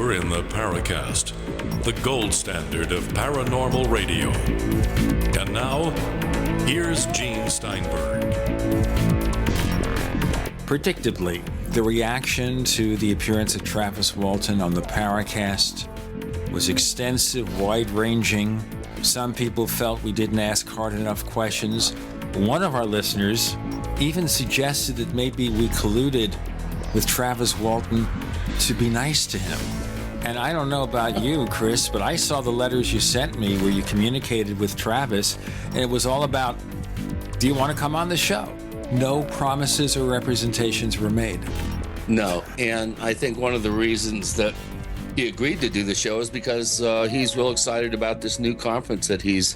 believer in the Paracast, the gold standard of paranormal radio. And now, here's Gene Steinberg. Predictably, the reaction to the appearance of Travis Walton on the Paracast was extensive, wide-ranging. Some people felt we didn't ask hard enough questions. One of our listeners even suggested that maybe we colluded with Travis Walton to be nice to him. And I don't know about you, Chris, but I saw the letters you sent me where you communicated with Travis, and it was all about, do you want to come on the show? No promises or representations were made. No, and I think one of the reasons that he agreed to do the show is because he's real excited about this new conference that he's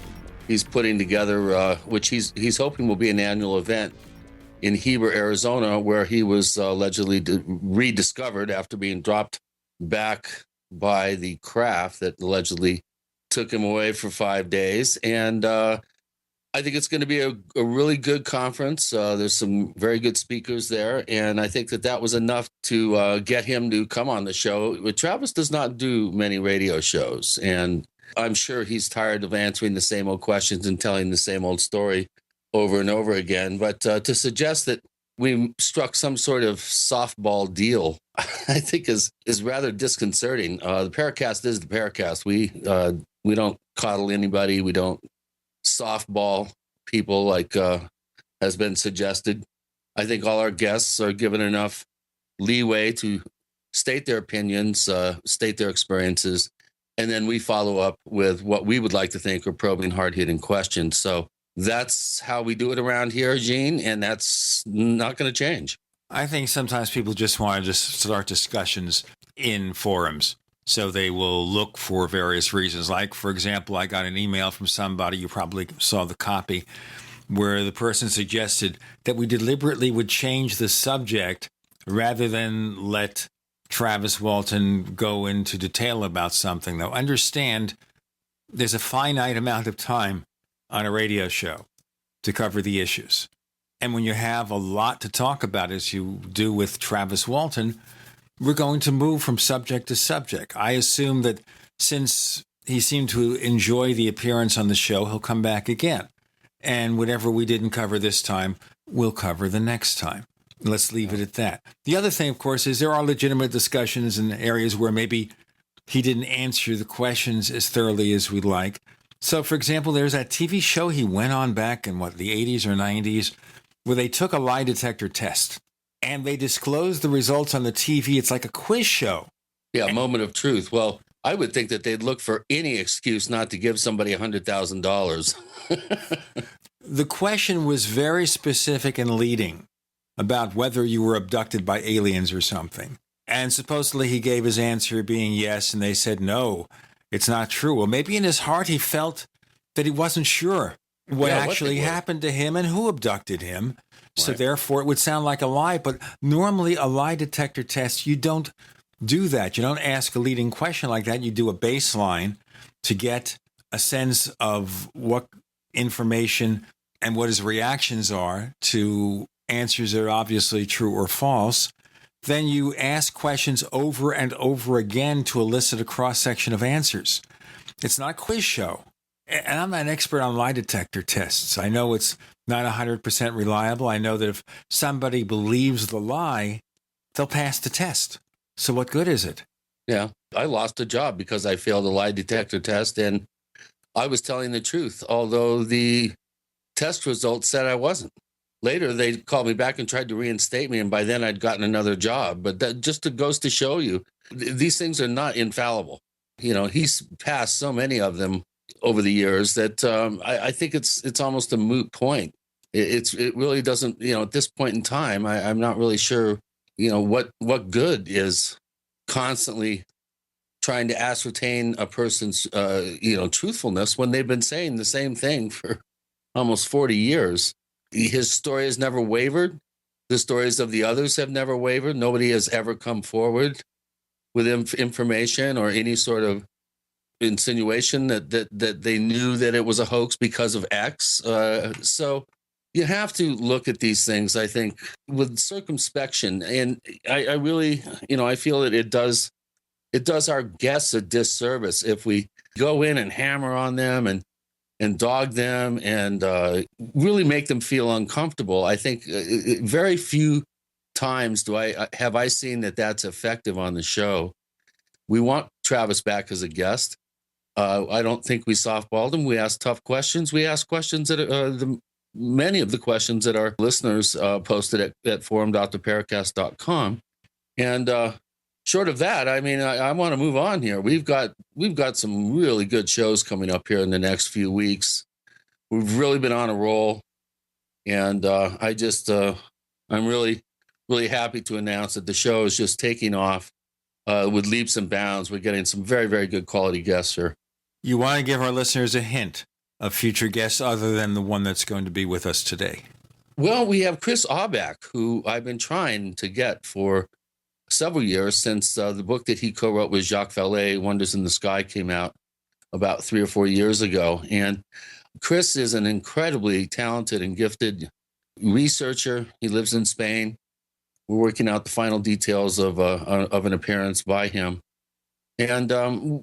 putting together, which he's hoping will be an annual event in Heber, Arizona, where he was allegedly rediscovered after being dropped back by the craft that allegedly took him away for 5 days. And I think it's going to be a really good conference. There's some very good speakers there, and I think that was enough to get him to come on the show. But Travis does not do many radio shows, and I'm sure he's tired of answering the same old questions and telling the same old story over and over again. But to suggest that we struck some sort of softball deal, I think is rather disconcerting. The Paracast is the Paracast. We don't coddle anybody. We don't softball people like has been suggested. I think all our guests are given enough leeway to state their opinions, state their experiences, and then we follow up with what we would like to think are probing, hard-hitting questions. So that's how we do it around here, Gene, and that's not going to change. I think sometimes people just want to just start discussions in forums. So they will look for various reasons. Like, for example, I got an email from somebody, you probably saw the copy, where the person suggested that we deliberately would change the subject rather than let Travis Walton go into detail about something. Now, understand there's a finite amount of time on a radio show to cover the issues. And when you have a lot to talk about, as you do with Travis Walton, we're going to move from subject to subject. I assume that since he seemed to enjoy the appearance on the show, he'll come back again. And whatever we didn't cover this time, we'll cover the next time. Let's leave it at that. The other thing, of course, is there are legitimate discussions in areas where maybe he didn't answer the questions as thoroughly as we'd like. So, for example, there's that TV show he went on back in, the 80s or 90s, where they took a lie detector test. And they disclose the results on the TV. It's like a quiz show. Yeah, moment of truth. Well, I would think that they'd look for any excuse not to give somebody $100,000. The question was very specific and leading about whether you were abducted by aliens or something. And supposedly he gave his answer being yes, and they said, no, it's not true. Well, maybe in his heart he felt that he wasn't sure what actually happened to him and who abducted him. So therefore, it would sound like a lie. But normally a lie detector test, you don't do that. You don't ask a leading question like that. You do a baseline to get a sense of what information and what his reactions are to answers that are obviously true or false. Then you ask questions over and over again to elicit a cross-section of answers. It's not a quiz show. And I'm not an expert on lie detector tests. I know it's not 100% reliable. I know that if somebody believes the lie, they'll pass the test. So what good is it? Yeah, I lost a job because I failed a lie detector test, and I was telling the truth, although the test results said I wasn't. Later, they called me back and tried to reinstate me, and by then I'd gotten another job. But that just goes to show you, these things are not infallible. You know, he's passed so many of them over the years that I think it's almost a moot point. It really doesn't, at this point in time, I'm not really sure, what good is constantly trying to ascertain a person's, truthfulness when they've been saying the same thing for almost 40 years. His story has never wavered. The stories of the others have never wavered. Nobody has ever come forward with information or any sort of insinuation that they knew that it was a hoax because of X. So you have to look at these things, I think, with circumspection. And I really, I feel that it does it does our guests a disservice if we go in and hammer on them and dog them and really make them feel uncomfortable. I think very few times have I seen that that's effective on the show. We want Travis back as a guest. I don't think we softballed him. We asked tough questions. We asked questions that many of the questions that our listeners posted at forum.theparacast.com. And short of that, I mean, I want to move on here. We've got some really good shows coming up here in the next few weeks. We've really been on a roll, and I'm really, really happy to announce that the show is just taking off with leaps and bounds. We're getting some very, very good quality guests here. You want to give our listeners a hint of future guests other than the one that's going to be with us today? Well, we have Chris Auerbach, who I've been trying to get for several years since the book that he co-wrote with Jacques Vallée, Wonders in the Sky, came out about 3 or 4 years ago. And Chris is an incredibly talented and gifted researcher. He lives in Spain. We're working out the final details of an appearance by him. And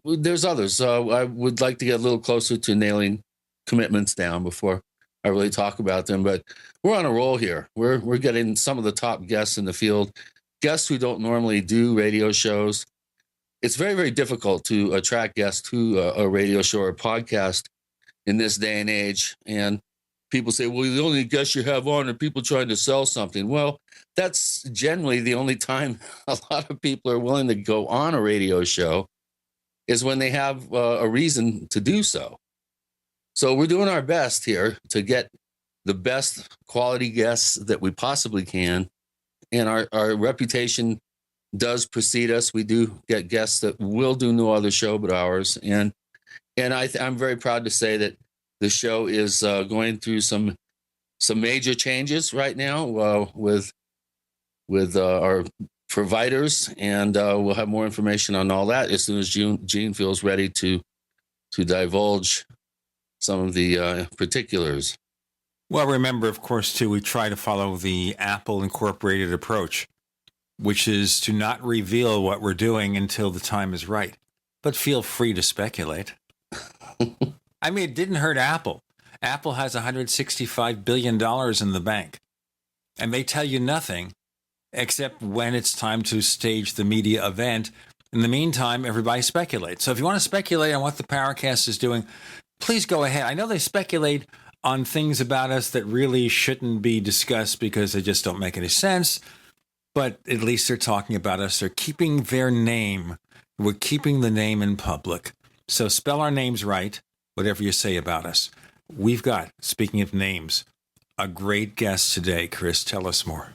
there's others. I would like to get a little closer to nailing commitments down before I really talk about them. But we're on a roll here. We're getting some of the top guests in the field, guests who don't normally do radio shows. It's very, very difficult to attract guests to a radio show or a podcast in this day and age. And people say, well, the only guests you have on are people trying to sell something. Well, that's generally the only time a lot of people are willing to go on a radio show is when they have a reason to do so. So we're doing our best here to get the best quality guests that we possibly can. And our reputation does precede us. We do get guests that will do no other show but ours. And I'm very proud to say that the show is going through some major changes right now with our providers, and we'll have more information on all that as soon as Gene feels ready to divulge some of the particulars. Well, remember, of course, too, we try to follow the Apple Incorporated approach, which is to not reveal what we're doing until the time is right. But feel free to speculate. I mean, it didn't hurt Apple. Apple has $165 billion in the bank. And they tell you nothing except when it's time to stage the media event. In the meantime, everybody speculates. So if you want to speculate on what the Paracast is doing, please go ahead. I know they speculate on things about us that really shouldn't be discussed because they just don't make any sense. But at least they're talking about us. They're keeping their name. We're keeping the name in public. So spell our names right, whatever you say about us. We've got, speaking of names, a great guest today. Chris, tell us more.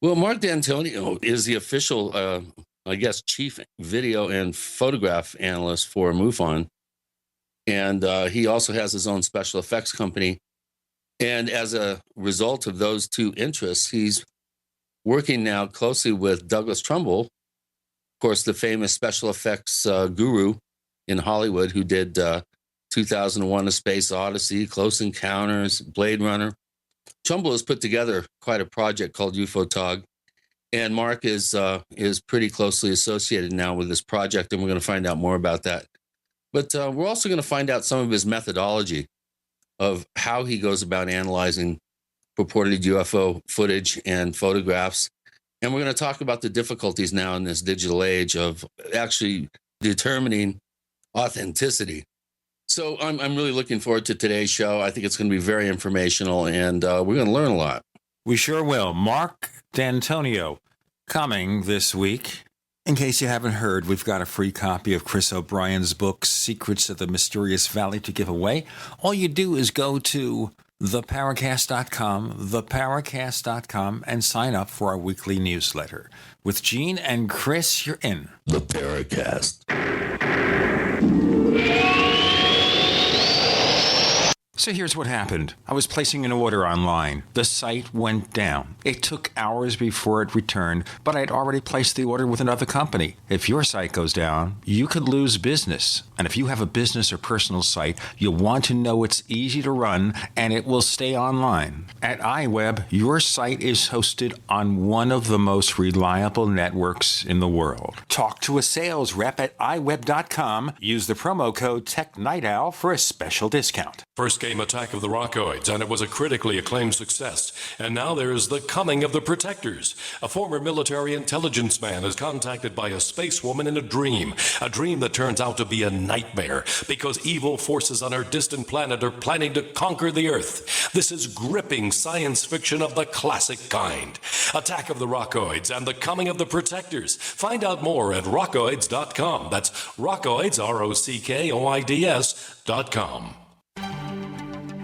Well, Marc Dantonio is the official, chief video and photograph analyst for MUFON. And he also has his own special effects company. And as a result of those two interests, he's working now closely with Doug Trumbull, of course, the famous special effects guru in Hollywood who did 2001: A Space Odyssey, Close Encounters, Blade Runner. Trumbull has put together quite a project called UFOTOG, and Mark is pretty closely associated now with this project, and we're going to find out more about that. But we're also going to find out some of his methodology of how he goes about analyzing purported UFO footage and photographs. And we're going to talk about the difficulties now in this digital age of actually determining authenticity. So I'm really looking forward to today's show. I think it's going to be very informational, and we're going to learn a lot. We sure will. Marc Dantonio coming this week. In case you haven't heard, we've got a free copy of Chris O'Brien's book, Secrets of the Mysterious Valley, to give away. All you do is go to theparacast.com, and sign up for our weekly newsletter. With Gene and Chris, you're in The Paracast. So here's what happened. I was placing an order online. The site went down. It took hours before it returned, but I'd already placed the order with another company. If your site goes down, you could lose business. And if you have a business or personal site, you'll want to know it's easy to run and it will stay online. At iWeb, your site is hosted on one of the most reliable networks in the world. Talk to a sales rep at iWeb.com. Use the promo code TechNightOwl for a special discount. First came Attack of the Rockoids, and it was a critically acclaimed success. And now there's The Coming of the Protectors. A former military intelligence man is contacted by a space woman in a dream that turns out to be a nightmare because evil forces on her distant planet are planning to conquer the Earth. This is gripping science fiction of the classic kind. Attack of the Rockoids and The Coming of the Protectors. Find out more at rockoids.com. That's Rockoids, ROCKOIDS.com.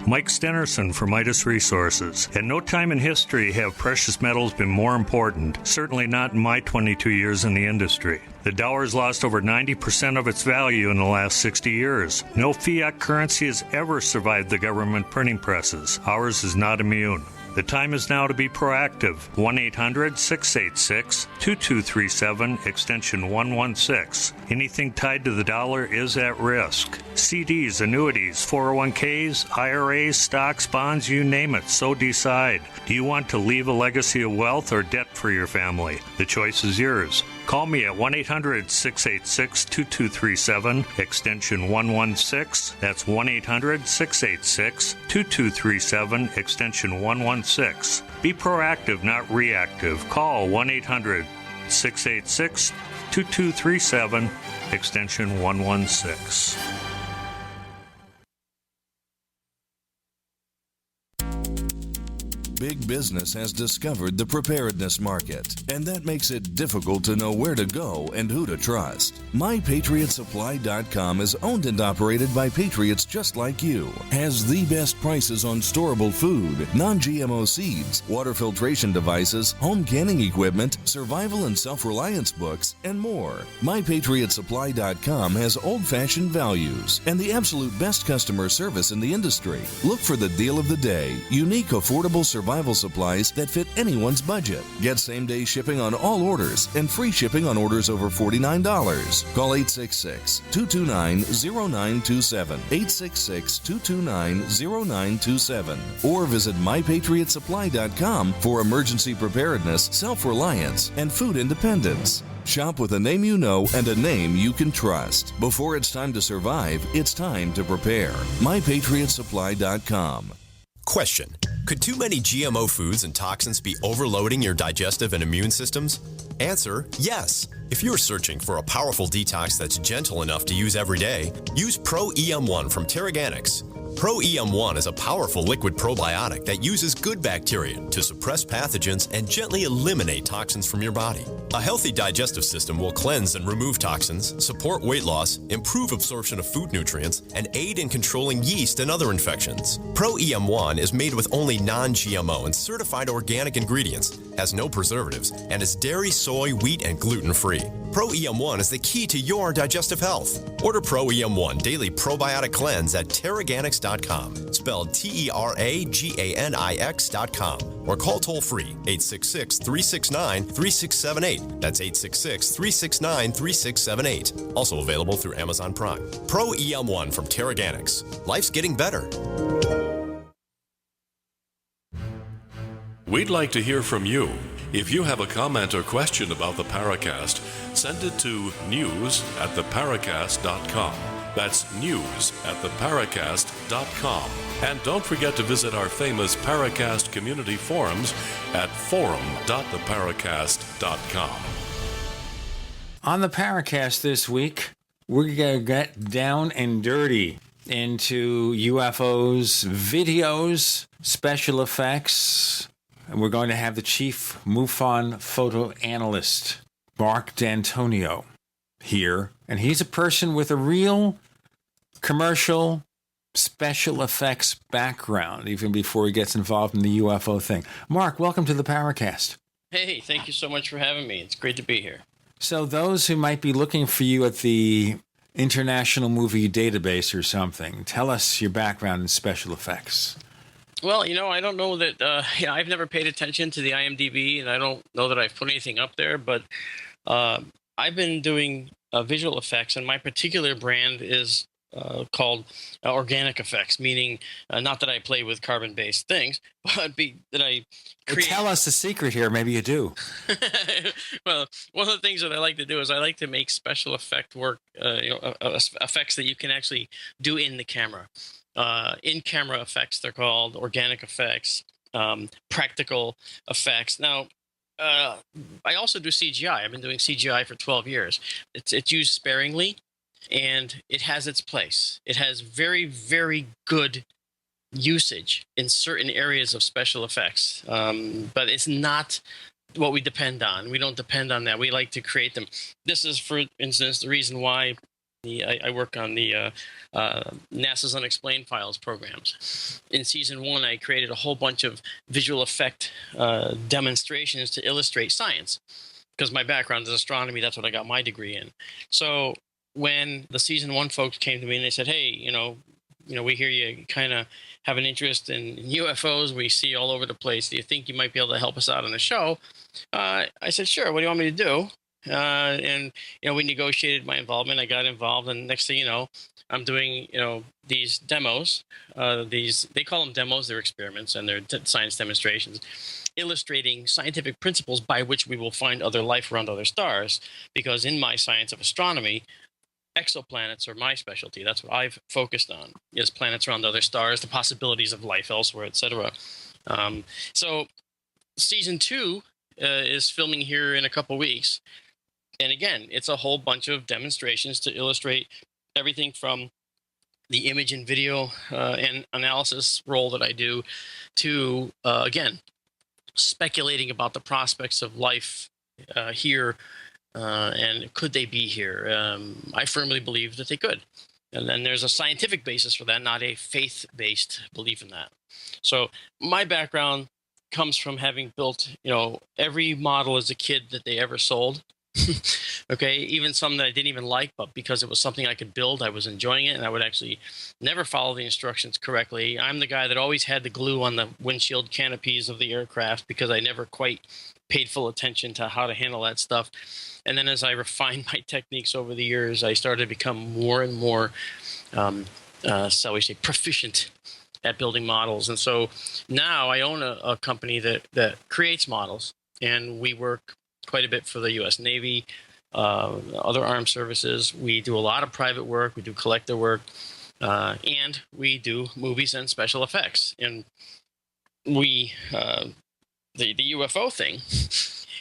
Mike Stenerson from Midas Resources. At no time in history have precious metals been more important, certainly not in my 22 years in the industry. The dollar has lost over 90% of its value in the last 60 years. No fiat currency has ever survived the government printing presses. Ours is not immune. The time is now to be proactive. 1-800-686-2237, extension 116. Anything tied to the dollar is at risk. CDs, annuities, 401ks, IRAs, stocks, bonds, you name it, so decide. Do you want to leave a legacy of wealth or debt for your family? The choice is yours. Call me at 1-800-686-2237, extension 116. That's 1-800-686-2237, extension 116. Be proactive, not reactive. Call 1-800-686-2237, extension 116. Big business has discovered the preparedness market, and that makes it difficult to know where to go and who to trust. MyPatriotSupply.com is owned and operated by patriots just like you. Has the best prices on storable food, non-GMO seeds, water filtration devices, home canning equipment, survival and self-reliance books, and more. MyPatriotSupply.com has old-fashioned values and the absolute best customer service in the industry. Look for the deal of the day, unique, affordable survival supplies that fit anyone's budget. Get same-day shipping on all orders and free shipping on orders over $49. Call 866-229-0927, 866-229-0927, or visit MyPatriotSupply.com for emergency preparedness, self-reliance, and food independence. Shop with a name you know and a name you can trust. Before it's time to survive, it's time to prepare. MyPatriotSupply.com. Question: could too many GMO foods and toxins be overloading your digestive and immune systems? Answer: yes. If you're searching for a powerful detox that's gentle enough to use every day, use Pro EM1 from Terraganics. Pro EM1 is a powerful liquid probiotic that uses good bacteria to suppress pathogens and gently eliminate toxins from your body. A healthy digestive system will cleanse and remove toxins, support weight loss, improve absorption of food nutrients, and aid in controlling yeast and other infections. Pro EM1 is made with only non-GMO and certified organic ingredients, has no preservatives, and is dairy, soy, wheat, and gluten-free. Pro EM1 is the key to your digestive health. Order Pro EM1 Daily Probiotic Cleanse at Terraganics.com, spelled Terraganix.com, or call toll-free 866-369-3678. That's 866-369-3678. Also available through Amazon Prime. Pro EM1 from Terraganics. Life's getting better. We'd like to hear from you. If you have a comment or question about the Paracast, send it to news@theparacast.com. That's news@theparacast.com. And don't forget to visit our famous Paracast community forums at forum.theparacast.com. On the Paracast this week, we're going to get down and dirty into UFOs, videos, special effects, and we're going to have the chief MUFON photo analyst, Marc Dantonio, here. And he's a person with a real commercial special effects background, even before he gets involved in the UFO thing. Marc, welcome to the Paracast. Hey, thank you so much for having me. It's great to be here. So those who might be looking for you at the international movie database or something. Tell us your background in special effects. Well, I don't know that. I've never paid attention to the IMDb, and I don't know that I've put anything up there. But I've been doing visual effects, and my particular brand is called organic effects, meaning not that I play with carbon-based things, but that I create. Tell us the secret here. Maybe you do. Well, one of the things that I like to do is I like to make special effect work, effects that you can actually do in the camera. In-camera effects, they're called organic effects, practical effects. Now, I also do CGI. I've been doing CGI for 12 years. It's used sparingly, and it has its place. It has very, very good usage in certain areas of special effects, but it's not what we depend on. We don't depend on that. We like to create them. This is, for instance, the reason why I work on the NASA's Unexplained Files programs. In season 1, I created a whole bunch of visual effect demonstrations to illustrate science, because my background is astronomy. That's what I got my degree in. So when the season 1 folks came to me and they said, "Hey, we hear you kind of have an interest in UFOs. We see all over the place. Do you think you might be able to help us out on the show?" I said, "Sure. What do you want me to do?" And we negotiated my involvement. I got involved, and next thing you know, I'm doing these demos. They call them demos. They're experiments, and they're science demonstrations, illustrating scientific principles by which we will find other life around other stars. Because in my science of astronomy, exoplanets are my specialty. That's what I've focused on, is planets around other stars, the possibilities of life elsewhere, etc. So season 2 is filming here in a couple weeks. And again, it's a whole bunch of demonstrations to illustrate everything from the image and video and analysis role that I do to, again, speculating about the prospects of life here and could they be here. I firmly believe that they could. And then there's a scientific basis for that, not a faith-based belief in that. So my background comes from having built, every model as a kid that they ever sold. Okay, even some that I didn't even like, but because it was something I could build, I was enjoying it, and I would actually never follow the instructions correctly. I'm the guy that always had the glue on the windshield canopies of the aircraft because I never quite paid full attention to how to handle that stuff. And then as I refined my techniques over the years, I started to become more and more, shall we say, proficient at building models. And so now I own a company that creates models, and we work quite a bit for the U.S. Navy, other armed services. We do a lot of private work. We do collector work, and we do movies and special effects. And we, the UFO thing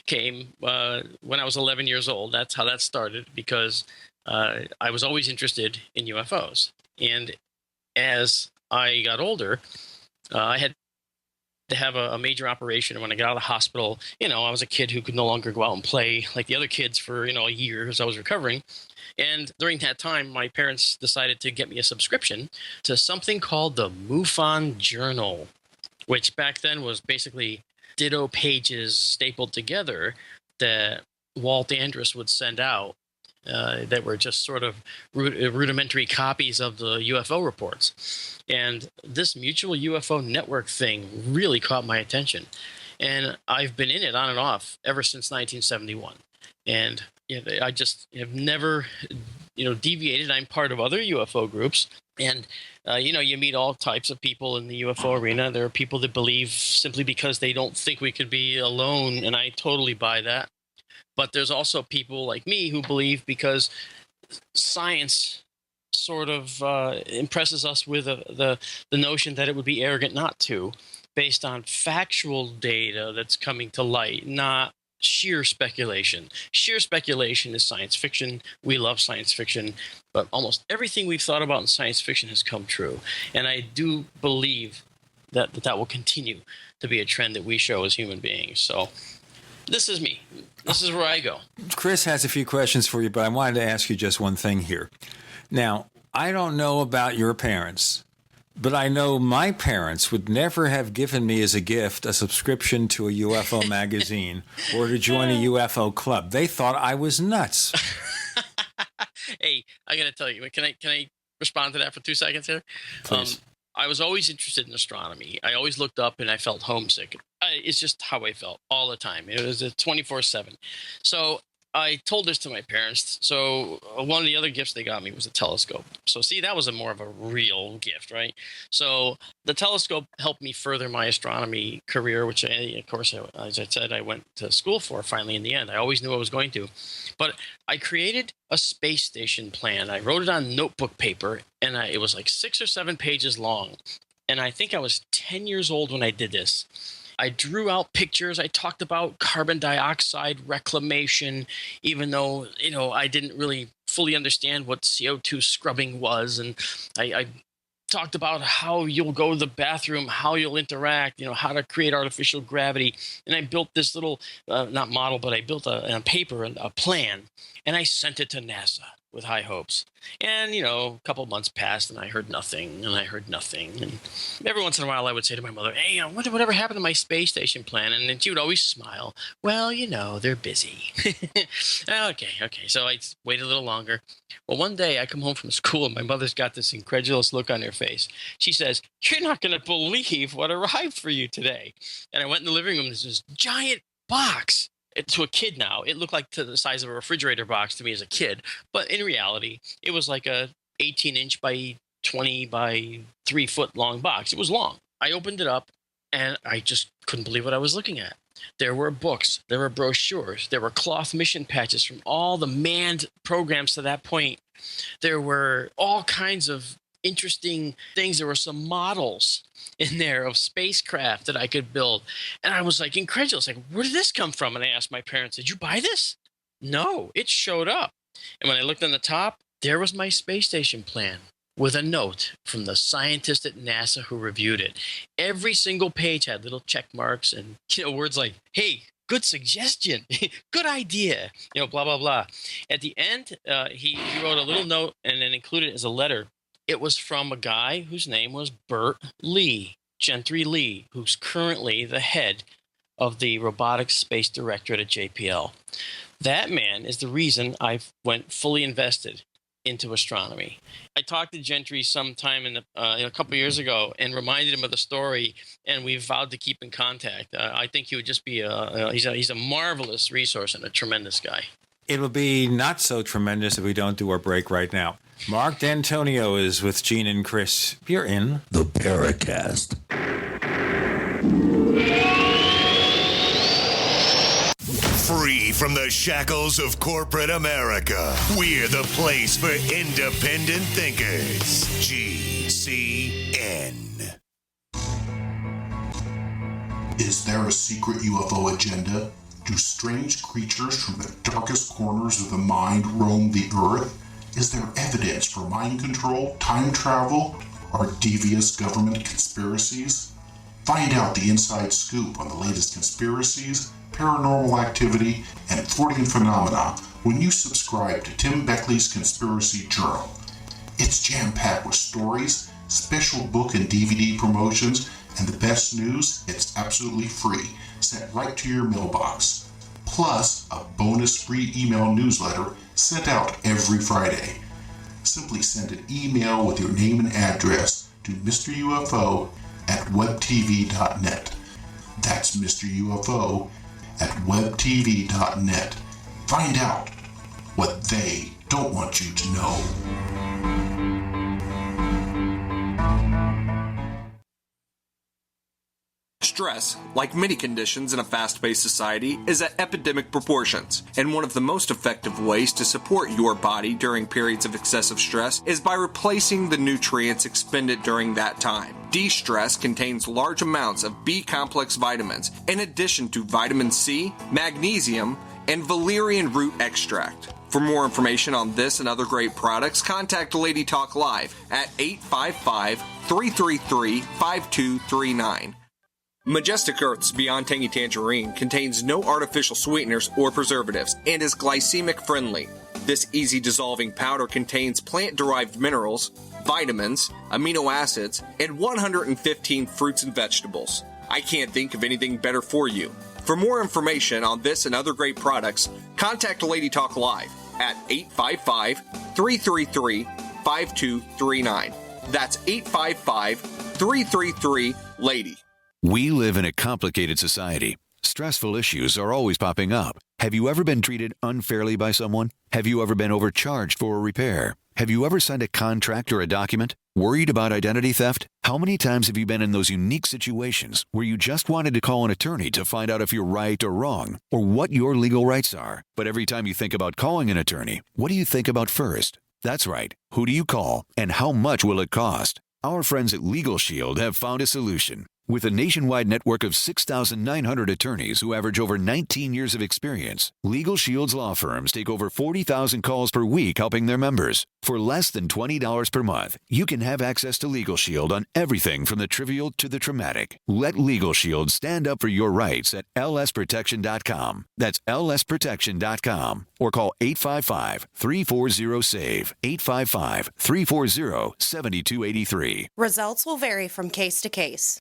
came when I was 11 years old. That's how that started, because I was always interested in UFOs. And as I got older, I had to have a major operation. And when I got out of the hospital, I was a kid who could no longer go out and play like the other kids for, a year as I was recovering. And during that time, my parents decided to get me a subscription to something called the MUFON Journal, which back then was basically ditto pages stapled together that Walt Andrus would send out that were just sort of rudimentary copies of the UFO reports. And this Mutual UFO Network thing really caught my attention. And I've been in it on and off ever since 1971. And I just have never, deviated. I'm part of other UFO groups. And, you meet all types of people in the UFO arena. There are people that believe simply because they don't think we could be alone. And I totally buy that. But there's also people like me who believe because science sort of impresses us with the notion that it would be arrogant not to, based on factual data that's coming to light, not sheer speculation. Sheer speculation is science fiction. We love science fiction, but almost everything we've thought about in science fiction has come true. And I do believe that will continue to be a trend that we show as human beings. So this is me. This is where I go. Chris has a few questions for you, but I wanted to ask you just one thing here. Now, I don't know about your parents, but I know my parents would never have given me as a gift a subscription to a UFO magazine or to join a UFO club. They thought I was nuts. Hey, I got to tell you, can I respond to that for 2 seconds here? Please. I was always interested in astronomy. I always looked up and I felt homesick. It's just how I felt all the time. It was a 24/7. So I told this to my parents. So one of the other gifts they got me was a telescope. So see, that was more of a real gift, right? So the telescope helped me further my astronomy career, which of course, as I said, I went to school for finally in the end. I always knew I was going to. But I created a space station plan. I wrote it on notebook paper, and it was like 6 or 7 pages long. And I think I was 10 years old when I did this. I drew out pictures. I talked about carbon dioxide reclamation, even though, I didn't really fully understand what CO2 scrubbing was. And I talked about how you'll go to the bathroom, how you'll interact, how to create artificial gravity. And I built this little, not model, but I built on paper a plan, and I sent it to NASA with high hopes. And, a couple of months passed and I heard nothing and I heard nothing. And every once in a while I would say to my mother, hey, whatever happened to my space station plan? And then she would always smile. Well, they're busy. Okay. So I waited a little longer. Well, one day I come home from school and my mother's got this incredulous look on her face. She says, you're not going to believe what arrived for you today. And I went in the living room. There's this giant box. To a kid now, it looked like to the size of a refrigerator box to me as a kid. But in reality, it was like a 18-inch by 20 by 3 foot long box. It was long. I opened it up, and I just couldn't believe what I was looking at. There were books. There were brochures. There were cloth mission patches from all the manned programs to that point. There were all kinds of interesting things. There were some models in there of spacecraft that I could build. And I was like incredulous, like, where did this come from? And I asked my parents, did you buy this? No, it showed up. And when I looked on the top, there was my space station plan with a note from the scientist at NASA who reviewed it. Every single page had little check marks and words like, hey, good suggestion, good idea, blah, blah, blah. At the end, he wrote a little note and then included it as a letter. It was from a guy whose name was Bert Lee, Gentry Lee, who's currently the head of the Robotics Space Directorate at JPL. That man is the reason I went fully invested into astronomy. I talked to Gentry sometime a couple of years ago and reminded him of the story, and we vowed to keep in contact. I think he would just be he's a marvelous resource and a tremendous guy. It'll be not so tremendous if we don't do our break right now. Marc Dantonio is with Gene and Chris. You're in the Paracast. Free from the shackles of corporate America, we're the place for independent thinkers. GCN. Is there a secret UFO agenda? Do strange creatures from the darkest corners of the mind roam the earth? Is there evidence for mind control, time travel, or devious government conspiracies? Find out the inside scoop on the latest conspiracies, paranormal activity, and Freudian phenomena when you subscribe to Tim Beckley's Conspiracy Journal. It's jam-packed with stories, special book and DVD promotions, and the best news, it's absolutely free, sent right to your mailbox. Plus, a bonus free email newsletter sent out every Friday. Simply send an email with your name and address to Mr. UFO at webtv.net. That's Mr. UFO at webtv.net. Find out what they don't want you to know. Stress, like many conditions in a fast-paced society, is at epidemic proportions, and one of the most effective ways to support your body during periods of excessive stress is by replacing the nutrients expended during that time. De-stress contains large amounts of B-complex vitamins, in addition to vitamin C, magnesium, and valerian root extract. For more information on this and other great products, contact Lady Talk Live at 855-333-5239. Majestic Earth's Beyond Tangy Tangerine contains no artificial sweeteners or preservatives and is glycemic friendly. This easy dissolving powder contains plant-derived minerals, vitamins, amino acids, and 115 fruits and vegetables. I can't think of anything better for you. For more information on this and other great products, contact Lady Talk Live at 855-333-5239. That's 855-333-LADY. We live in a complicated society. Stressful issues are always popping up. Have you ever been treated unfairly by someone? Have you ever been overcharged for a repair? Have you ever signed a contract or a document? Worried about identity theft? How many times have you been in those unique situations where you just wanted to call an attorney to find out if you're right or wrong, or what your legal rights are? But every time you think about calling an attorney, what do you think about first? That's right. Who do you call, and how much will it cost? Our friends at Legal Shield have found a solution. With a nationwide network of 6,900 attorneys who average over 19 years of experience, Legal Shield's law firms take over 40,000 calls per week helping their members. For less than $20 per month, you can have access to Legal Shield on everything from the trivial to the traumatic. Let Legal Shield stand up for your rights at lsprotection.com. That's lsprotection.com. Or call 855-340-SAVE, 855-340-7283. Results will vary from case to case.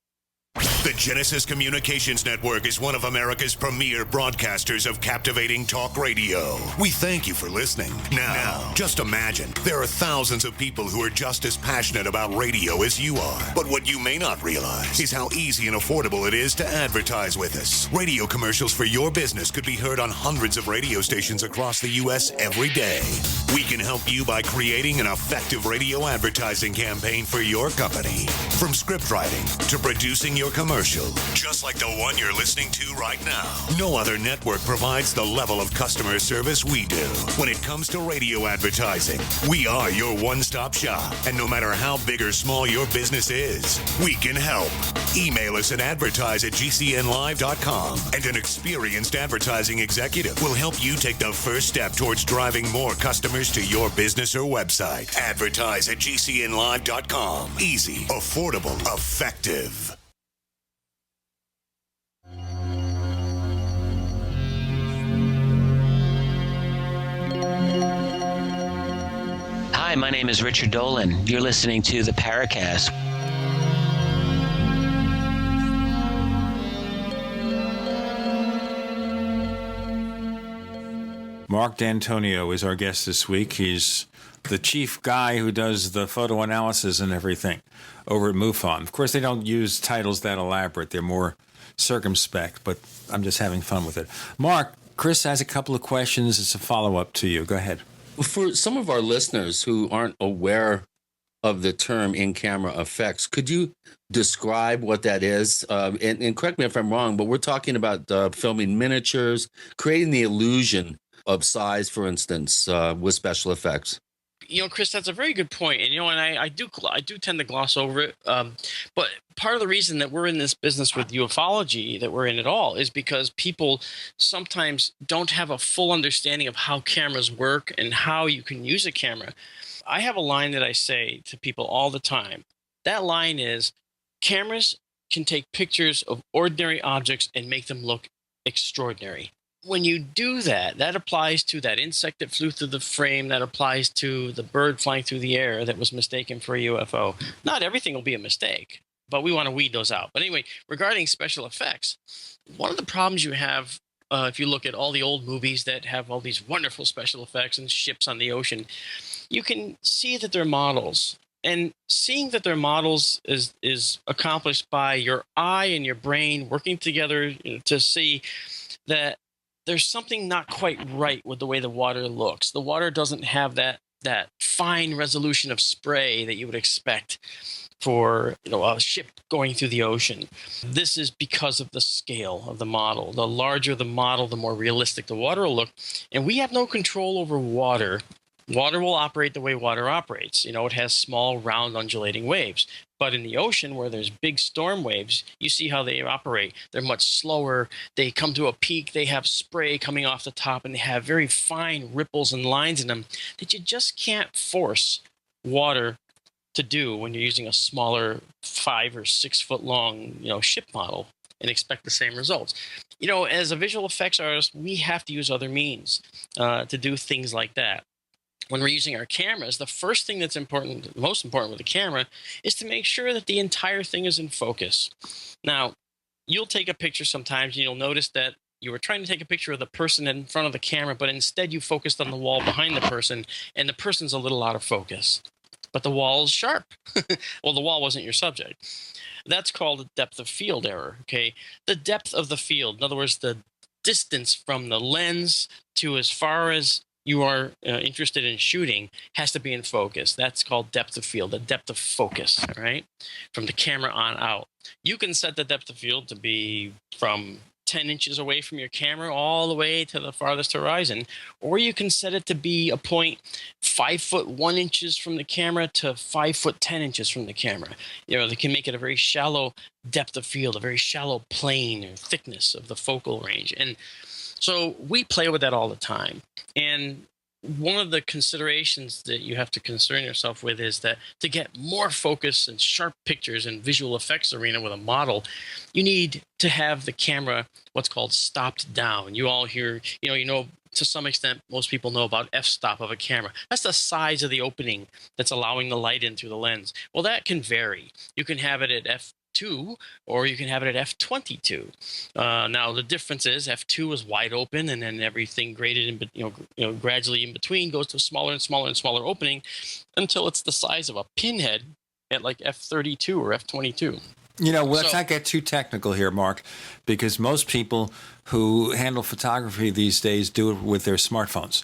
The Genesis Communications Network is one of America's premier broadcasters of captivating talk radio. We thank you for listening. Now, just imagine, there are thousands of people who are just as passionate about radio as you are. But what you may not realize is how easy and affordable it is to advertise with us. Radio commercials for your business could be heard on hundreds of radio stations across the U.S. every day. We can help you by creating an effective radio advertising campaign for your company. From script writing to producing your commercial, just like the one you're listening to right now. No other network provides the level of customer service we do. When it comes to radio advertising, we are your one-stop shop. And no matter how big or small your business is, we can help. Email us at advertise@gcnlive.com, and an experienced advertising executive will help you take the first step towards driving more customers to your business or website. Advertise@gcnlive.com. Easy, affordable, effective. Hi, my name is Richard Dolan. You're listening to the Paracast. Marc Dantonio is our guest this week. He's the chief guy who does the photo analysis and everything over at MUFON. Of course, they don't use titles that elaborate. They're more circumspect, but I'm just having fun with it. Mark, Chris has a couple of questions. It's a follow-up to you. Go ahead. For some of our listeners who aren't aware of the term in-camera effects, could you describe what that is? And correct me if I'm wrong, but we're talking about filming miniatures, creating the illusion of size, for instance, with special effects. You know, Chris, that's a very good point. And, and I do tend to gloss over it. But part of the reason that we're in this business with ufology, that we're in at all, is because people sometimes don't have a full understanding of how cameras work and how you can use a camera. I have a line that I say to people all the time. That line is, cameras can take pictures of ordinary objects and make them look extraordinary. When you do that, that applies to that insect that flew through the frame, that applies to the bird flying through the air that was mistaken for a UFO. Not everything will be a mistake, but we want to weed those out. But anyway, regarding special effects, one of the problems you have, if you look at all the old movies that have all these wonderful special effects and ships on the ocean, you can see that they're models. And seeing that they're models is accomplished by your eye and your brain working together to see that there's something not quite right with the way the water looks. The water doesn't have that fine resolution of spray that you would expect for a ship going through the ocean. This is because of the scale of the model. The larger the model, the more realistic the water will look. And we have no control over water. Water will operate the way water operates. It has small, round, undulating waves. But in the ocean, where there's big storm waves, you see how they operate. They're much slower. They come to a peak. They have spray coming off the top, and they have very fine ripples and lines in them that you just can't force water to do when you're using a smaller 5 or 6 foot long, ship model and expect the same results. As a visual effects artist, we have to use other means to do things like that. When we're using our cameras, the first thing that's important, most important with the camera, is to make sure that the entire thing is in focus. Now, you'll take a picture sometimes and you'll notice that you were trying to take a picture of the person in front of the camera, but instead you focused on the wall behind the person, and the person's a little out of focus, but the wall is sharp. Well, the wall wasn't your subject. That's called a depth of field error, okay? The depth of the field, in other words, the distance from the lens to as far as you are interested in shooting has to be in focus. That's called depth of field, the depth of focus, all right, from the camera on out. You can set the depth of field to be from 10 inches away from your camera all the way to the farthest horizon, or you can set it to be a point 5 foot 1 inches from the camera to 5 foot 10 inches from the camera. You know, they can make it a very shallow depth of field, a very shallow plane or thickness of the focal range. And so we play with that all the time. And one of the considerations that you have to concern yourself with is that to get more focus and sharp pictures in visual effects arena with a model, you need to have the camera what's called stopped down. You all hear, you know, to some extent, most people know about f-stop of a camera. That's the size of the opening that's allowing the light in through the lens. Well, that can vary. You can have it at f2, or you can have it at f22. Now the difference is f2 is wide open, and then everything graded in, gradually in between goes to smaller and smaller and smaller opening until it's the size of a pinhead at like f32 or f22. Let's not get too technical here, Mark, because most people who handle photography these days do it with their smartphones.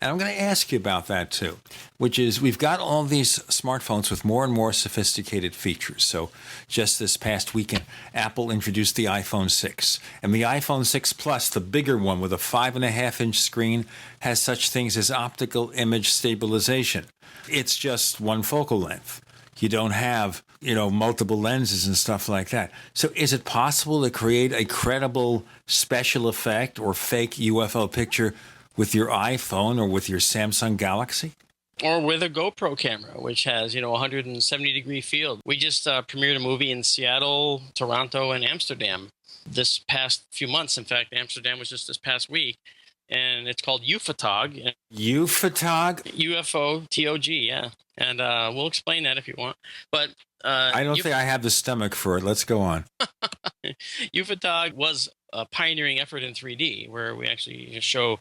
And I'm going to ask you about that too, which is we've got all these smartphones with more and more sophisticated features. So just this past weekend, Apple introduced the iPhone 6. And the iPhone 6 Plus, the bigger one with a 5.5-inch screen, has such things as optical image stabilization. It's just one focal length. You don't have, multiple lenses and stuff like that. So is it possible to create a credible special effect or fake UFO picture with your iPhone or with your Samsung Galaxy? Or with a GoPro camera, which has, 170-degree field. We just premiered a movie in Seattle, Toronto, and Amsterdam this past few months. In fact, Amsterdam was just this past week. And it's called UFOTOG. UFOTOG? UFOTOG, yeah. And we'll explain that if you want. But I don't think I have the stomach for it. Let's go on. UFOTOG was a pioneering effort in 3D, where we actually show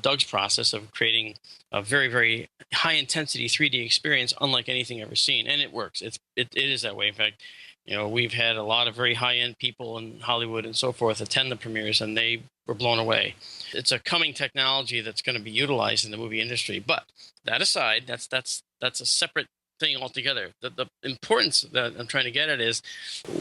Doug's process of creating a very, very high-intensity 3D experience unlike anything ever seen. And it works. It is that way. In fact, we've had a lot of very high-end people in Hollywood and so forth attend the premieres, and they were blown away. It's a coming technology that's going to be utilized in the movie industry. But that aside, that's a separate thing altogether. The importance that I'm trying to get at is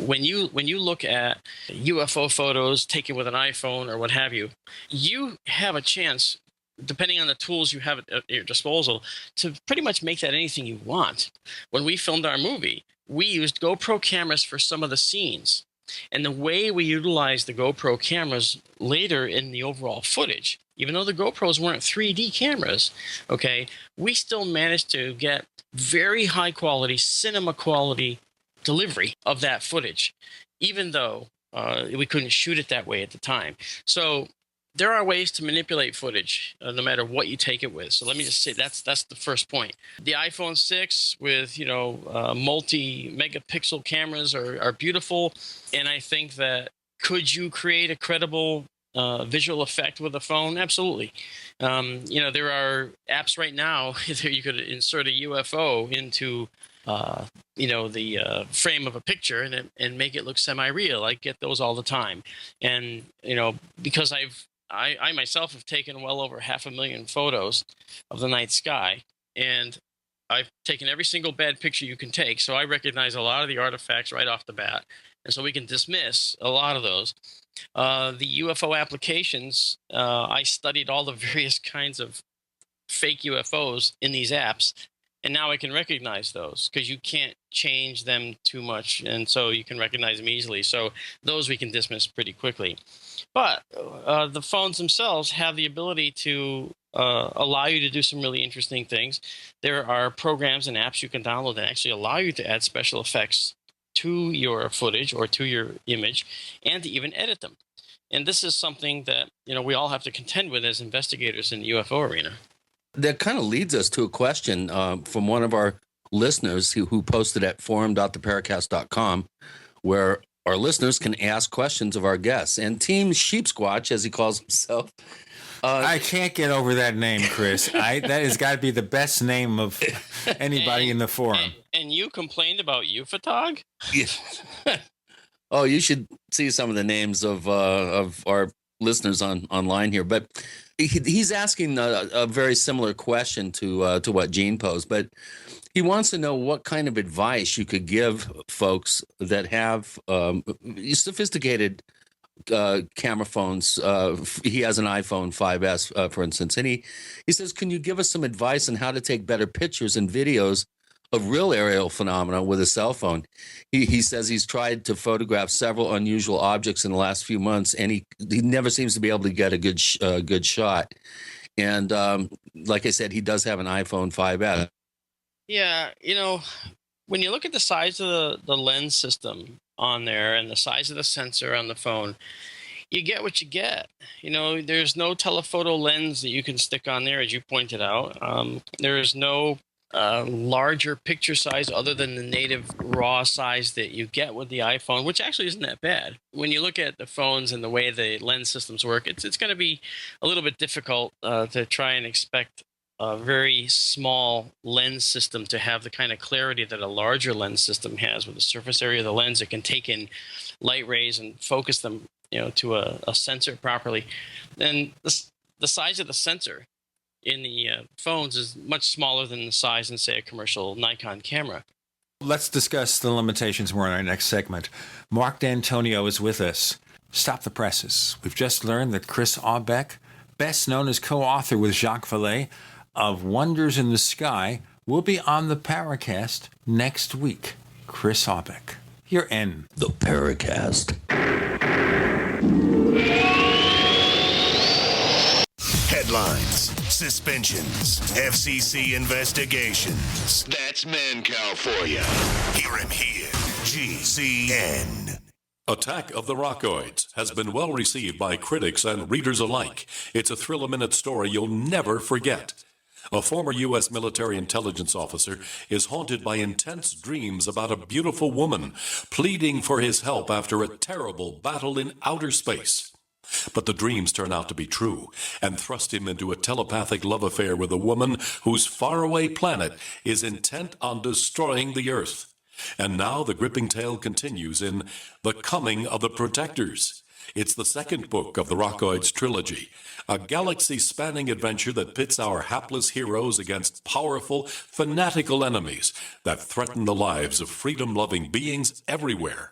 when you look at UFO photos taken with an iPhone or what have you, you have a chance, depending on the tools you have at your disposal, to pretty much make that anything you want. When we filmed our movie, we used GoPro cameras for some of the scenes. And the way we utilized the GoPro cameras later in the overall footage, even though the GoPros weren't 3D cameras, okay, we still managed to get very high quality, cinema quality delivery of that footage, even though we couldn't shoot it that way at the time. So there are ways to manipulate footage, no matter what you take it with. So let me just say that's the first point. The iPhone 6 with multi-megapixel cameras are beautiful, and I think that could you create a credible visual effect with a phone? Absolutely. There are apps right now that you could insert a UFO into the frame of a picture and make it look semi-real. I get those all the time, and because I myself have taken well over 500,000 photos of the night sky, and I've taken every single bad picture you can take, so I recognize a lot of the artifacts right off the bat, and so we can dismiss a lot of those. The UFO applications, I studied all the various kinds of fake UFOs in these apps, and now I can recognize those because you can't change them too much, and so you can recognize them easily. So those we can dismiss pretty quickly. But the phones themselves have the ability to allow you to do some really interesting things. There are programs and apps you can download that actually allow you to add special effects to your footage or to your image, and to even edit them. And this is something that we all have to contend with as investigators in the UFO arena. That kind of leads us to a question from one of our listeners who posted at forum.theparacast.com, where our listeners can ask questions of our guests. And Team Sheep Squatch, as he calls himself. I can't get over that name, Chris. That has got to be the best name of anybody in the forum. And you complained about UFOTOG? Oh, you should see some of the names of our listeners online here. But he's asking a very similar question to what Gene posed. But he wants to know what kind of advice you could give folks that have sophisticated camera phones. He has an iPhone 5S, for instance, and he says, can you give us some advice on how to take better pictures and videos of real aerial phenomena with a cell phone? He says he's tried to photograph several unusual objects in the last few months, and he never seems to be able to get a good shot. And like I said, he does have an iPhone 5S. Yeah, when you look at the size of the lens system on there and the size of the sensor on the phone, you get what you get. There's no telephoto lens that you can stick on there, as you pointed out. There is no larger picture size other than the native raw size that you get with the iPhone, which actually isn't that bad. When you look at the phones and the way the lens systems work, it's going to be a little bit difficult to try and expect a very small lens system to have the kind of clarity that a larger lens system has. With the surface area of the lens, it can take in light rays and focus them, to a sensor properly. Then the size of the sensor in the phones is much smaller than the size in, say, a commercial Nikon camera. Let's discuss the limitations more in our next segment. Marc Dantonio is with us. Stop the presses. We've just learned that Chris Aubeck, best known as co-author with Jacques Vallée of Wonders in the Sky, will be on the Paracast next week. Chris Aubeck, you're in the Paracast. Headlines, suspensions, FCC investigations. That's Mancow for you. Hear him here. GCN. Attack of the Rockoids has been well received by critics and readers alike. It's a thrill-a-minute story you'll never forget. A former U.S. military intelligence officer is haunted by intense dreams about a beautiful woman pleading for his help after a terrible battle in outer space. But the dreams turn out to be true and thrust him into a telepathic love affair with a woman whose faraway planet is intent on destroying the Earth. And now the gripping tale continues in The Coming of the Protectors. It's the second book of the Rockoids trilogy, a galaxy-spanning adventure that pits our hapless heroes against powerful, fanatical enemies that threaten the lives of freedom-loving beings everywhere.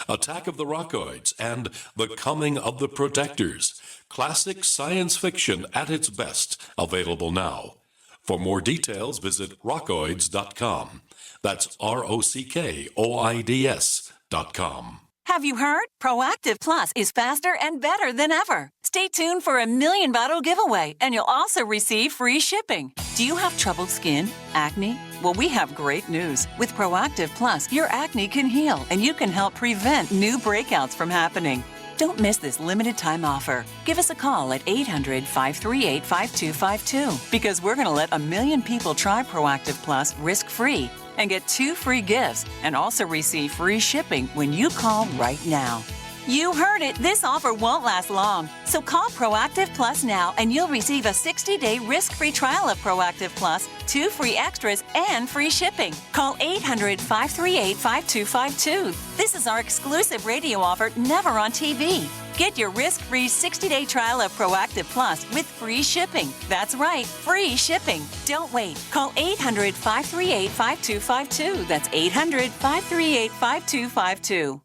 Attack of the Rockoids and The Coming of the Protectors, classic science fiction at its best, available now. For more details, visit rockoids.com. That's ROCKOIDS.com. Have you heard? Proactive Plus is faster and better than ever. Stay tuned for a $1 million bottle giveaway, and you'll also receive free shipping. Do you have troubled skin? Acne? Well, we have great news. With Proactive Plus, your acne can heal, and you can help prevent new breakouts from happening. Don't miss this limited time offer. Give us a call at 800-538-5252 because we're going to let 1 million people try Proactive Plus risk-free and get 2 free gifts and also receive free shipping when you call right now. You heard it. This offer won't last long. So call Proactive Plus now and you'll receive a 60-day risk-free trial of Proactive Plus, 2 free extras, and free shipping. Call 800-538-5252. This is our exclusive radio offer, never on TV. Get your risk-free 60-day trial of Proactive Plus with free shipping. That's right, free shipping. Don't wait. Call 800-538-5252. That's 800-538-5252.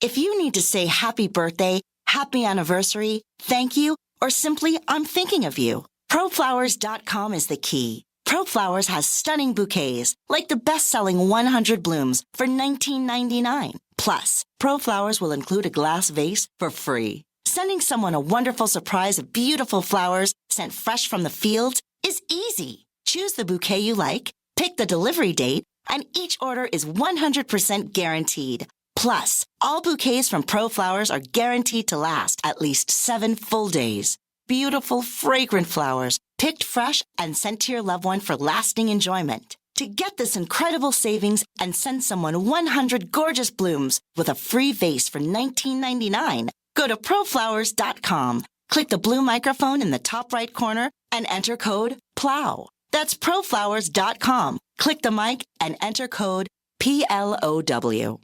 If you need to say happy birthday, happy anniversary, thank you, or simply I'm thinking of you, ProFlowers.com is the key. ProFlowers has stunning bouquets, like the best-selling 100 blooms for $19.99. Plus, ProFlowers will include a glass vase for free. Sending someone a wonderful surprise of beautiful flowers sent fresh from the fields is easy. Choose the bouquet you like, pick the delivery date, and each order is 100% guaranteed. Plus, all bouquets from ProFlowers are guaranteed to last at least 7 full days. Beautiful, fragrant flowers, picked fresh and sent to your loved one for lasting enjoyment. To get this incredible savings and send someone 100 gorgeous blooms with a free vase for $19.99, go to proflowers.com. Click the blue microphone in the top right corner and enter code PLOW. That's proflowers.com. Click the mic and enter code PLOW.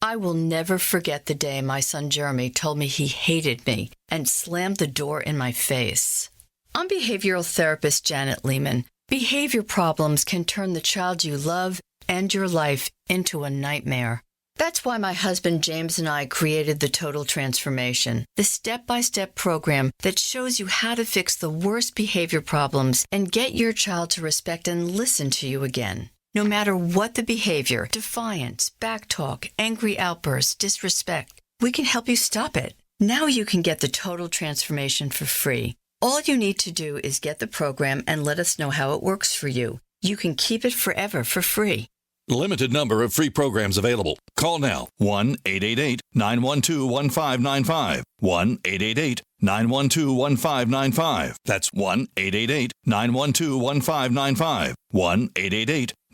I will never forget the day my son Jeremy told me he hated me and slammed the door in my face. I'm behavioral therapist Janet Lehman. Behavior problems can turn the child you love and your life into a nightmare. That's why my husband James and I created the Total Transformation, the step-by-step program that shows you how to fix the worst behavior problems and get your child to respect and listen to you again. No matter what the behavior, defiance, backtalk, angry outbursts, disrespect, we can help you stop it. Now you can get the Total Transformation for free. All you need to do is get the program and let us know how it works for you. You can keep it forever for free. Limited number of free programs available. Call now. 1-888-912-1595. 1-888-912-1595. That's 1-888-912-1595.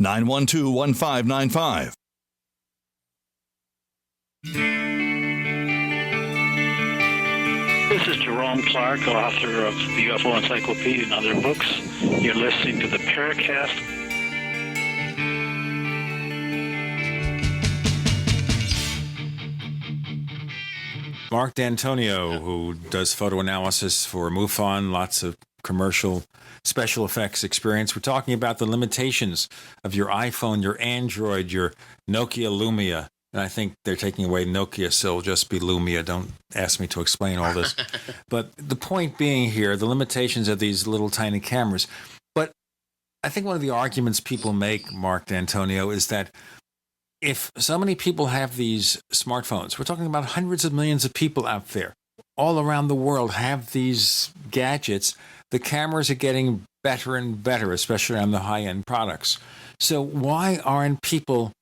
1-888-912-1595. This is Jerome Clark, author of the UFO Encyclopedia and other books. You're listening to the Paracast. Marc Dantonio, who does photo analysis for MUFON, lots of commercial special effects experience. We're talking about the limitations of your iPhone, your Android, your Nokia Lumia. And I think they're taking away Nokia, so it'll just be Lumia. Don't ask me to explain all this. But the point being here, the limitations of these little tiny cameras. But I think one of the arguments people make, Marc Dantonio, is that if so many people have these smartphones, we're talking about hundreds of millions of people out there, all around the world have these gadgets, the cameras are getting better and better, especially on the high-end products. So why aren't people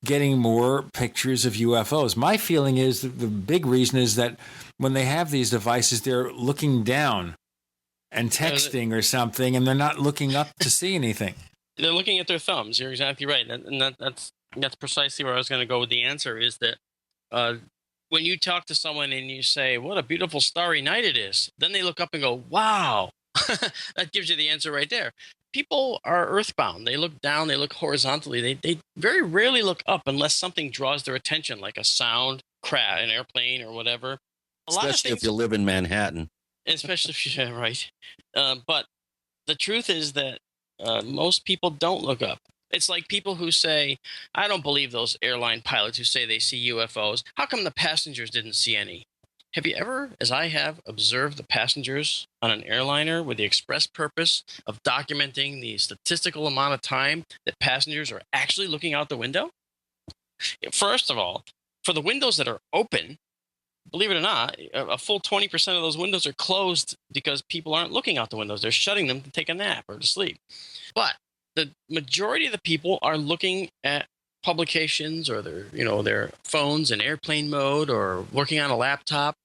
getting more pictures of UFOs? My feeling is that the big reason is that when they have these devices, they're looking down and texting or something, and they're not looking up to see anything. They're looking at their thumbs. You're exactly right. And that's precisely where I was going to go with the answer, is that when you talk to someone and you say, what a beautiful starry night it is, then they look up and go, wow. That gives you the answer right there. People are earthbound. They look down, they look horizontally. They very rarely look up unless something draws their attention, like a sound, an airplane or whatever. Especially if you live in Manhattan. Especially if you're right. But the truth is that most people don't look up. It's like people who say, I don't believe those airline pilots who say they see UFOs. How come the passengers didn't see any? Have you ever, as I have, observed the passengers on an airliner with the express purpose of documenting the statistical amount of time that passengers are actually looking out the window? First of all, for the windows that are open, believe it or not, a full 20% of those windows are closed because people aren't looking out the windows. They're shutting them to take a nap or to sleep. But the majority of the people are looking at publications or their phones in airplane mode or working on a laptop.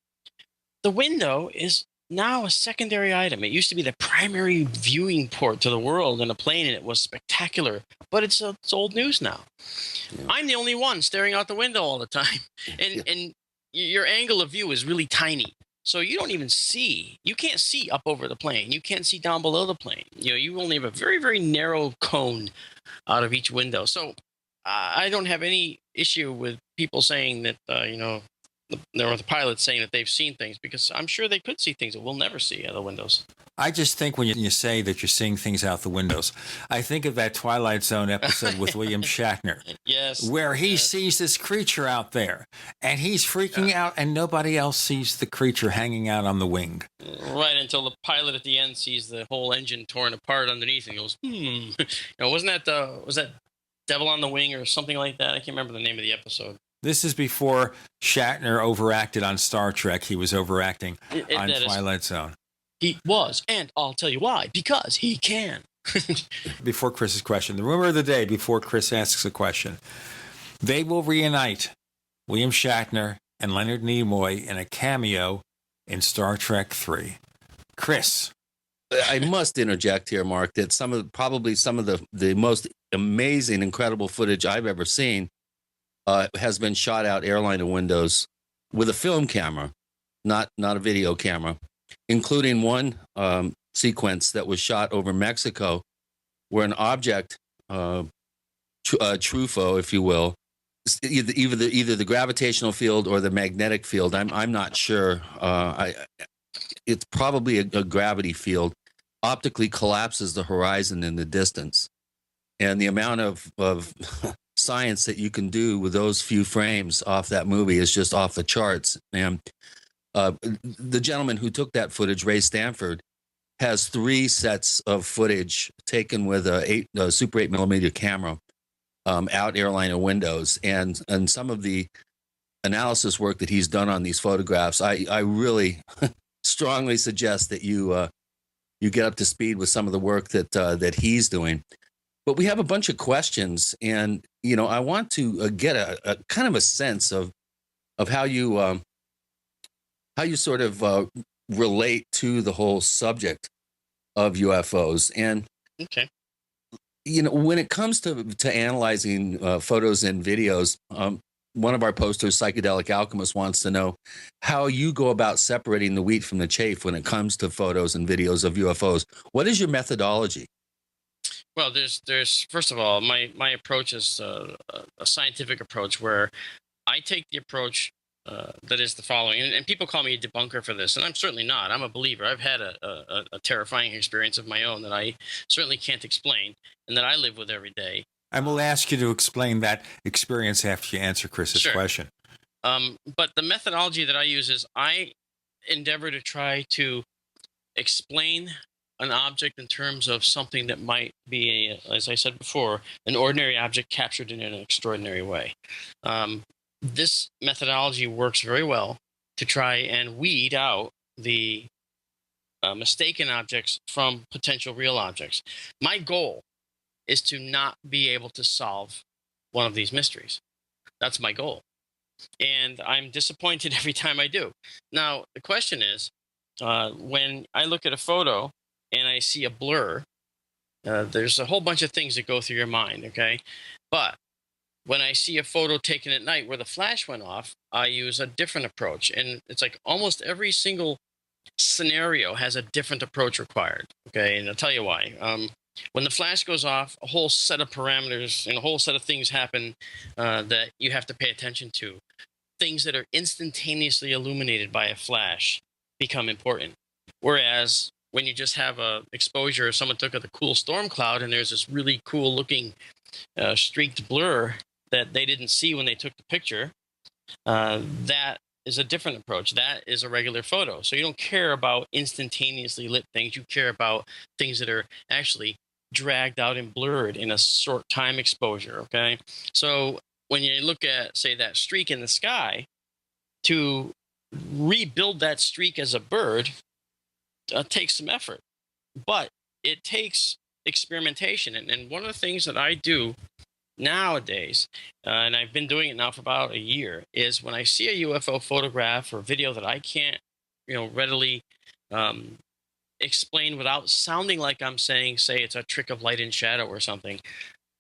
The window is now a secondary item. It used to be the primary viewing port to the world in a plane, and it was spectacular. But it's old news now. Yeah. I'm the only one staring out the window all the time, and your angle of view is really tiny. So you don't even see. You can't see up over the plane. You can't see down below the plane. You only have a very, very narrow cone out of each window. So I don't have any issue with people saying that, there were the pilots saying that they've seen things, because I'm sure they could see things that we'll never see out the windows. I just think when you say that you're seeing things out the windows, I think of that Twilight Zone episode with William Shatner. Yes. Where he sees this creature out there, and he's freaking out, and nobody else sees the creature hanging out on the wing. Right, until the pilot at the end sees the whole engine torn apart underneath, and goes, wasn't that, was that Devil on the Wing or something like that? I can't remember the name of the episode. This is before Shatner overacted on Star Trek. He was overacting on Twilight Zone. He was, and I'll tell you why. Because he can. Before Chris's question, the rumor of the day, before Chris asks a question, they will reunite William Shatner and Leonard Nimoy in a cameo in Star Trek 3. Chris. I must interject here, Mark, that probably some of the most amazing, incredible footage I've ever seen has been shot out airliner windows with a film camera, not a video camera, including one sequence that was shot over Mexico, where an object, trufo, if you will, either the gravitational field or the magnetic field. I'm not sure. It's probably a gravity field. Optically collapses the horizon in the distance, and the amount of science that you can do with those few frames off that movie is just off the charts. And the gentleman who took that footage, Ray Stanford, has 3 sets of footage taken with a Super 8 millimeter camera out airliner windows, and some of the analysis work that he's done on these photographs, I really strongly suggest that you get up to speed with some of the work that he's doing. But we have a bunch of questions, and I want to get a kind of a sense of how you sort of relate to the whole subject of UFOs. And okay, when it comes to analyzing photos and videos, one of our posters, Psychedelic Alchemist, wants to know how you go about separating the wheat from the chaff when it comes to photos and videos of UFOs. What is your methodology? Well, there's first of all, my approach is a scientific approach where I take the approach that is the following, and people call me a debunker for this, and I'm certainly not. I'm a believer. I've had a terrifying experience of my own that I certainly can't explain and that I live with every day. And we'll ask you to explain that experience after you answer Chris's question. But the methodology that I use is I endeavor to try to explain an object in terms of something that might be, as I said before, an ordinary object captured in an extraordinary way. This methodology works very well to try and weed out the mistaken objects from potential real objects. My goal is to not be able to solve one of these mysteries. That's my goal. And I'm disappointed every time I do. Now, the question is, when I look at a photo and I see a blur, there's a whole bunch of things that go through your mind, okay? But when I see a photo taken at night where the flash went off, I use a different approach. And it's like almost every single scenario has a different approach required, okay? And I'll tell you why. When the flash goes off, a whole set of parameters and a whole set of things happen that you have to pay attention to. Things that are instantaneously illuminated by a flash become important. Whereas when you just have a exposure, someone took a cool storm cloud and there's this really cool looking streaked blur that they didn't see when they took the picture, that is a different approach. That is a regular photo. So you don't care about instantaneously lit things. You care about things that are actually dragged out and blurred in a short time exposure, okay? So when you look at, say, that streak in the sky, to rebuild that streak as a bird takes some effort. But it takes experimentation. And one of the things that I do nowadays, and I've been doing it now for about a year, is when I see a UFO photograph or video that I can't, readily explain without sounding like I'm saying, say, it's a trick of light and shadow or something,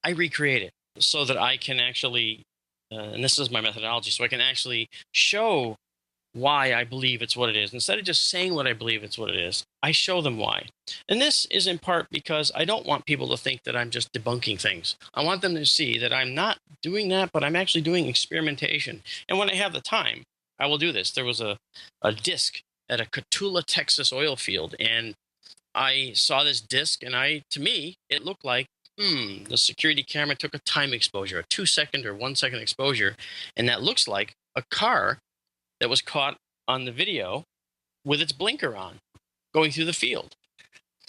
I recreate it so that I can actually, and this is my methodology, so I can actually show why I believe it's what it is. Instead of just saying what I believe it's what it is, I show them why. And this is in part because I don't want people to think that I'm just debunking things. I want them to see that I'm not doing that, but I'm actually doing experimentation. And when I have the time, I will do this. There was a disc at a Cotulla, Texas oil field, and I saw this disc, and to me, it looked like, the security camera took a time exposure, a 2-second or 1-second exposure, and that looks like a car that was caught on the video with its blinker on, going through the field.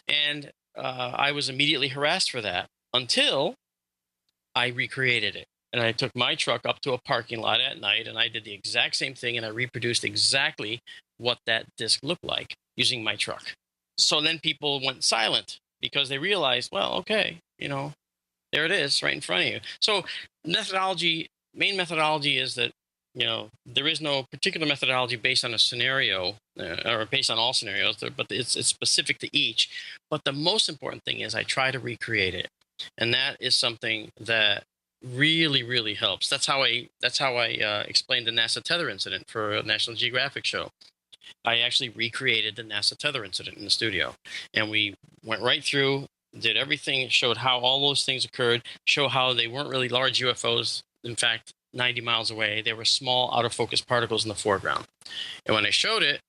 And I was immediately harassed for that until I recreated it. And I took my truck up to a parking lot at night, and I did the exact same thing, and I reproduced exactly what that disc looked like using my truck. So then people went silent because they realized, well, okay, there it is right in front of you. So main methodology is that there is no particular methodology based on a scenario or based on all scenarios, but it's specific to each. But the most important thing is I try to recreate it. And that is something that really, really helps. That's how I explained the NASA tether incident for a National Geographic show. I actually recreated the NASA tether incident in the studio. And we went right through, did everything, showed how all those things occurred, show how they weren't really large UFOs. In fact, 90 miles away, there were small out-of-focus particles in the foreground. And when I showed it,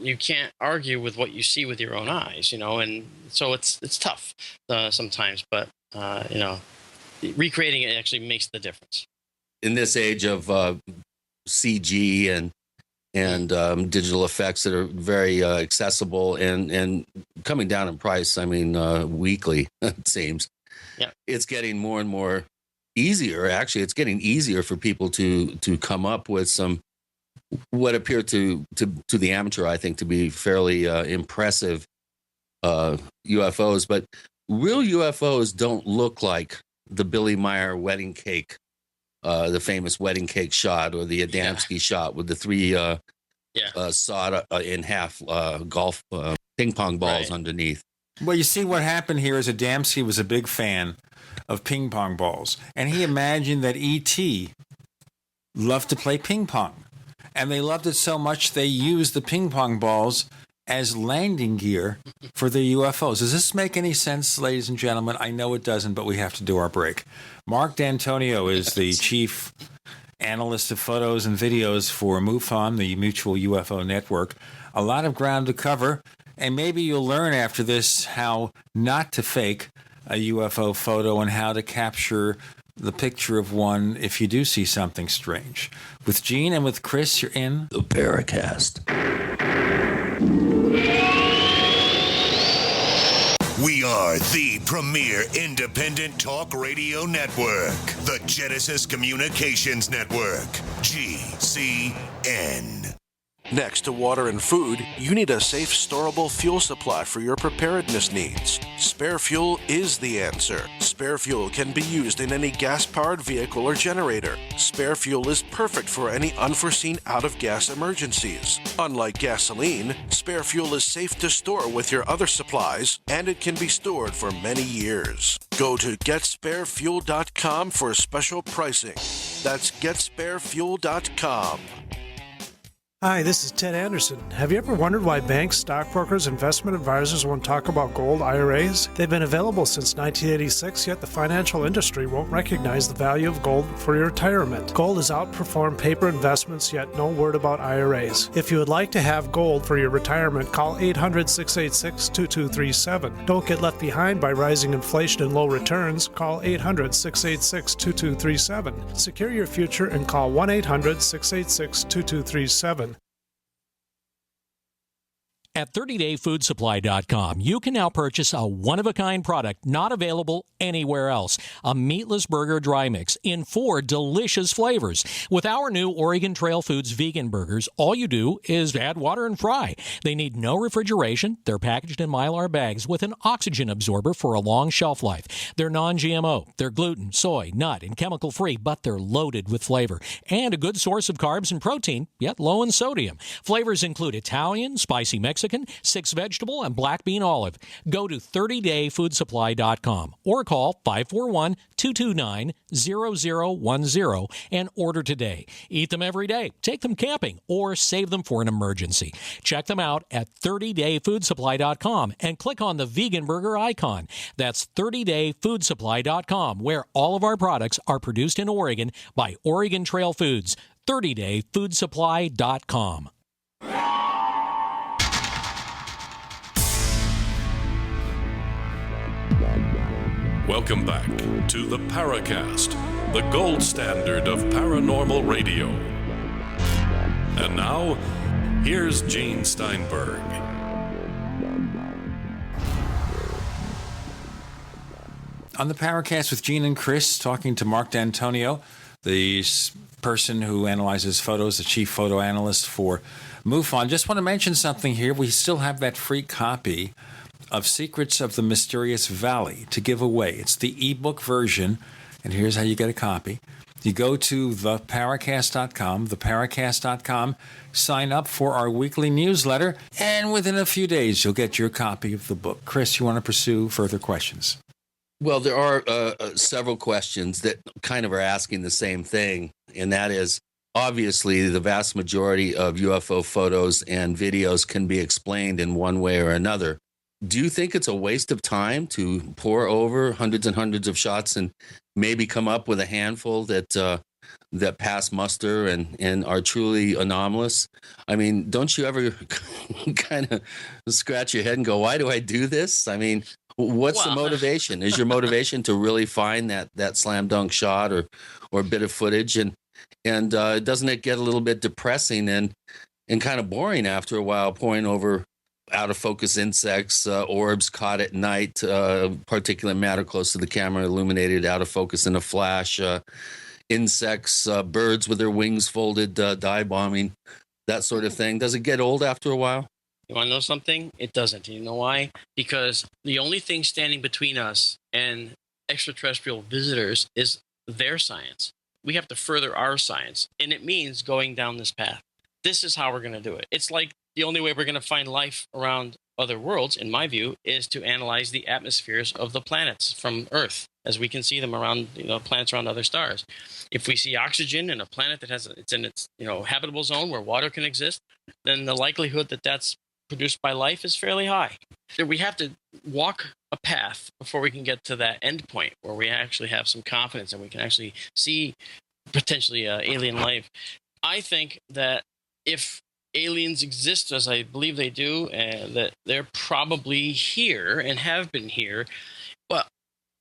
you can't argue with what you see with your own eyes, and so it's tough sometimes, but recreating it actually makes the difference. In this age of CG and digital effects that are very accessible and coming down in price, weekly, it seems. Yeah. It's getting more and more easier. Actually, it's getting easier for people to come up with some what appear to the amateur, I think, to be fairly impressive UFOs. But real UFOs don't look like the Billy Meyer wedding cake, the famous wedding cake shot, or the Adamski shot with the three sawed in half golf ping pong balls underneath. Well, you see, what happened here is Adamski was a big fan of ping pong balls, and he imagined that E.T. loved to play ping pong, and they loved it so much they used the ping pong balls as landing gear for the UFOs. Does this make any sense, ladies and gentlemen? I know it doesn't, but we have to do our break. Marc Dantonio is the chief analyst of photos and videos for MUFON, the Mutual UFO Network. A lot of ground to cover, and maybe you'll learn after this how not to fake a UFO photo and how to capture the picture of one if you do see something strange. With Gene and with Chris, you're in the Paracast. We are the premier independent talk radio network, the Genesis Communications Network, GCN. Next to water and food, you need a safe, storable fuel supply for your preparedness needs. Spare fuel is the answer. Spare fuel can be used in any gas-powered vehicle or generator. Spare fuel is perfect for any unforeseen out-of-gas emergencies. Unlike gasoline, spare fuel is safe to store with your other supplies, and it can be stored for many years. Go to GetSpareFuel.com for special pricing. That's GetSpareFuel.com. Hi, this is Ted Anderson. Have you ever wondered why banks, stockbrokers, investment advisors won't talk about gold IRAs? They've been available since 1986, yet the financial industry won't recognize the value of gold for your retirement. Gold has outperformed paper investments, yet no word about IRAs. If you would like to have gold for your retirement, call 800-686-2237. Don't get left behind by rising inflation and low returns. Call 800-686-2237. Secure your future and call 1-800-686-2237. At 30dayfoodsupply.com, you can now purchase a one-of-a-kind product not available anywhere else. A meatless burger dry mix in 4 delicious flavors. With our new Oregon Trail Foods vegan burgers, all you do is add water and fry. They need no refrigeration. They're packaged in Mylar bags with an oxygen absorber for a long shelf life. They're non-GMO. They're gluten, soy, nut, and chemical-free, but they're loaded with flavor. And a good source of carbs and protein, yet low in sodium. Flavors include Italian, spicy Mexican, 6 vegetable, and black bean olive. Go to 30dayfoodsupply.com or call 541-229-0010 and order today. Eat them every day, take them camping, or save them for an emergency. Check them out at 30dayfoodsupply.com and click on the vegan burger icon. That's 30dayfoodsupply.com, where all of our products are produced in Oregon by Oregon Trail Foods. 30dayfoodsupply.com. Welcome back to the Paracast, the gold standard of paranormal radio. And now, here's Gene Steinberg. On the Paracast with Gene and Chris, talking to Marc Dantonio, the person who analyzes photos, the chief photo analyst for MUFON. Just want to mention something here. We still have that free copy of Secrets of the Mysterious Valley to give away. It's the ebook version, and here's how you get a copy. You go to theparacast.com, sign up for our weekly newsletter, and within a few days, you'll get your copy of the book. Chris, you want to pursue further questions? Well, there are several questions that kind of are asking the same thing, and that is, obviously, the vast majority of UFO photos and videos can be explained in one way or another. Do you think it's a waste of time to pour over hundreds and hundreds of shots and maybe come up with a handful that pass muster and are truly anomalous? I mean, don't you ever kind of scratch your head and go, why do I do this? I mean, what's the motivation? Is your motivation to really find that slam dunk shot or bit of footage? And doesn't it get a little bit depressing and kind of boring after a while, pouring over out of focus insects, orbs caught at night, particulate matter close to the camera, illuminated out of focus in a flash, insects, birds with their wings folded, dive bombing, that sort of thing? Does it get old after a while? You want to know something? It doesn't. You know why? Because the only thing standing between us and extraterrestrial visitors is their science. We have to further our science, and it means going down this path. This is how we're going to do it. It's like the only way we're going to find life around other worlds, in my view, is to analyze the atmospheres of the planets from Earth as we can see them around, planets around other stars. If we see oxygen in a planet that it's in its habitable zone where water can exist, then the likelihood that that's produced by life is fairly high. We have to walk a path before we can get to that end point where we actually have some confidence and we can actually see potentially alien life. I think that if aliens exist, as I believe they do, and that they're probably here and have been here, well,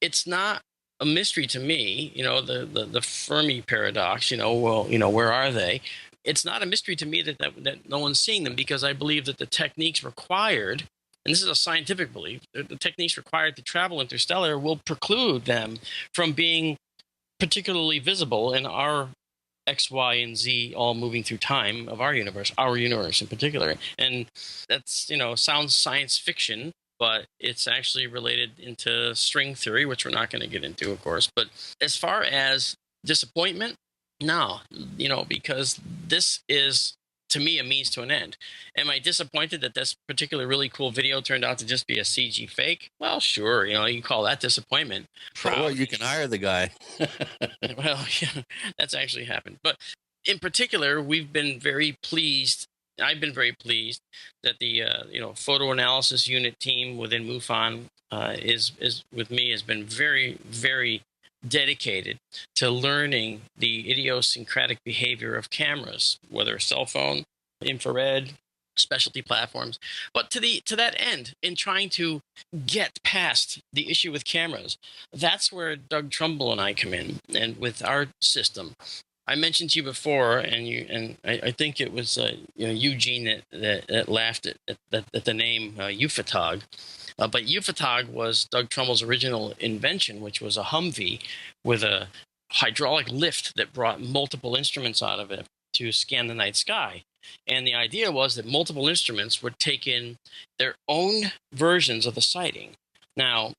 it's not a mystery to me. The Fermi paradox. Where are they? It's not a mystery to me that no one's seeing them, because I believe that the techniques required, and this is a scientific belief, the techniques required to travel interstellar will preclude them from being particularly visible in our X, Y, and Z all moving through time of our universe in particular. And that's, sounds science fiction, but it's actually related into string theory, which we're not going to get into, of course. But as far as disappointment, no, because this is, to me, a means to an end. Am I disappointed that this particular really cool video turned out to just be a CG fake? Well, sure, you can call that disappointment. Well, you can hire the guy. Well, yeah, that's actually happened. But in particular, we've been very pleased. I've been very pleased that the photo analysis unit team within MUFON is with me has been very, very dedicated to learning the idiosyncratic behavior of cameras, whether cell phone, infrared, specialty platforms. But to that end, in trying to get past the issue with cameras, that's where Doug Trumbull and I come in. And with our system, I mentioned to you before, and I think it was Eugene that laughed at the name UFOTOG. But UFOTOG was Doug Trumbull's original invention, which was a Humvee with a hydraulic lift that brought multiple instruments out of it to scan the night sky. And the idea was that multiple instruments would take in their own versions of the sighting. Now,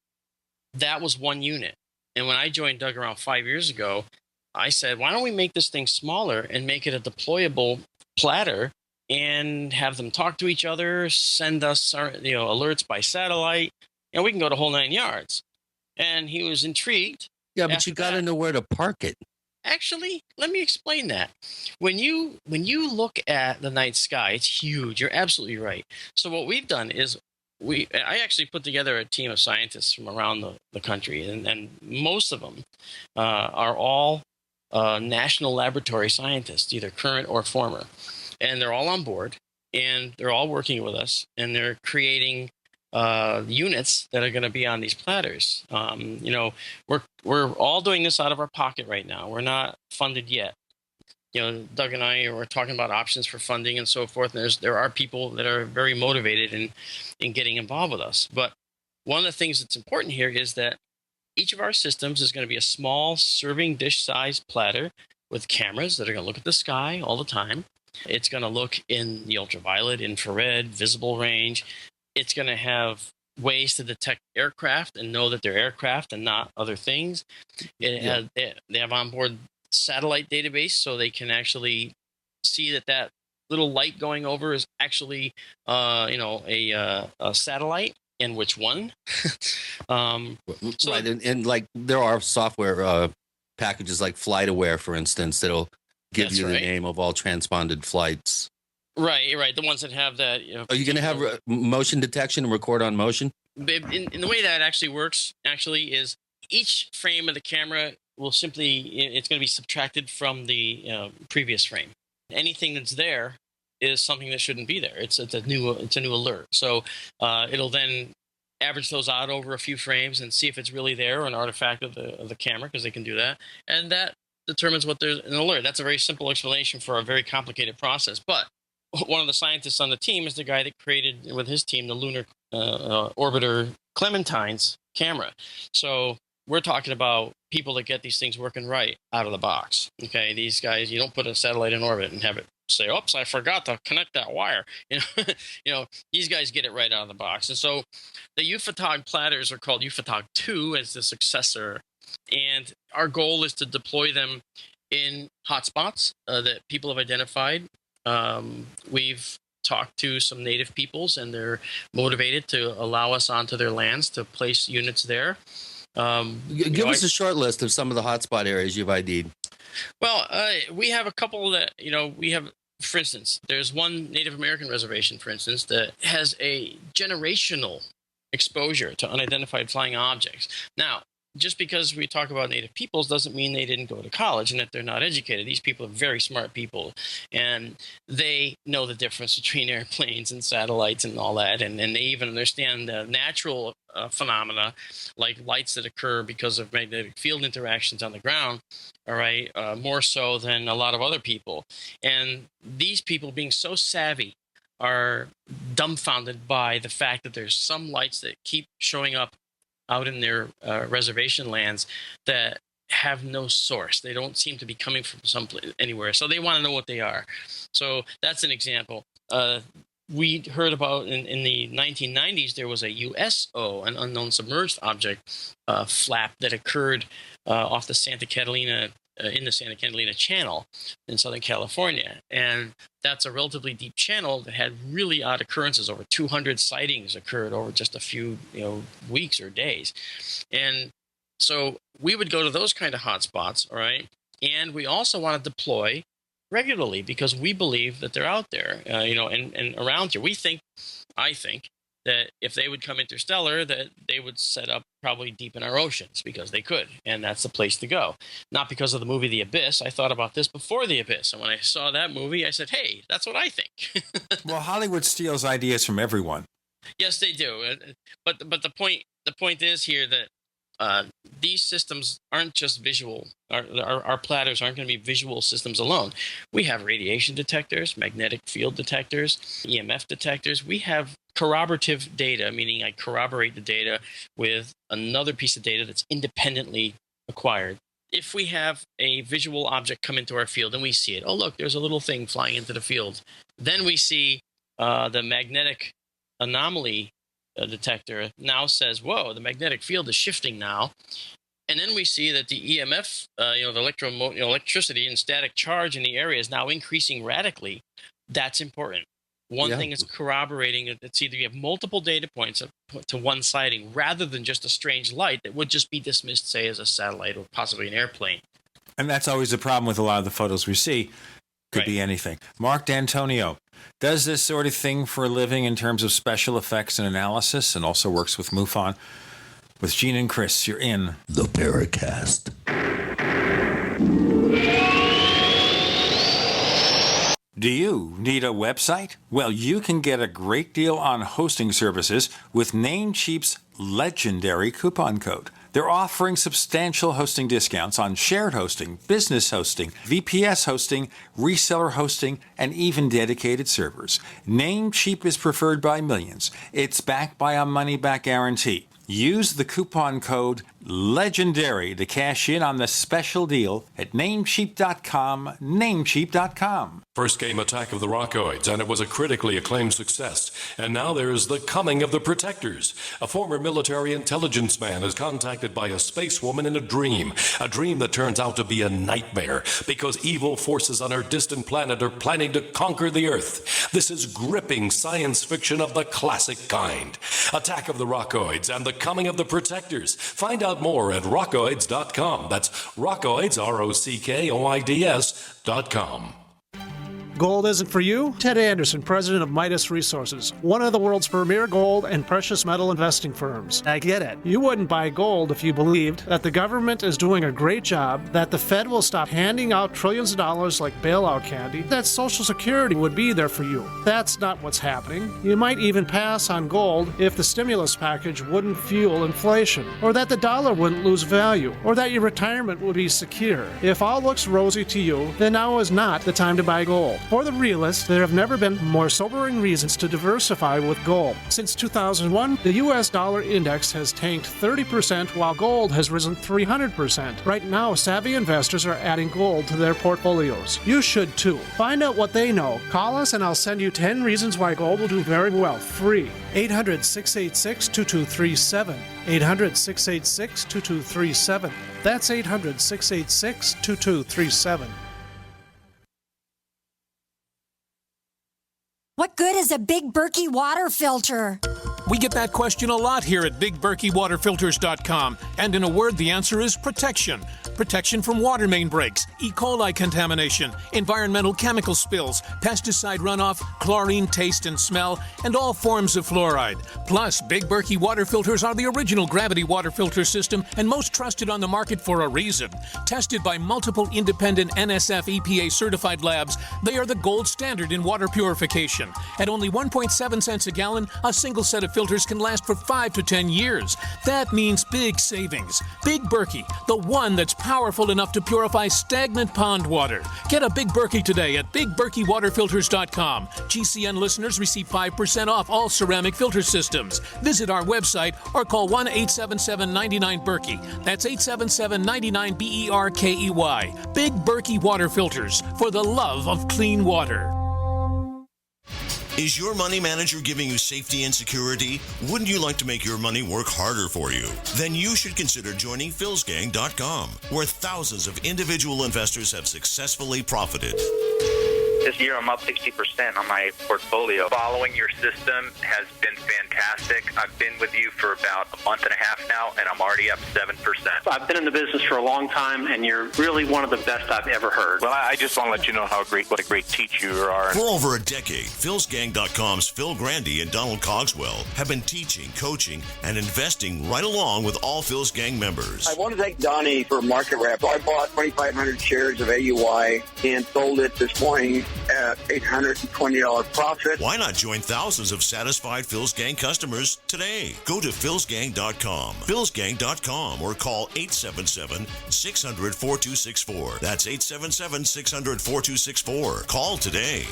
that was one unit. And when I joined Doug around 5 years ago, I said, why don't we make this thing smaller and make it a deployable platter and have them talk to each other, send us alerts by satellite, and we can go the whole 9 yards. And he was intrigued. Yeah, but you got to know where to park it. Actually, let me explain that. When you look at the night sky, it's huge. You're absolutely right. So what we've done is I actually put together a team of scientists from around the country, and most of them are all national laboratory scientists, either current or former. And they're all on board, and they're all working with us, and they're creating units that are going to be on these platters. We're all doing this out of our pocket right now. We're not funded yet. Doug and I are talking about options for funding and so forth. And there are people that are very motivated in getting involved with us. But one of the things that's important here is that each of our systems is going to be a small serving dish-sized platter with cameras that are going to look at the sky all the time. It's going to look in the ultraviolet, infrared, visible range. It's going to have ways to detect aircraft and know that they're aircraft and not other things. They have onboard satellite database, so they can actually see that little light going over is actually, a satellite, and which one. Right, and like there are software packages like FlightAware, for instance, that'll give you the name of all transponded flights. Right. The ones that have that. Are you going to have motion detection and record on motion? In the way that actually works, is each frame of the camera will simply, it's going to be subtracted from the previous frame. Anything that's there is something that shouldn't be there. It's a new alert. So it'll then average those out over a few frames and see if it's really there or an artifact of the camera, because they can do that, and that determines what there's an alert. That's a very simple explanation for a very complicated process. But one of the scientists on the team is the guy that created with his team the lunar orbiter Clementine's camera. So we're talking about people that get these things working right out of the box. Okay, these guys, you don't put a satellite in orbit and have it say, "Oops, I forgot to connect that wire." These guys get it right out of the box. And so the UFOTOG platters are called UFOTOG 2 as the successor. And our goal is to deploy them in hotspots that people have identified. We've talked to some native peoples, and they're motivated to allow us onto their lands to place units there. Give us a short list of some of the hotspot areas you've ID'd. Well, we have a couple that, we have, for instance, there's one Native American reservation, for instance, that has a generational exposure to unidentified flying objects. Now, just because we talk about Native peoples doesn't mean they didn't go to college and that they're not educated. These people are very smart people, and they know the difference between airplanes and satellites and all that, and they even understand the natural phenomena like lights that occur because of magnetic field interactions on the ground, all right, more so than a lot of other people. And these people, being so savvy, are dumbfounded by the fact that there's some lights that keep showing up out in their reservation lands that have no source. They don't seem to be coming from anywhere. So they want to know what they are. So that's an example. We heard about in the 1990s, there was a USO, an unknown submerged object flap that occurred off the Santa Catalina, in the Santa Catalina Channel in Southern California. And that's a relatively deep channel that had really odd occurrences. Over 200 sightings occurred over just a few weeks or days. And so we would go to those kind of hotspots, all right? And we also want to deploy regularly because we believe that they're out there, and around here. I think that if they would come interstellar, that they would set up probably deep in our oceans because they could, and that's the place to go. Not because of the movie The Abyss. I thought about this before The Abyss, and when I saw that movie, I said, hey, that's what I think. Well, Hollywood steals ideas from everyone. Yes, they do. But the point is here that these systems aren't just visual. Our platters aren't going to be visual systems alone. We have radiation detectors, magnetic field detectors, EMF detectors. We have corroborative data, meaning I corroborate the data with another piece of data that's independently acquired. If we have a visual object come into our field and we see it, oh, look, there's a little thing flying into the field. Then we see the magnetic anomaly detector now says, whoa, the magnetic field is shifting now. And then we see that the EMF, the electricity and static charge in the area is now increasing radically. That's important. One thing is corroborating it. It's either you have multiple data points to one sighting rather than just a strange light that would just be dismissed, say, as a satellite or possibly an airplane. And that's always the problem with a lot of the photos we see. Could be anything. Marc Dantonio does this sort of thing for a living in terms of special effects and analysis, and also works with MUFON. With Gene and Chris, you're in the Paracast. Do you need a website? Well, you can get a great deal on hosting services with Namecheap's legendary coupon code. They're offering substantial hosting discounts on shared hosting, business hosting, VPS hosting, reseller hosting, and even dedicated servers. Namecheap is preferred by millions. It's backed by a money-back guarantee. Use the coupon code LEGENDARY to cash in on the special deal at Namecheap.com, Namecheap.com. First came Attack of the Rockoids, and it was a critically acclaimed success. And now there's The Coming of the Protectors. A former military intelligence man is contacted by a space woman in a dream that turns out to be a nightmare because evil forces on our distant planet are planning to conquer the Earth. This is gripping science fiction of the classic kind. Attack of the Rockoids and The Coming of the Protectors. Find out more at rockoids.com. That's Rockoids, ROCKOIDS.com. Gold isn't for you? Ted Anderson, president of Midas Resources, one of the world's premier gold and precious metal investing firms. I get it. You wouldn't buy gold if you believed that the government is doing a great job, that the Fed will stop handing out trillions of dollars like bailout candy, that Social Security would be there for you. That's not what's happening. You might even pass on gold if the stimulus package wouldn't fuel inflation, or that the dollar wouldn't lose value, or that your retirement would be secure. If all looks rosy to you, then now is not the time to buy gold. For the realist, there have never been more sobering reasons to diversify with gold. Since 2001, the U.S. dollar index has tanked 30% while gold has risen 300%. Right now, savvy investors are adding gold to their portfolios. You should too. Find out what they know. Call us and I'll send you 10 reasons why gold will do very well, free. 800-686-2237. 800-686-2237. That's 800-686-2237. What good is a Big Berkey water filter? We get that question a lot here at BigBerkeyWaterFilters.com, and in a word, the answer is protection. Protection from water main breaks, E. coli contamination, environmental chemical spills, pesticide runoff, chlorine taste and smell, and all forms of fluoride. Plus, Big Berkey water filters are the original gravity water filter system and most trusted on the market for a reason. Tested by multiple independent NSF EPA certified labs, they are the gold standard in water purification. At only 1.7 cents a gallon, a single set of filters can last for 5 to 10 years. That means big savings. Big Berkey, the one that's powerful enough to purify stagnant pond water. Get a Big Berkey today at BigBerkeyWaterFilters.com. GCN listeners receive 5% off all ceramic filter systems. Visit our website or call 1-877-99-BERKEY. That's 877-99-BERKEY. Big Berkey Water Filters, for the love of clean water. Is your money manager giving you safety and security? Wouldn't you like to make your money work harder for you? Then you should consider joining philsgang.com, where thousands of individual investors have successfully profited. This year, I'm up 60% on my portfolio. Following your system has been fantastic. I've been with you for about a month and a half now, and I'm already up 7%. I've been in the business for a long time, and you're really one of the best I've ever heard. Well, I just want to let you know what a great teacher you are. For over a decade, philsgang.com's Phil Grandy and Donald Cogswell have been teaching, coaching, and investing right along with all Phil's Gang members. I want to thank Donnie for market rep. I bought 2,500 shares of AUI and sold it this morning at $820 profit. Why not join thousands of satisfied Phil's Gang customers today? Go to philsgang.com, philsgang.com, or call 877-600-4264. That's 877-600-4264. Call today.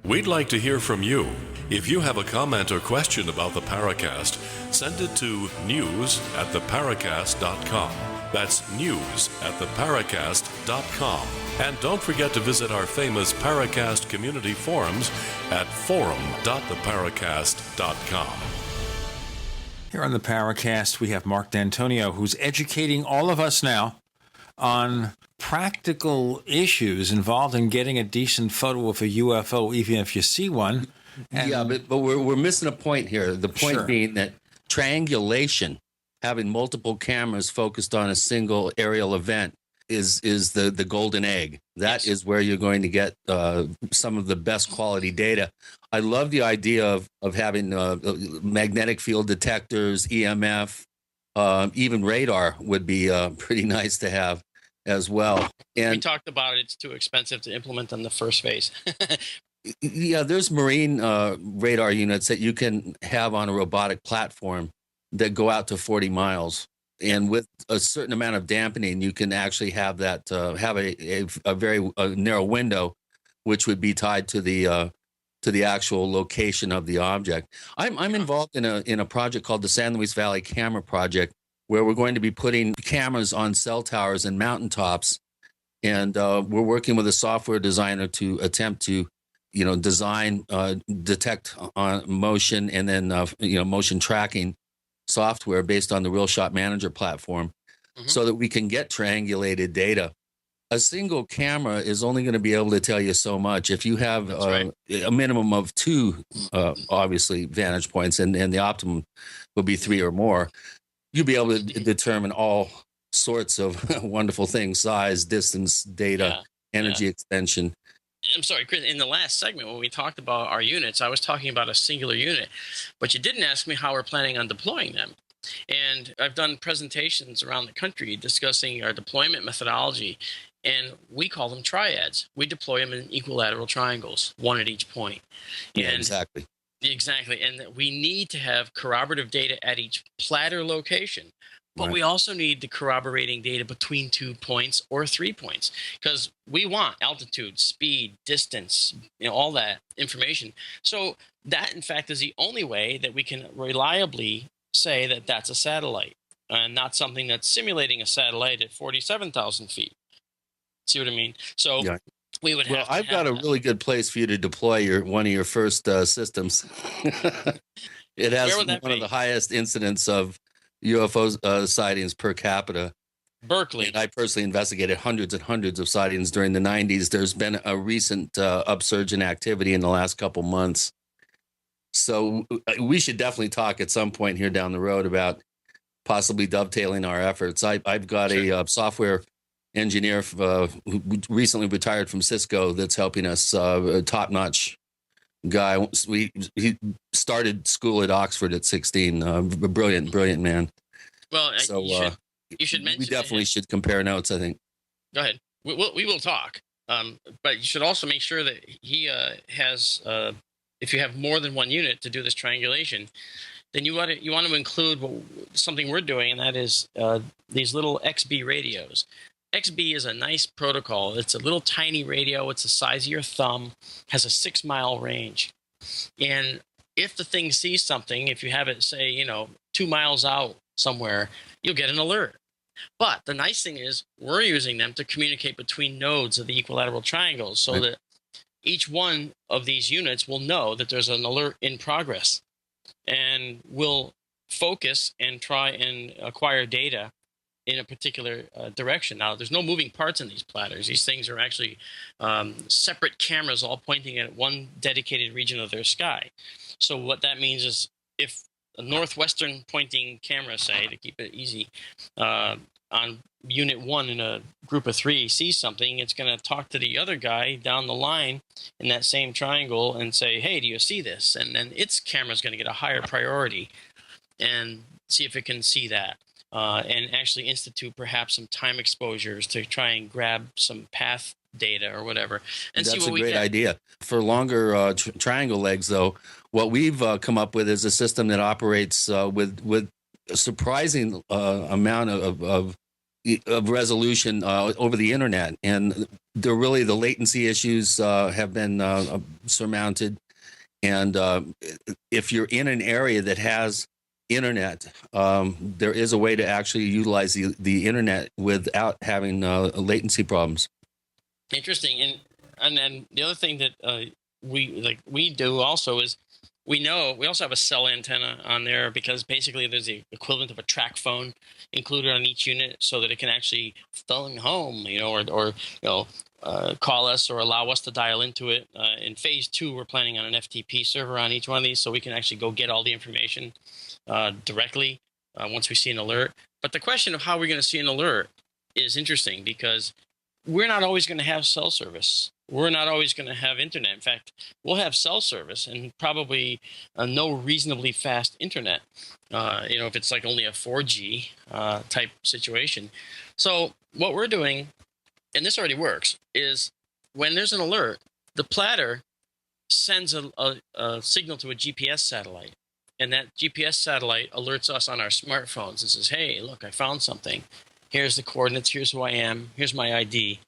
We'd like to hear from you. If you have a comment or question about the Paracast, send it to news@theparacast.com. That's news@theparacast.com. And don't forget to visit our famous Paracast community forums at forum.theparacast.com. Here on the Paracast, we have Marc Dantonio, who's educating all of us now on practical issues involved in getting a decent photo of a UFO, even if you see one. And yeah, but we're missing a point here. The point being that triangulation, having multiple cameras focused on a single aerial event, is the golden egg. That is where you're going to get some of the best quality data. I love the idea of having magnetic field detectors, EMF, even radar would be pretty nice to have as well. And we talked about it. It's too expensive to implement on the first phase. Yeah, there's marine radar units that you can have on a robotic platform that go out to 40 miles. And with a certain amount of dampening, you can actually have that have a very narrow window, which would be tied to the to the actual location of the object. I'm involved in a project called the San Luis Valley Camera Project, where we're going to be putting cameras on cell towers and mountaintops, and we're working with a software designer to attempt to, design, detect motion, and then motion tracking software based on the Real Shot Manager platform, so that we can get triangulated data. A single camera is only going to be able to tell you so much. If you have a minimum of 2, obviously, vantage points, and the optimum will be 3 or more, you'll be able to determine all sorts of wonderful things: size, distance, data, energy extension. I'm sorry, Chris, in the last segment when we talked about our units, I was talking about a singular unit, but you didn't ask me how we're planning on deploying them. And I've done presentations around the country discussing our deployment methodology, and we call them triads. We deploy them in equilateral triangles, one at each point. Yeah, exactly. Exactly. And we need to have corroborative data at each platter location. But we also need the corroborating data between 2 points or 3 points, because we want altitude, speed, distance, all that information. So that, in fact, is the only way that we can reliably say that that's a satellite, and not something that's simulating a satellite at 47,000 feet. See what I mean? So we would have. Well, I've got a really good place for you to deploy one of your first systems. It has one of the highest incidents of UFO sightings per capita. Berkeley. And I personally investigated hundreds and hundreds of sightings during the 90s. There's been a recent upsurge in activity in the last couple months. So we should definitely talk at some point here down the road about possibly dovetailing our efforts. I've got a software engineer who recently retired from Cisco that's helping us, a top-notch guy. He started school at Oxford at 16. Brilliant man. Well, so you should mention. We definitely should compare notes, I think. Go ahead. We will talk. But you should also make sure that he has. If you have more than one unit to do this triangulation, then you want to include something we're doing, and that is these little XB radios. XB is a nice protocol. It's a little tiny radio. It's the size of your thumb, has a 6-mile range. And if the thing sees something, if you have it, say, 2 miles out somewhere, you'll get an alert. But the nice thing is we're using them to communicate between nodes of the equilateral triangles, so that each one of these units will know that there's an alert in progress, and will focus and try and acquire data in a particular direction. Now, there's no moving parts in these platters. These things are actually separate cameras all pointing at one dedicated region of their sky. So what that means is if a northwestern pointing camera, say, to keep it easy, on unit 1 in a group of 3 sees something, it's going to talk to the other guy down the line in that same triangle and say, hey, do you see this? And then its camera is going to get a higher priority and see if it can see that. And actually institute perhaps some time exposures to try and grab some path data or whatever. And That's see what a great idea. For longer triangle legs, though, what we've come up with is a system that operates with a surprising amount of resolution over the internet. And the latency issues have been surmounted. And if you're in an area that has internet, there is a way to actually utilize the internet without having latency problems. Interesting. And then the other thing that we do also is we also have a cell antenna on there, because basically there's the equivalent of a track phone included on each unit, so that it can actually phone home, or call us or allow us to dial into it. In phase 2, we're planning on an FTP server on each one of these, so we can actually go get all the information directly once we see an alert. But the question of how we're going to see an alert is interesting, because we're not always going to have cell service. We're not always going to have internet. In fact, we'll have cell service and probably no reasonably fast internet, if it's like only a 4G type situation. So what we're doing, and this already works, is when there's an alert, the platter sends a signal to a GPS satellite. And that GPS satellite alerts us on our smartphones and says, hey, look, I found something. Here's the coordinates. Here's who I am. Here's my ID.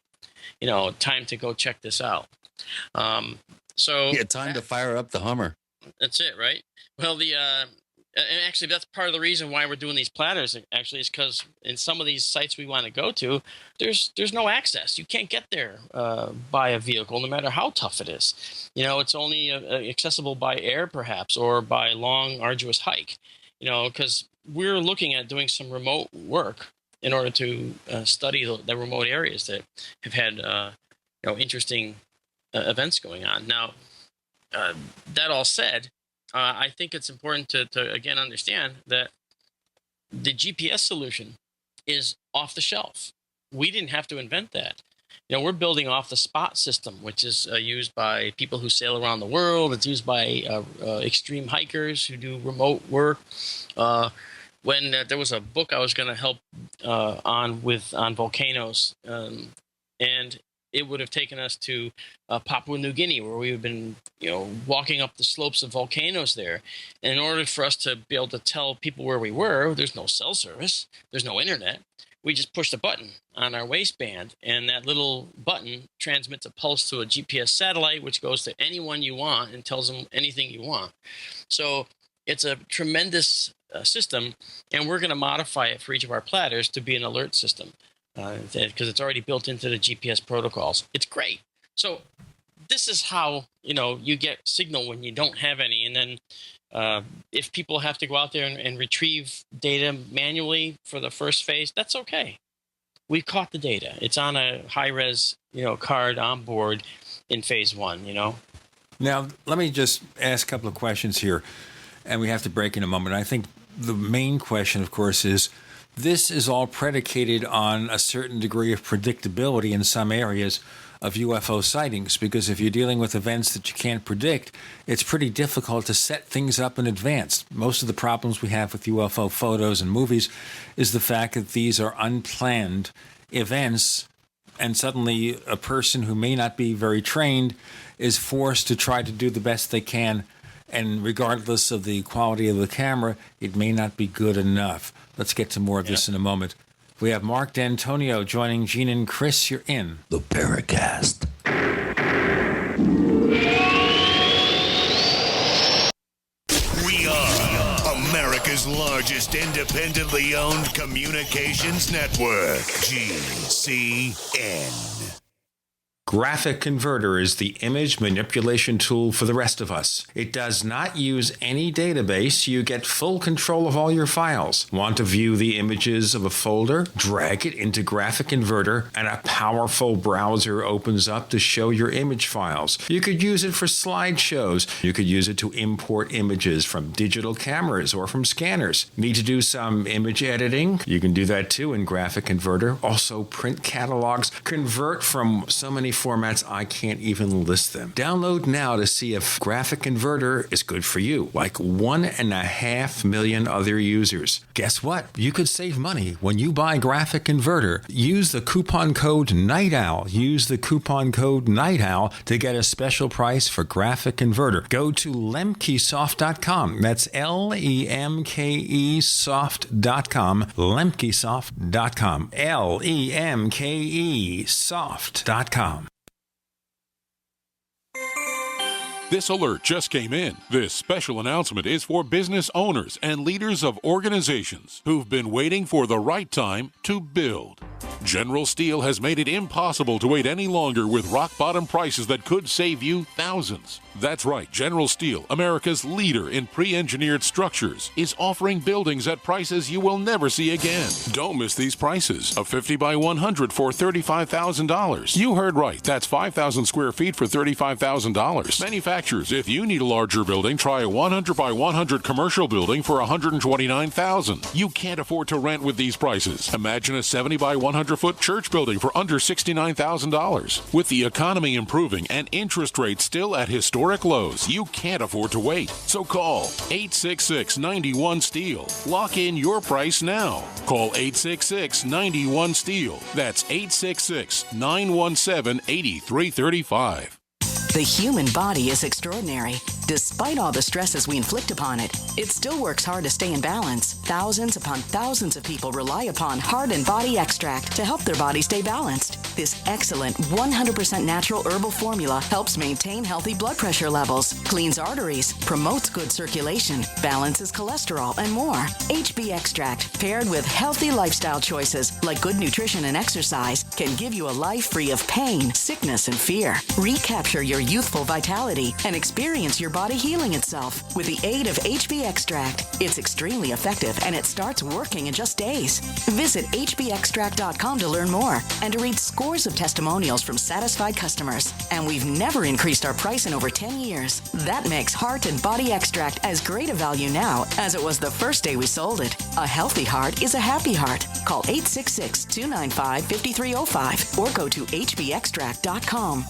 Time to go check this out. So yeah, time to fire up the Hummer. That's it, right? Well, and actually, that's part of the reason why we're doing these platters. Actually, is because in some of these sites we want to go to, there's no access. You can't get there by a vehicle, no matter how tough it is. It's only accessible by air, perhaps, or by long, arduous hike. Because we're looking at doing some remote work in order to study the remote areas that have had interesting events going on. Now, that all said, I think it's important to again understand that the GPS solution is off the shelf. We didn't have to invent that. We're building off the SPOT system, which is used by people who sail around the world. It's used by extreme hikers who do remote work. When there was a book I was going to help on volcanoes, and it would have taken us to Papua New Guinea, where we have been, walking up the slopes of volcanoes there. And in order for us to be able to tell people where we were, there's no cell service, there's no internet. We just pushed a button on our waistband, and that little button transmits a pulse to a GPS satellite, which goes to anyone you want and tells them anything you want. So it's a tremendous system, and we're going to modify it for each of our platters to be an alert system. Because it's already built into the GPS protocols. It's great. So this is how, you get signal when you don't have any. And then if people have to go out there and retrieve data manually for the first phase, that's okay. We caught the data. It's on a high-res, card on board in phase 1, Now, let me just ask a couple of questions here, and we have to break in a moment. I think the main question, of course, is this is all predicated on a certain degree of predictability in some areas of UFO sightings, because if you're dealing with events that you can't predict, it's pretty difficult to set things up in advance. Most of the problems we have with UFO photos and movies is the fact that these are unplanned events, and suddenly a person who may not be very trained is forced to try to do the best they can, and regardless of the quality of the camera, it may not be good enough. Let's get to more of this in a moment. We have Marc Dantonio joining Gene and Chris. You're in the Paracast. We are America's largest independently owned communications network, GCN. Graphic Converter is the image manipulation tool for the rest of us. It does not use any database. You get full control of all your files. Want to view the images of a folder? Drag it into Graphic Converter, and a powerful browser opens up to show your image files. You could use it for slideshows. You could use it to import images from digital cameras or from scanners. Need to do some image editing? You can do that too in Graphic Converter. Also print catalogs. Convert from so many formats I can't even list them. Download now to see if Graphic Converter is good for you, like 1.5 million other users. Guess what? You could save money when you buy Graphic Converter. Use the coupon code Night Owl. Use the coupon code Night Owl to get a special price for Graphic Converter. Go to lemkesoft.com. That's LEMKE soft.com. lemkesoft.com. LEMKE soft.com. This alert just came in. This special announcement is for business owners and leaders of organizations who've been waiting for the right time to build. General Steel has made it impossible to wait any longer with rock-bottom prices that could save you thousands. That's right, General Steel, America's leader in pre-engineered structures, is offering buildings at prices you will never see again. Don't miss these prices. A 50 by 100 for $35,000. You heard right, that's 5,000 square feet for $35,000. Manufacturers, if you need a larger building, try a 100 by 100 commercial building for $129,000. You can't afford to rent with these prices. Imagine a 70 by 100-foot church building for under $69,000. With the economy improving and interest rates still at historic lows, you can't afford to wait. So call 866-91-STEEL. Lock in your price now. Call 866-91-STEEL. That's 866-917-8335. The human body is extraordinary. Despite all the stresses we inflict upon it, it still works hard to stay in balance. Thousands upon thousands of people rely upon Heart and Body Extract to help their body stay balanced. This excellent 100% natural herbal formula helps maintain healthy blood pressure levels, cleans arteries, promotes good circulation, balances cholesterol, and more. HB Extract, paired with healthy lifestyle choices like good nutrition and exercise, can give you a life free of pain, sickness, and fear. Recapture your youthful vitality and experience your body healing itself with the aid of HB Extract. It's extremely effective and it starts working in just days. Visit hbextract.com to learn more and to read scores of testimonials from satisfied customers. And we've never increased our price in over 10 years. That makes Heart and Body Extract as great a value now as it was the first day we sold it. A healthy heart is a happy heart. Call 866-295-5305 or go to hbextract.com.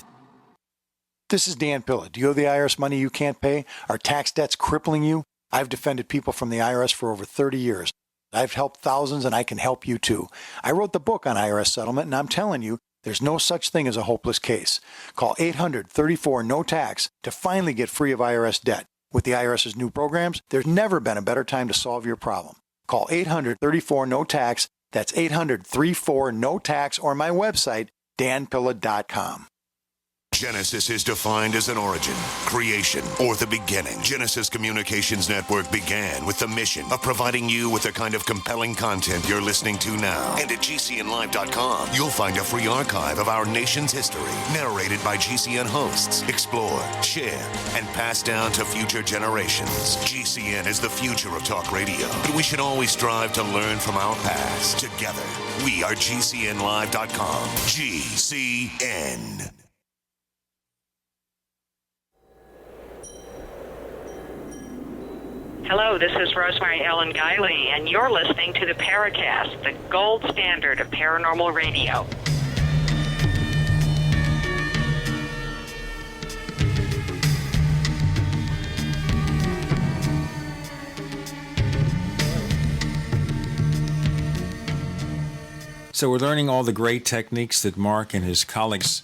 This is Dan Pilla. Do you owe the IRS money you can't pay? Are tax debts crippling you? I've defended people from the IRS for over 30 years. I've helped thousands, and I can help you too. I wrote the book on IRS settlement, and I'm telling you, there's no such thing as a hopeless case. Call 800-34-NO-TAX to finally get free of IRS debt. With the IRS's new programs, there's never been a better time to solve your problem. Call 800-34-NO-TAX. That's 800-34-NO-TAX, or my website, danpilla.com. Genesis is defined as an origin, creation, or the beginning. Genesis Communications Network began with the mission of providing you with the kind of compelling content you're listening to now. And at GCNlive.com, you'll find a free archive of our nation's history, narrated by GCN hosts, explored, shared, and passed down to future generations. GCN is the future of talk radio, but we should always strive to learn from our past. Together, we are GCNlive.com. GCN. Hello, this is Rosemary Ellen Guiley, and you're listening to the Paracast, the gold standard of paranormal radio. So we're learning all the great techniques that Mark and his colleagues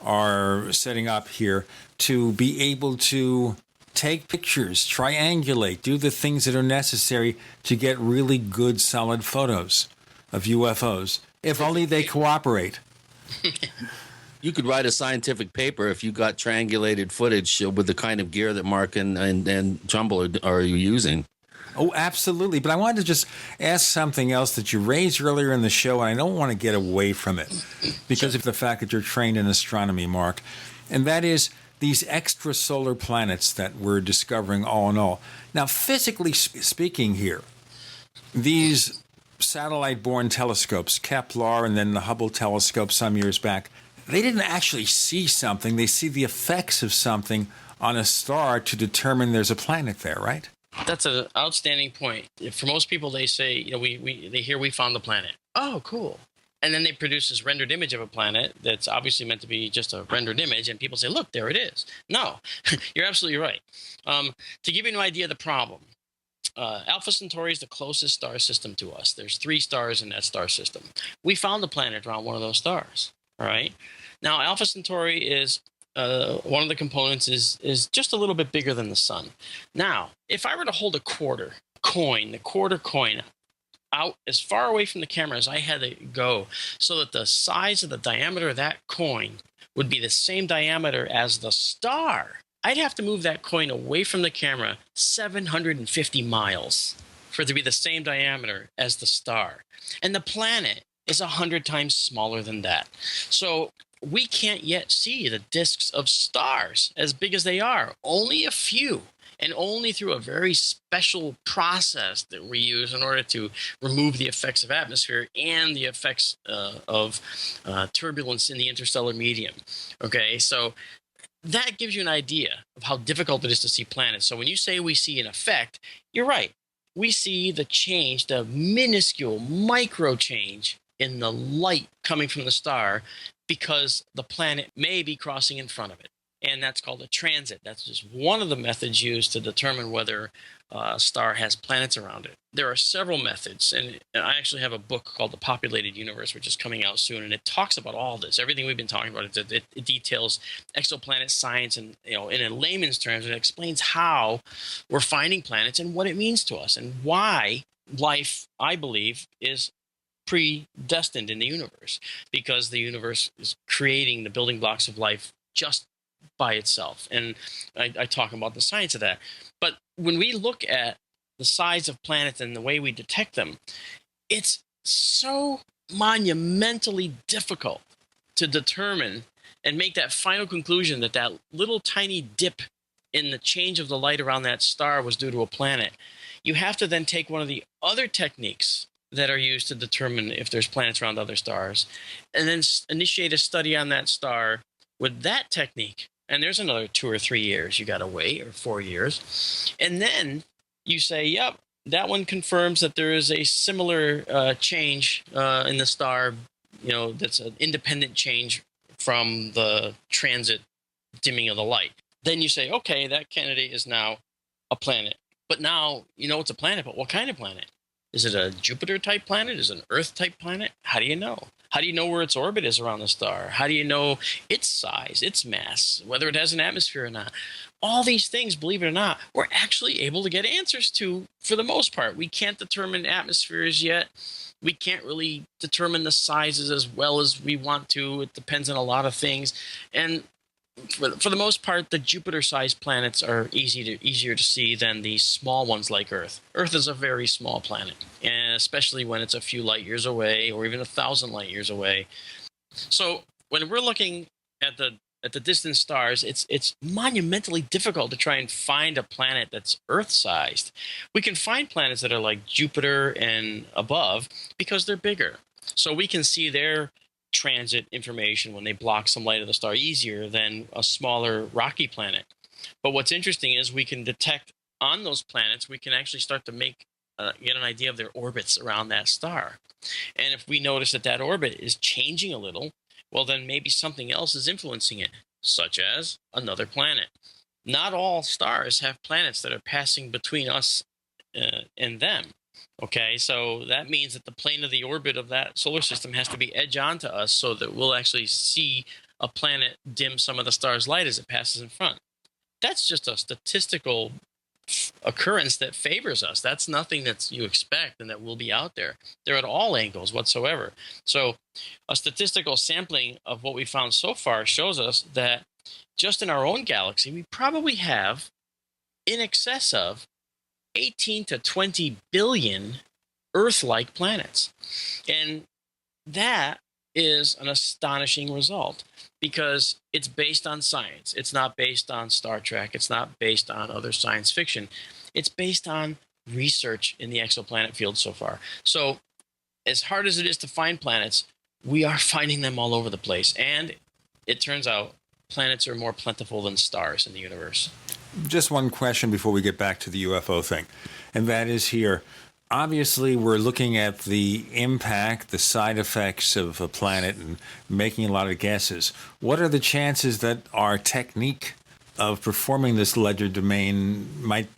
are setting up here to be able to take pictures, triangulate, do the things that are necessary to get really good, solid photos of UFOs, if only they cooperate. You could write a scientific paper if you got triangulated footage with the kind of gear that Mark and Trumbull are using. Oh, absolutely. But I wanted to just ask something else that you raised earlier in the show, and I don't want to get away from it because of the fact that you're trained in astronomy, Mark, and that is these extrasolar planets that we're discovering all in all. Now, physically speaking here, these satellite-borne telescopes, Kepler and then the Hubble telescope some years back, they didn't actually see something. They see the effects of something on a star to determine there's a planet there, right? That's an outstanding point. For most people, they say, they hear we found the planet. Oh, cool. And then they produce this rendered image of a planet that's obviously meant to be just a rendered image, and people say, look, there it is. No, you're absolutely right. To give you an idea of the problem, Alpha Centauri is the closest star system to us. There's 3 stars in that star system. We found a planet around one of those stars, all right? Now, Alpha Centauri is, one of the components is just a little bit bigger than the sun. Now, if I were to hold the quarter coin out as far away from the camera as I had to go so that the size of the diameter of that coin would be the same diameter as the star, I'd have to move that coin away from the camera 750 miles for it to be the same diameter as the star. And the planet is 100 times smaller than that. So we can't yet see the disks of stars as big as they are. Only a few. And only through a very special process that we use in order to remove the effects of atmosphere and the effects of turbulence in the interstellar medium. Okay, so that gives you an idea of how difficult it is to see planets. So when you say we see an effect, you're right. We see the change, the minuscule micro change in the light coming from the star because the planet may be crossing in front of it. and that's called a transit. That's just one of the methods used to determine whether a star has planets around it. There are several methods, and I actually have a book called The Populated Universe, which is coming out soon, and it talks about all this, everything we've been talking about. It details exoplanet science, and in a layman's terms, it explains how we're finding planets and what it means to us, and why life, I believe, is predestined in the universe, because the universe is creating the building blocks of life just by itself. And I talk about the science of that. But when we look at the size of planets and the way we detect them, it's so monumentally difficult to determine and make that final conclusion that that little tiny dip in the change of the light around that star was due to a planet. You have to then take one of the other techniques that are used to determine if there's planets around other stars, and then initiate a study on that star with that technique. And there's another 2 or 3 years you got to wait, or 4 years. And then you say, yep, that one confirms that there is a similar change in the star, that's an independent change from the transit dimming of the light. Then you say, okay, that candidate is now a planet. But now it's a planet, but what kind of planet? Is it a Jupiter-type planet? Is it an Earth-type planet? How do you know? How do you know where its orbit is around the star? How do you know its size, its mass, whether it has an atmosphere or not? All these things, believe it or not, we're actually able to get answers to for the most part. We can't determine atmospheres yet. We can't really determine the sizes as well as we want to. It depends on a lot of things. And for the most part, the Jupiter-sized planets are easier to see than the small ones like Earth. Earth is a very small planet, and especially when it's a few light years away, or even 1,000 light years away. So when we're looking at the distant stars, it's monumentally difficult to try and find a planet that's Earth-sized. We can find planets that are like Jupiter and above because they're bigger, so we can see their transit information when they block some light of the star easier than a smaller rocky planet. But what's interesting is we can detect on those planets, we can actually start to get an idea of their orbits around that star. And if we notice that orbit is changing a little, well, then maybe something else is influencing it, such as another planet. Not all stars have planets that are passing between us and them. Okay, so that means that the plane of the orbit of that solar system has to be edge on to us so that we'll actually see a planet dim some of the star's light as it passes in front. That's just a statistical occurrence that favors us. That's nothing that you expect and that will be out there. They're at all angles whatsoever. So a statistical sampling of what we found so far shows us that just in our own galaxy, we probably have in excess of 18 to 20 billion Earth-like planets. And that is an astonishing result because it's based on science. It's not based on Star Trek. It's not based on other science fiction. It's based on research in the exoplanet field so far. So as hard as it is to find planets, we are finding them all over the place. And it turns out planets are more plentiful than stars in the universe. Just one question before we get back to the UFO thing, and that is here. Obviously, we're looking at the impact, the side effects of a planet and making a lot of guesses. What are the chances that our technique of performing this ledger domain might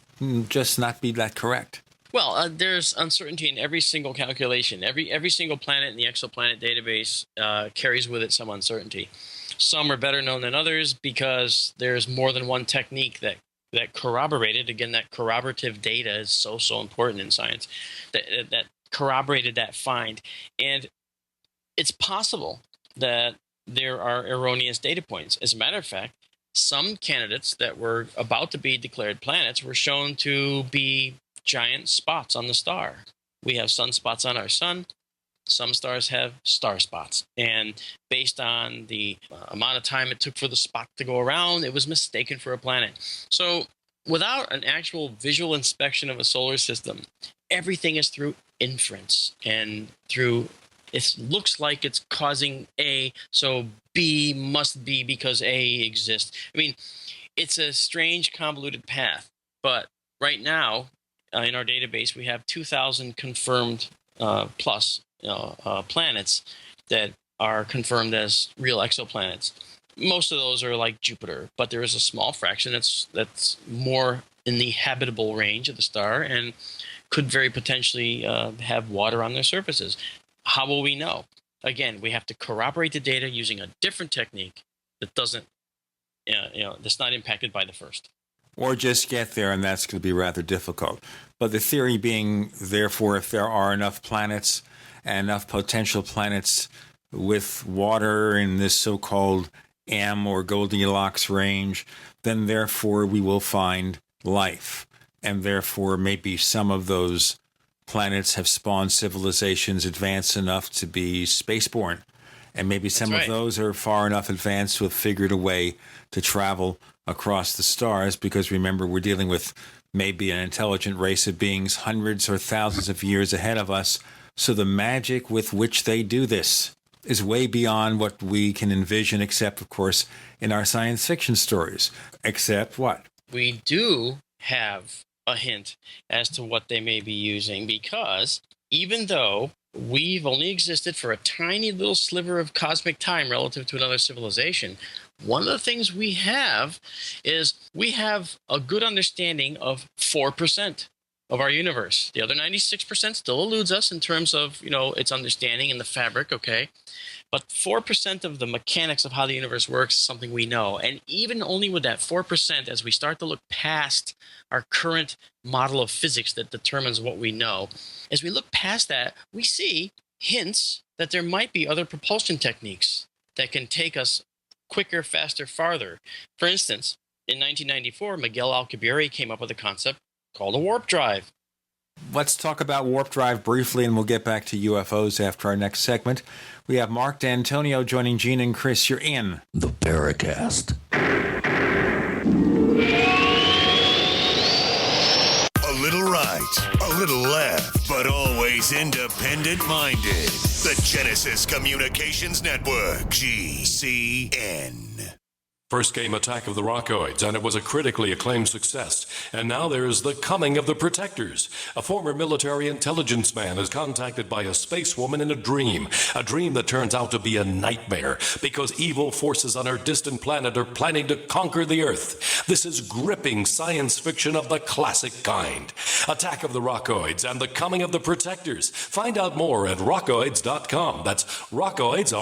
just not be that correct? Well, there's uncertainty in every single calculation. Every single planet in the exoplanet database carries with it some uncertainty. Some are better known than others because there's more than one technique that corroborated. Again, that corroborative data is so important in science that corroborated that find. And it's possible that there are erroneous data points. As a matter of fact, some candidates that were about to be declared planets were shown to be giant spots on the star. We have sunspots on our sun. Some stars have star spots. And based on the amount of time it took for the spot to go around, it was mistaken for a planet. So without an actual visual inspection of a solar system, everything is through inference and through it looks like it's causing A, so B must be because A exists. I mean, it's a strange, convoluted path. But right now, in our database, we have 2,000 confirmed plus planets that are confirmed as real exoplanets. most of those are like Jupiter, but there is a small fraction that's more in the habitable range of the star and could very potentially have water on their surfaces. How will we know? Again, we have to corroborate the data using a different technique that doesn't, that's not impacted by the first. Or just get there, and that's going to be rather difficult. But the theory being, therefore, if there are enough planets and enough potential planets with water in this so-called M or Goldilocks range, then therefore we will find life. And therefore maybe some of those planets have spawned civilizations advanced enough to be spaceborne. And maybe some of those are far enough advanced to have figured a way to travel across the stars, because remember, we're dealing with maybe an intelligent race of beings hundreds or thousands of years ahead of us. So the magic with which they do this is way beyond what we can envision, except, of course, in our science fiction stories. Except what? We do have a hint as to what they may be using, because even though we've only existed for a tiny little sliver of cosmic time relative to another civilization, one of the things we have is we have a good understanding of 4% of our universe. The other 96% still eludes us in terms of, its understanding in the fabric, okay? But 4% of the mechanics of how the universe works is something we know. And even only with that 4%, as we start to look past our current model of physics that determines what we know, as we look past that, we see hints that there might be other propulsion techniques that can take us quicker, faster, farther. For instance, in 1994, Miguel Alcubierre came up with a concept called a warp drive. Let's talk about warp drive briefly, and we'll get back to UFOs after our next segment. We have Marc Dantonio joining Gene and Chris. You're in the Paracast. A little right, a little left, but always independent-minded. The Genesis Communications Network, GCN. First came Attack of the Rockoids, and it was a critically acclaimed success. And now there's The Coming of the Protectors. A former military intelligence man is contacted by a space woman in a dream that turns out to be a nightmare, because evil forces on her distant planet are planning to conquer the Earth. This is gripping science fiction of the classic kind. Attack of the Rockoids and The Coming of the Protectors. Find out more at rockoids.com. That's Rockoids,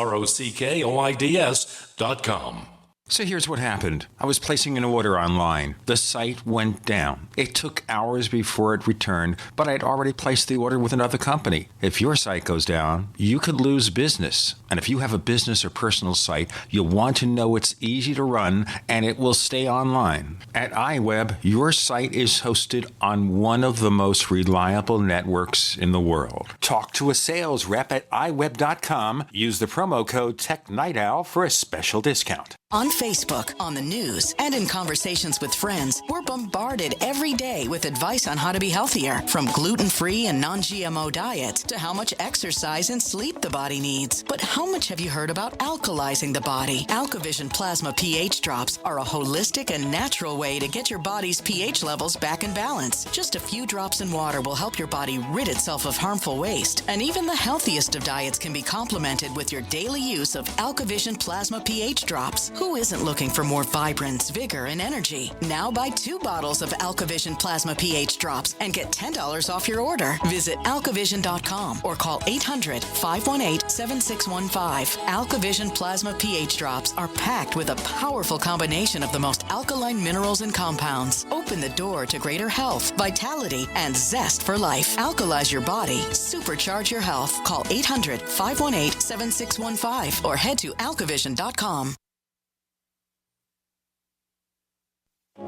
ROCKOIDS.com. So here's what happened. I was placing an order online. The site went down. It took hours before it returned, but I'd already placed the order with another company. If your site goes down, you could lose business. And if you have a business or personal site, you'll want to know it's easy to run and it will stay online. At iWeb, your site is hosted on one of the most reliable networks in the world. Talk to a sales rep at iWeb.com. Use the promo code TechNightOwl for a special discount. On Facebook, on the news, and in conversations with friends, we're bombarded every day with advice on how to be healthier, from gluten-free and non-GMO diets to how much exercise and sleep the body needs. But how much have you heard about alkalizing the body? AlkaVision Plasma pH drops are a holistic and natural way to get your body's pH levels back in balance. Just a few drops in water will help your body rid itself of harmful waste. And even the healthiest of diets can be complemented with your daily use of AlkaVision Plasma pH drops. Who isn't looking for more vibrance, vigor, and energy? Now buy 2 bottles of AlkaVision Plasma pH drops and get $10 off your order. Visit alkavision.com or call 800-518-7615. AlkaVision Plasma pH drops are packed with a powerful combination of the most alkaline minerals and compounds. Open the door to greater health, vitality, and zest for life. Alkalize your body. Supercharge your health. Call 800-518-7615 or head to alkavision.com.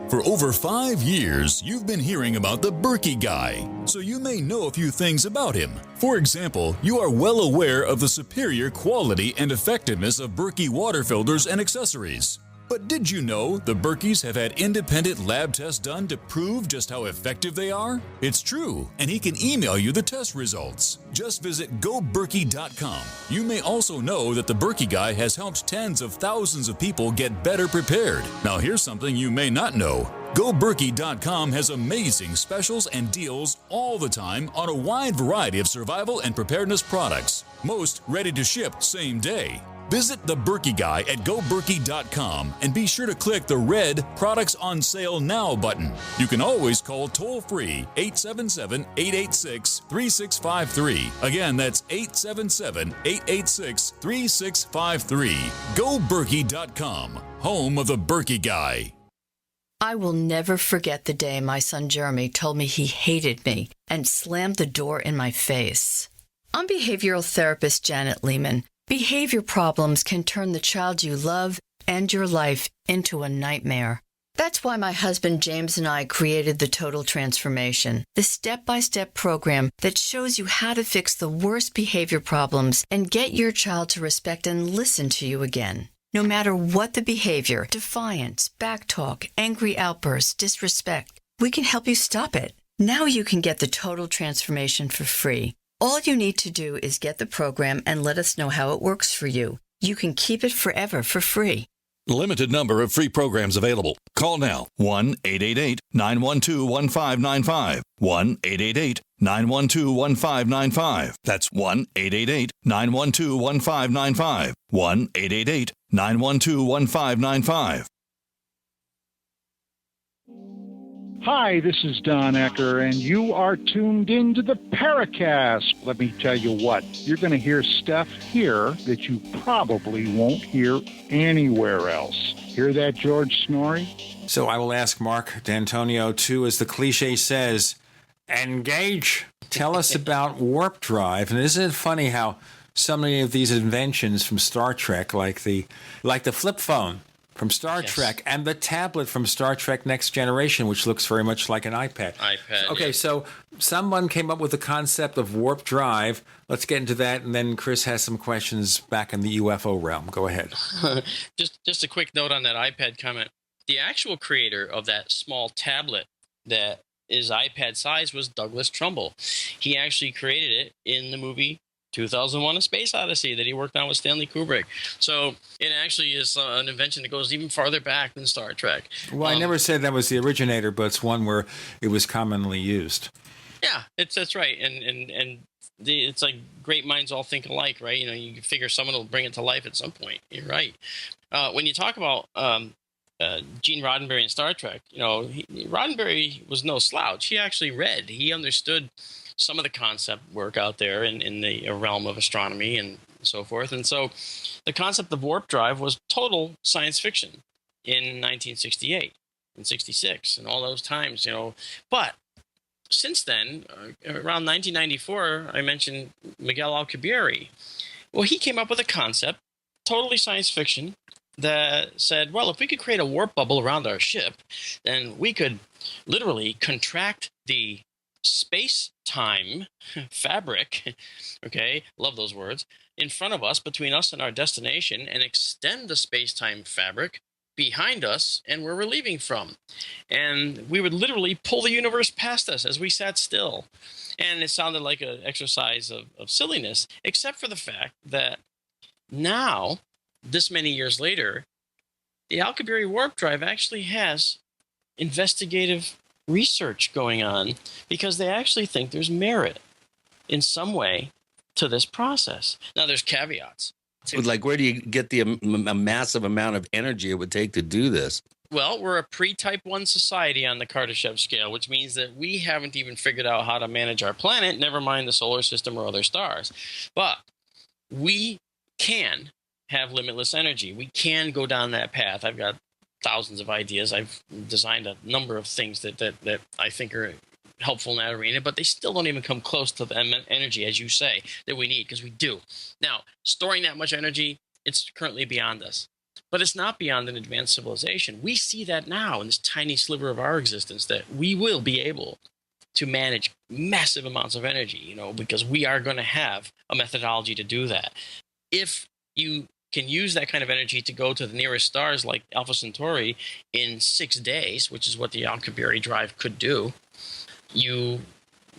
For over 5 years, you've been hearing about the Berkey Guy, so you may know a few things about him. For example, you are well aware of the superior quality and effectiveness of Berkey water filters and accessories. But did you know the Berkeys have had independent lab tests done to prove just how effective they are? It's true, and he can email you the test results. Just visit goberkey.com. You may also know that the Berkey Guy has helped tens of thousands of people get better prepared. Now here's something you may not know. GoBerkey.com has amazing specials and deals all the time on a wide variety of survival and preparedness products, most ready to ship same day. Visit the Berkey Guy at goberkey.com and be sure to click the red Products on Sale Now button. You can always call toll-free 877-886-3653. Again, that's 877-886-3653. goberkey.com, home of the Berkey Guy. I will never forget the day my son Jeremy told me he hated me and slammed the door in my face. I'm behavioral therapist Janet Lehman. Behavior problems can turn the child you love and your life into a nightmare. That's why my husband James and I created the Total Transformation, the step-by-step program that shows you how to fix the worst behavior problems and get your child to respect and listen to you again. No matter what the behavior, defiance, backtalk, angry outbursts, disrespect, we can help you stop it. Now you can get the Total Transformation for free. All you need to do is get the program and let us know how it works for you. You can keep it forever for free. Limited number of free programs available. Call now. 1-888-912-1595. 1-888-912-1595. That's 1-888-912-1595. 1-888-912-1595. Hi, this is Don Ecker, and you are tuned into the Paracast. Let me tell you what, you're going to hear stuff here that you probably won't hear anywhere else. Hear that, George Snorri? So I will ask Marc Dantonio to, as the cliche says, engage. Tell us about warp drive. And isn't it funny how so many of these inventions from Star Trek, like the flip phone from Star Trek and the tablet from Star Trek Next Generation, which looks very much like an iPad. Okay, so someone came up with the concept of warp drive. Let's get into that, and then Chris has some questions back in the UFO realm. Go ahead. Just a quick note on that iPad comment. The actual creator of that small tablet that is iPad size was Doug Trumbull. He actually created it in the movie 2001: A Space Odyssey that he worked on with Stanley Kubrick. So it actually is an invention that goes even farther back than Star Trek. Well, I never said that was the originator, but it's one where it was commonly used. Yeah, that's right. And it's like great minds all think alike, right? You know, you figure someone will bring it to life at some point. You're right. When you talk about Gene Roddenberry in Star Trek, you know, Roddenberry was no slouch. He actually read. He understood some of the concept work out there in the realm of astronomy and so forth. And so the concept of warp drive was total science fiction in 1968 and 66 and all those times, you know. But since then, around 1994, I mentioned Miguel Alcubierre. Well, he came up with a concept, totally science fiction, that said, well, if we could create a warp bubble around our ship, then we could literally contract the space-time fabric, okay, love those words, in front of us, between us and our destination, and extend the space-time fabric behind us and where we're leaving from. And we would literally pull the universe past us as we sat still. And it sounded like an exercise of silliness, except for the fact that now, this many years later, the Alcubierre warp drive actually has investigative research going on because they actually think there's merit in some way to this process. Now, there's caveats. Like, where do you get the massive amount of energy it would take to do this? Well, we're a pre-Type 1 society on the Kardashev scale, which means that we haven't even figured out how to manage our planet, never mind the solar system or other stars. But we can have limitless energy. We can go down that path. I've got thousands of ideas. I've designed a number of things that I think are helpful in that arena, but they still don't even come close to the energy, as you say, that we need, because we do. Now, storing that much energy, it's currently beyond us. But it's not beyond an advanced civilization. We see that now in this tiny sliver of our existence, that we will be able to manage massive amounts of energy, you know, because we are going to have a methodology to do that. If you can use that kind of energy to go to the nearest stars like Alpha Centauri in 6 days, which is what the Alcubierre drive could do, you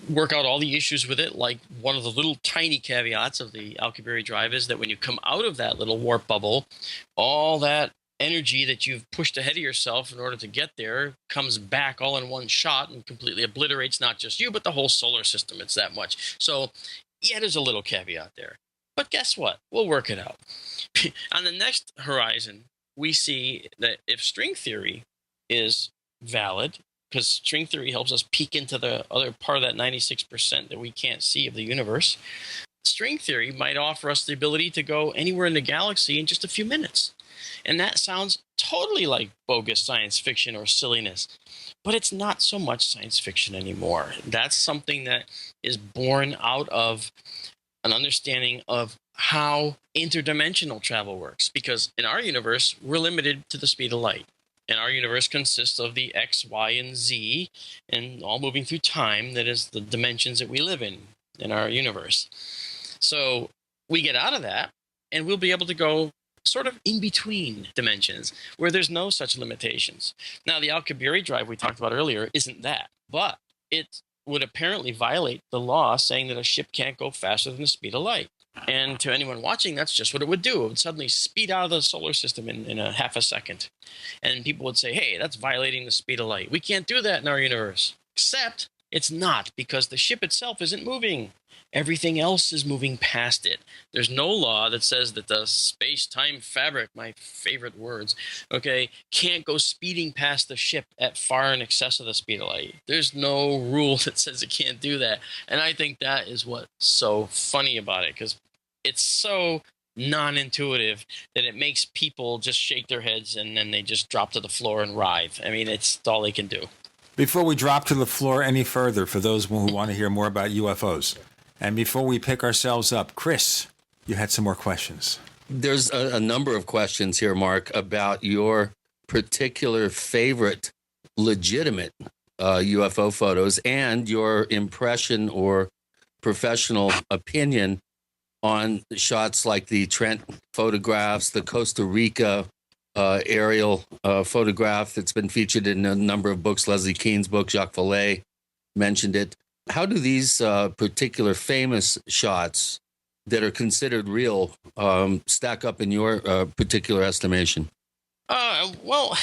work out all the issues with it. Like, one of the little tiny caveats of the Alcubierre drive is that when you come out of that little warp bubble, all that energy that you've pushed ahead of yourself in order to get there comes back all in one shot and completely obliterates not just you, but the whole solar system. It's that much. So, yeah, there's a little caveat there. But guess what? We'll work it out. On the next horizon, we see that if string theory is valid, because string theory helps us peek into the other part of that 96% that we can't see of the universe, string theory might offer us the ability to go anywhere in the galaxy in just a few minutes. And that sounds totally like bogus science fiction or silliness. But it's not so much science fiction anymore. That's something that is born out of an understanding of how interdimensional travel works. Because in our universe, we're limited to the speed of light. And our universe consists of the X, Y, and Z, and all moving through time. That is the dimensions that we live in our universe. So we get out of that, and we'll be able to go sort of in between dimensions where there's no such limitations. Now, the Al-Kabiri drive we talked about earlier isn't that, but it would apparently violate the law saying that a ship can't go faster than the speed of light. And to anyone watching, that's just what it would do. It would suddenly speed out of the solar system in a half a second. And people would say, hey, that's violating the speed of light. We can't do that in our universe. Except it's not, because the ship itself isn't moving. Everything else is moving past it. There's no law that says that the space-time fabric, my favorite words, okay, can't go speeding past the ship at far in excess of the speed of light. There's no rule that says it can't do that. And I think that is what's so funny about it, because it's so non-intuitive that it makes people just shake their heads and then they just drop to the floor and writhe. I mean, it's all they can do. Before we drop to the floor any further, for those who want to hear more about UFOs, and before we pick ourselves up, Chris, you had some more questions. There's a number of questions here, Mark, about your particular favorite legitimate UFO photos and your impression or professional opinion on shots like the Trent photographs, the Costa Rica aerial photograph that's been featured in a number of books. Leslie Kean's book, Jacques Vallée mentioned it. How do these particular famous shots that are considered real stack up in your particular estimation? Well,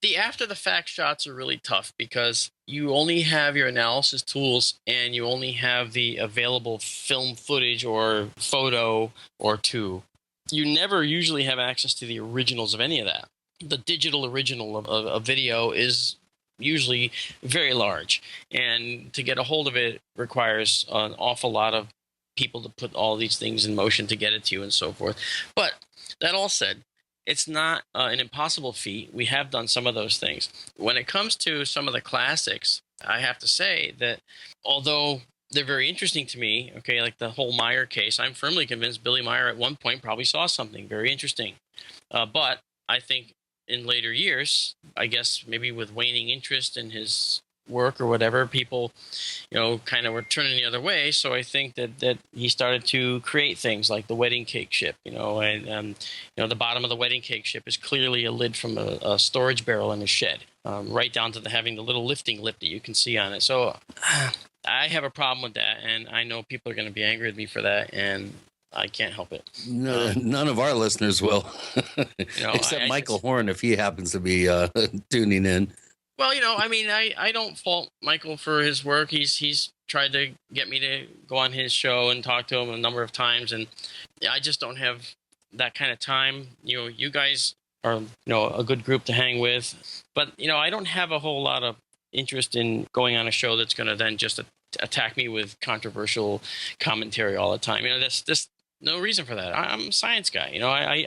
the after-the-fact shots are really tough because you only have your analysis tools and you only have the available film footage or photo or two. You never usually have access to the originals of any of that. The digital original of a video is usually very large, and to get a hold of it requires an awful lot of people to put all these things in motion to get it to you and so forth. But that all said, it's not an impossible feat. We have done some of those things. When it comes to some of the classics, I have to say that although they're very interesting to me, okay, like the whole Meyer case, I'm firmly convinced Billy Meyer at one point probably saw something very interesting. But I think in later years, I guess maybe with waning interest in his work or whatever, people, kind of were turning the other way. So I think that he started to create things like the wedding cake ship, and the bottom of the wedding cake ship is clearly a lid from a storage barrel in a shed, right down to having the little lifting lip that you can see on it. So I have a problem with that, and I know people are going to be angry with me for that, and I can't help it. No, none of our listeners will, except Michael Horn, if he happens to be tuning in. Well, I don't fault Michael for his work. He's tried to get me to go on his show and talk to him a number of times, and I just don't have that kind of time. You guys are, a good group to hang with, but, I don't have a whole lot of interest in going on a show that's going to then just attack me with controversial commentary all the time. That's no reason for that. I'm a science guy.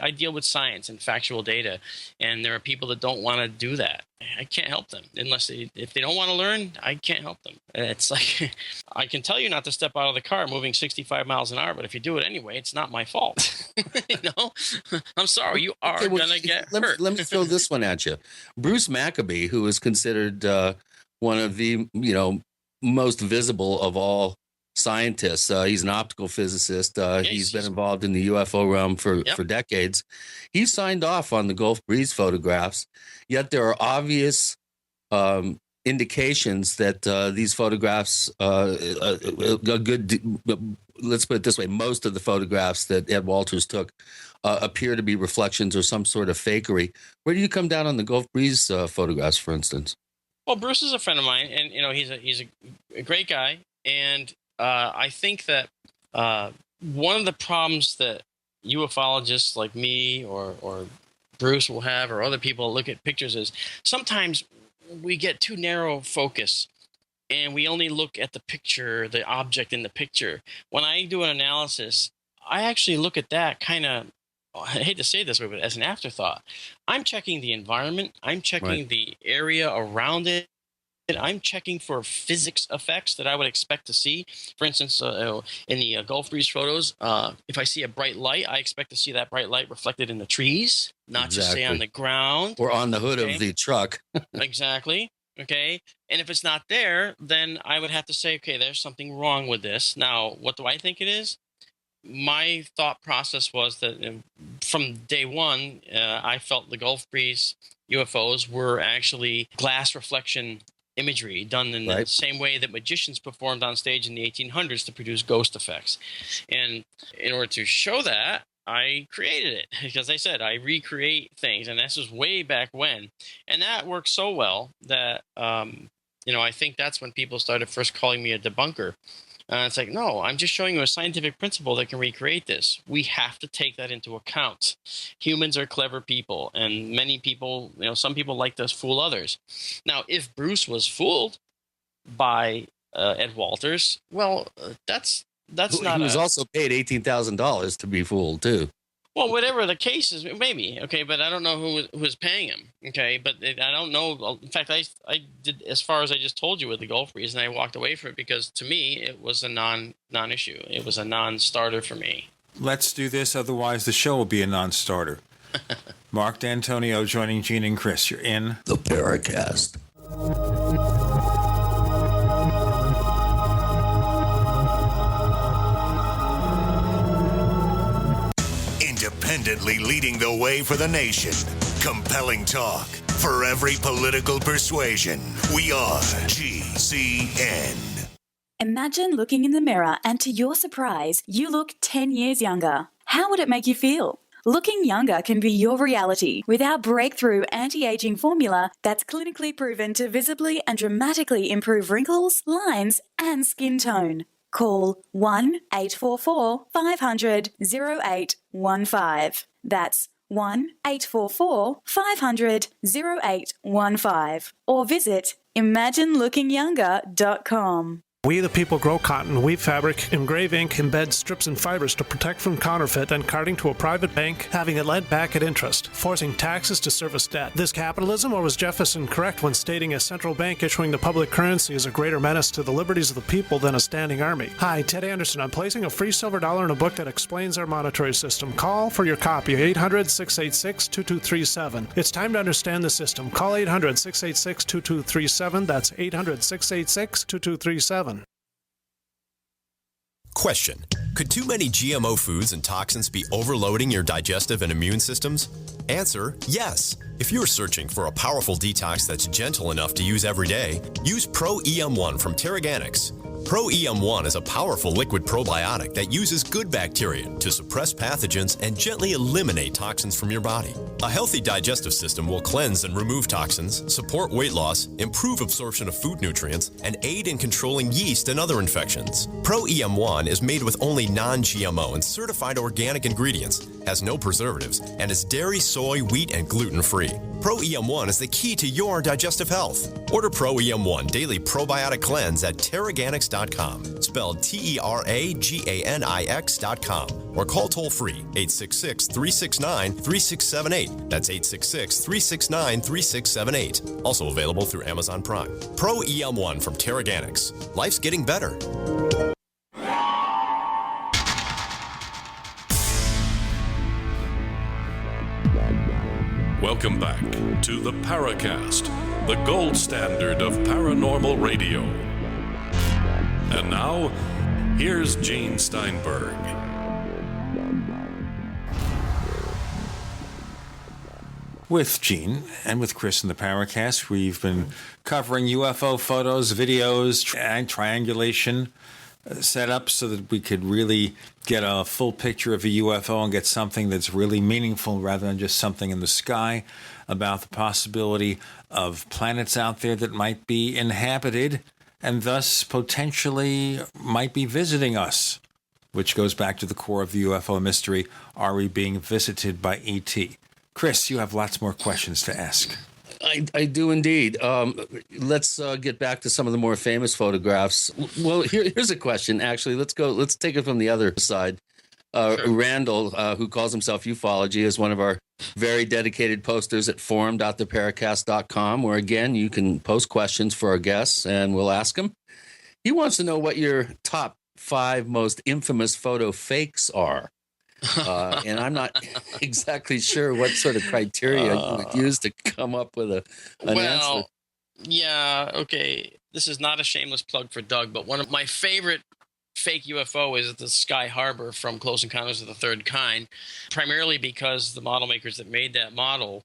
I deal with science and factual data, and there are people that don't want to do that. I can't help them if they don't want to learn. I can't help them. It's like I can tell you not to step out of the car moving 65 miles an hour, but if you do it anyway, it's not my fault. I'm sorry. You are gonna get hurt. Let me throw this one at you. Bruce Maccabee, who is considered one of the most visible of all scientists. He's an optical physicist. He's been involved in the UFO realm for decades. He signed off on the Gulf Breeze photographs, yet there are obvious indications that these photographs, let's put it this way, most of the photographs that Ed Walters took appear to be reflections or some sort of fakery. Where do you come down on the Gulf Breeze photographs, for instance? Well, Bruce is a friend of mine, and he's a great guy, and I think that one of the problems that ufologists like me or Bruce will have, or other people look at pictures, is sometimes we get too narrow focus and we only look at the picture, the object in the picture. When I do an analysis, I actually look at that kind of, I hate to say this way, but as an afterthought. I'm checking the environment. I'm checking the area around it. I'm checking for physics effects that I would expect to see. For instance, in the Gulf breeze photos, if I see a bright light, I expect to see that bright light reflected in the trees, not just say on the ground. Or on the hood of the truck. Exactly. Okay. And if it's not there, then I would have to say, okay, there's something wrong with this. Now, what do I think it is? My thought process was that from day one, I felt the Gulf breeze UFOs were actually glass reflection imagery done in the same way that magicians performed on stage in the 1800s to produce ghost effects. And in order to show that, I created it, because I said I recreate things, and this was way back when. And that worked so well that, I think that's when people started first calling me a debunker. It's like, no, I'm just showing you a scientific principle that can recreate this. We have to take that into account. Humans are clever people, and many people, some people like to fool others. Now, if Bruce was fooled by Ed Walters, well, that's not. He was also paid $18,000 to be fooled too. Well, whatever the case is, maybe, okay, but I don't know who was paying him, okay, but I don't know. In fact, I did as far as I just told you with the Gulf breeze, and I walked away from it because, to me, it was a non-issue. It was a non-starter for me. Let's do this, otherwise the show will be a non-starter. Marc Dantonio joining Gene and Chris. You're in the Paracast. Independently leading the way for the nation. Compelling talk for every political persuasion. We are GCN. Imagine looking in the mirror and, to your surprise, you look 10 years younger. How would it make you feel? Looking younger can be your reality with our breakthrough anti-aging formula that's clinically proven to visibly and dramatically improve wrinkles, lines, and skin tone. Call 1-844-500-0815. That's 1-844-500-0815. Or visit ImagineLookingYounger.com. We the people grow cotton, weave fabric, engrave ink, embed strips and fibers to protect from counterfeit, then carting to a private bank, having it lent back at interest, forcing taxes to service debt. This capitalism, or was Jefferson correct when stating a central bank issuing the public currency is a greater menace to the liberties of the people than a standing army? Hi, Ted Anderson. I'm placing a free silver dollar in a book that explains our monetary system. Call for your copy, 800-686-2237. It's time to understand the system. Call 800-686-2237. That's 800-686-2237. Question: could too many GMO foods and toxins be overloading your digestive and immune systems? Answer: yes. If you're searching for a powerful detox that's gentle enough to use every day, use Pro EM1 from Terraganics. Pro EM1 is a powerful liquid probiotic that uses good bacteria to suppress pathogens and gently eliminate toxins from your body. A healthy digestive system will cleanse and remove toxins, support weight loss, improve absorption of food nutrients, and aid in controlling yeast and other infections. Pro EM1 is made with only non-GMO and certified organic ingredients, has no preservatives, and is dairy, soy, wheat, and gluten-free. Pro EM1 is the key to your digestive health. Order Pro EM1 Daily Probiotic Cleanse at Terraganics.com, spelled Terraganix.com, or call toll-free 866-369-3678. That's 866-369-3678. Also available through Amazon Prime. Pro EM1 from Terraganics. Life's getting better. Welcome back to the Paracast, the gold standard of paranormal radio. And now, here's Gene Steinberg. With Gene and with Chris in the Paracast, we've been covering UFO photos, videos, and triangulation set up so that we could really get a full picture of a UFO and get something that's really meaningful rather than just something in the sky, about the possibility of planets out there that might be inhabited and thus potentially might be visiting us. which goes back to the core of the UFO mystery. Are we being visited by ET? Chris, you have lots more questions to ask. I do indeed. Let's get back to some of the more famous photographs. Well, here's a question. Actually, let's take it from the other side. Sure. Randall, who calls himself Ufology, is one of our very dedicated posters at forum.theparacast.com, where, again, you can post questions for our guests, and we'll ask them. He wants to know what your top 5 most infamous photo fakes are. And I'm not exactly sure what sort of criteria you would use to come up with an answer. Yeah, okay. This is not a shameless plug for Doug, but one of my favorite fake UFO is the Sky Harbor from Close Encounters of the Third Kind, primarily because the model makers that made that model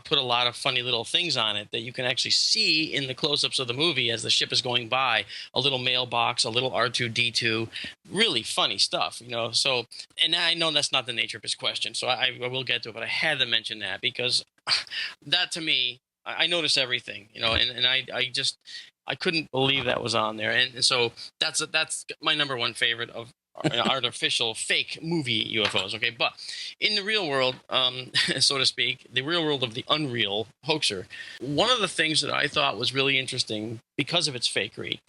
put a lot of funny little things on it that you can actually see in the close-ups of the movie as the ship is going by. A little mailbox, a little R2-D2, really funny stuff, you know. So, and I know that's not the nature of his question, so I will get to it, but I had to mention that because that, to me, I notice everything, you know, and I couldn't believe that was on there, and so that's my number one favorite of artificial fake movie UFOs. Okay, but in the real world, so to speak, the real world of the unreal hoaxer, one of the things that I thought was really interesting because of its fakery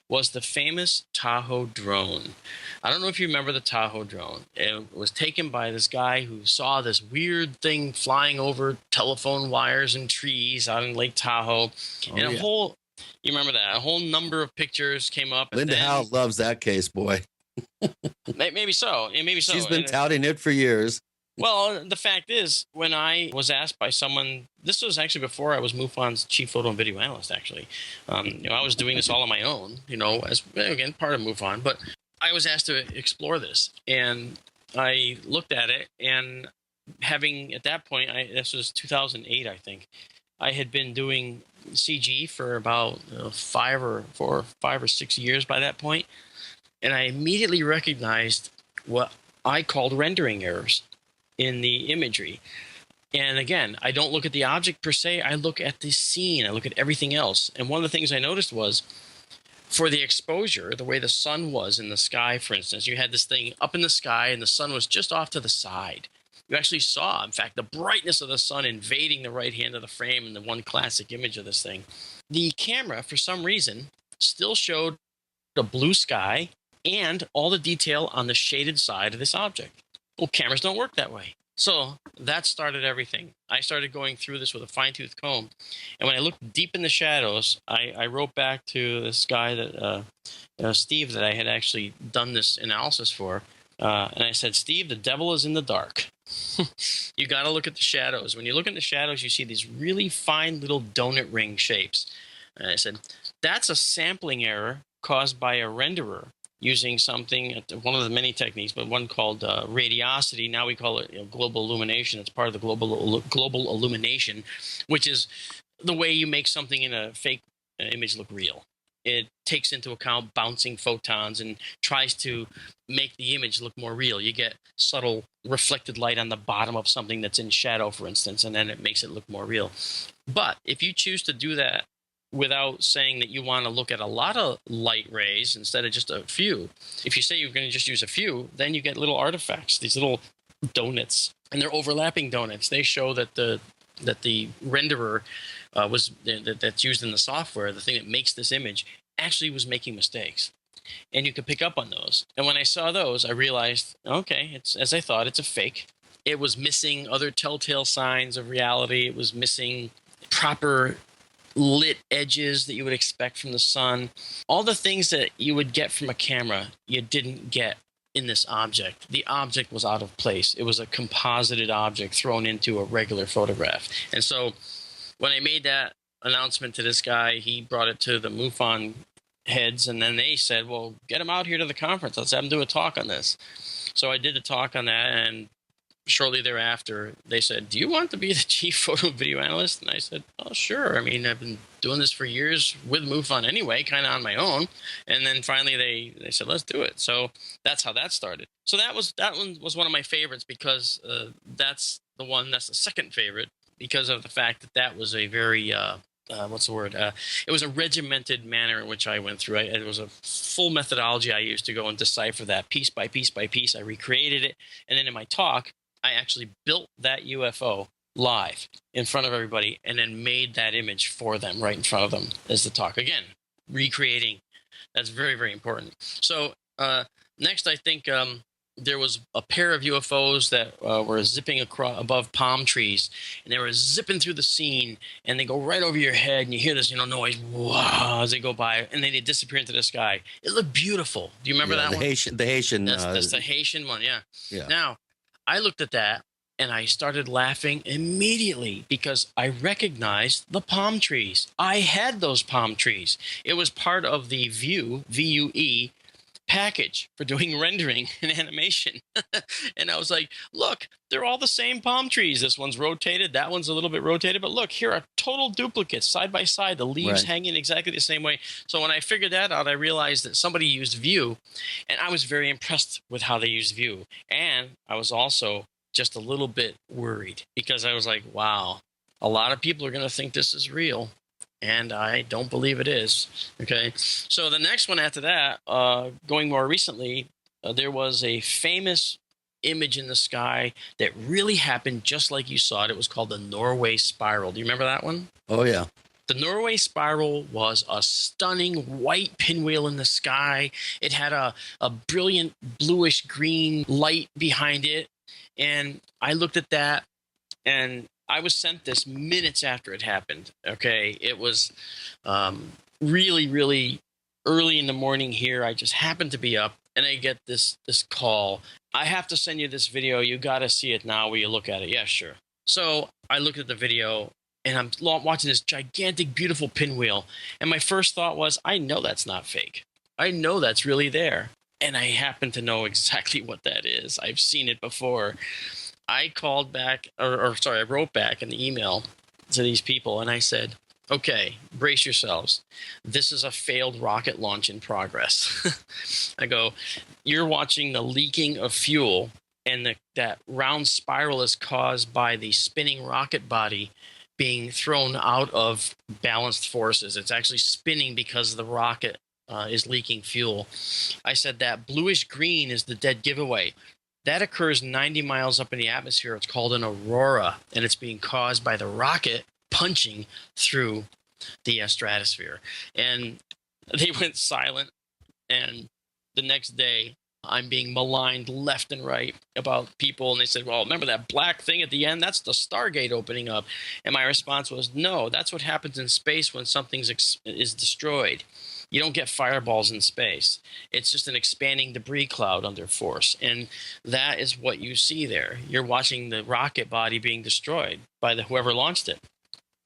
was the famous Tahoe drone. I don't know if you remember the Tahoe drone. It was taken by this guy who saw this weird thing flying over telephone wires and trees out in Lake Tahoe, you remember that? A whole number of pictures came up. Linda Howe loves that case, boy. Maybe so. She's been touting it for years. Well, the fact is, when I was asked by someone, this was actually before I was MUFON's chief photo and video analyst, actually. I was doing this all on my own, as, again, part of MUFON. But I was asked to explore this. And I looked at it, and having, at that point, this was 2008, I think, I had been doing CG for about 5 or 6 years by that point. And I immediately recognized what I called rendering errors in the imagery. And again, I don't look at the object per se. I look at the scene. I look at everything else. And one of the things I noticed was for the exposure, the way the sun was in the sky, for instance, you had this thing up in the sky and the sun was just off to the side. You actually saw, in fact, the brightness of the sun invading the right hand of the frame in the one classic image of this thing. The camera, for some reason, still showed the blue sky and all the detail on the shaded side of this object. Well, cameras don't work that way. So that started everything. I started going through this with a fine-tooth comb. And when I looked deep in the shadows, I wrote back to this guy, that Steve, that I had actually done this analysis for. And I said, Steve, the devil is in the dark. You got to look at the shadows. When you look in the shadows, you see these really fine little donut ring shapes. And I said, that's a sampling error caused by a renderer using something, one of the many techniques, but one called radiosity. Now we call it global illumination. It's part of the global illumination, which is the way you make something in a fake image look real. It takes into account bouncing photons and tries to make the image look more real. You get subtle reflected light on the bottom of something that's in shadow, for instance, and then it makes it look more real. But if you choose to do that without saying that you want to look at a lot of light rays instead of just a few, if you say you're going to just use a few, then you get little artifacts, these little donuts, and they're overlapping donuts. They show that the renderer that's used in the software, the thing that makes this image, actually was making mistakes. And you can pick up on those. And when I saw those, I realized, okay, it's as I thought, it's a fake. It was missing other telltale signs of reality. It was missing proper lit edges that you would expect from the sun. All the things that you would get from a camera, you didn't get in this object. The object was out of place. It was a composited object thrown into a regular photograph. And so when I made that announcement to this guy, he brought it to the MUFON heads, and then they said, well, get him out here to the conference. Let's have him do a talk on this. So I did a talk on that, and shortly thereafter, they said, do you want to be the chief photo and video analyst? And I said, oh, sure. I mean, I've been doing this for years with MUFON anyway, kind of on my own. And then finally they said, let's do it. So that's how that started. So that one was one of my favorites because that's the second favorite, because of the fact that was a very what's the word? It was a regimented manner in which I went through. It was a full methodology I used to go and decipher that piece by piece by piece. I recreated it, and then in my talk, I actually built that UFO live in front of everybody, and then made that image for them right in front of them as the talk. Again, recreating. That's very, very important. So next, I think there was a pair of UFOs that were zipping above palm trees, and they were zipping through the scene, and they go right over your head, and you hear this, noise, wow, as they go by, and then they disappear into the sky. It looked beautiful. Do you remember that one? The Haitian. That's the Haitian one, yeah. Yeah. Now, I looked at that, and I started laughing immediately because I recognized the palm trees. I had those palm trees. It was part of the Vue, V-U-E, package for doing rendering and animation. And I was like, look, they're all the same palm trees. This one's rotated. That one's a little bit rotated. But look, here are total duplicates side by side. The leaves hanging exactly the same way. So when I figured that out, I realized that somebody used Vue. And I was very impressed with how they used Vue. And I was also just a little bit worried because I was like, wow, a lot of people are going to think this is real. And I don't believe it is. Okay. So the next one after that, going more recently, there was a famous image in the sky that really happened just like you saw it. It was called the Norway Spiral. Do you remember that one? Oh, yeah. The Norway Spiral was a stunning white pinwheel in the sky. It had a brilliant bluish green light behind it. And I looked at that, and I was sent this minutes after it happened. Okay, it was really, really early in the morning here. I just happened to be up, and I get this call. I have to send you this video. You got to see it now. Will you look at it? Yeah, sure. So I looked at the video, and I'm watching this gigantic, beautiful pinwheel. And my first thought was, I know that's not fake. I know that's really there. And I happen to know exactly what that is. I've seen it before. I called back, I wrote back in the email to these people, and I said, okay, brace yourselves. This is a failed rocket launch in progress. I go, you're watching the leaking of fuel, and that round spiral is caused by the spinning rocket body being thrown out of balanced forces. It's actually spinning because the rocket is leaking fuel. I said that bluish green is the dead giveaway. That occurs 90 miles up in the atmosphere. It's called an aurora, and it's being caused by the rocket punching through the stratosphere. And they went silent, and the next day I'm being maligned left and right about people, and they said, well, remember that black thing at the end? That's the Stargate opening up. And my response was, no, that's what happens in space when something is destroyed. You don't get fireballs in space. It's just an expanding debris cloud under force. And that is what you see there. You're watching the rocket body being destroyed by whoever launched it.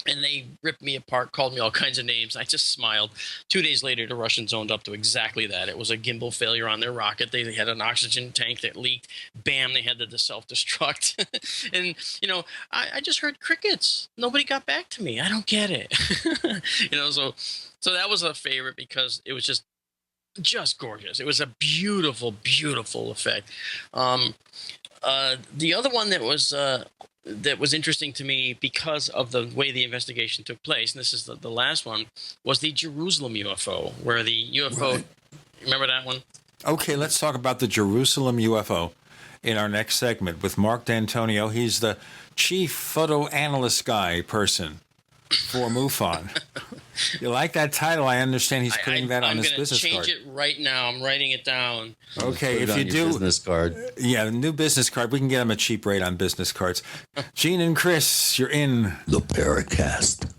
And they ripped me apart, called me all kinds of names. I just smiled. 2 days later, the Russians owned up to exactly that. It was a gimbal failure on their rocket. They had an oxygen tank that leaked. Bam, they had to self-destruct. And, I just heard crickets. Nobody got back to me. I don't get it. So that was a favorite because it was just gorgeous. It was a beautiful, beautiful effect. The other one that was interesting to me because of the way the investigation took place, and this is the last one, was the Jerusalem UFO, where the UFO, right. Remember that one? Okay, let's talk about the Jerusalem UFO in our next segment with Marc Dantonio. He's the chief photo analyst person for MUFON. You like that title? I understand he's putting that on his business card. I'm going to change it right now. I'm writing it down. Okay, if you do, business card. Yeah, the new business card. We can get him a cheap rate on business cards. Gene and Chris, you're in the Paracast.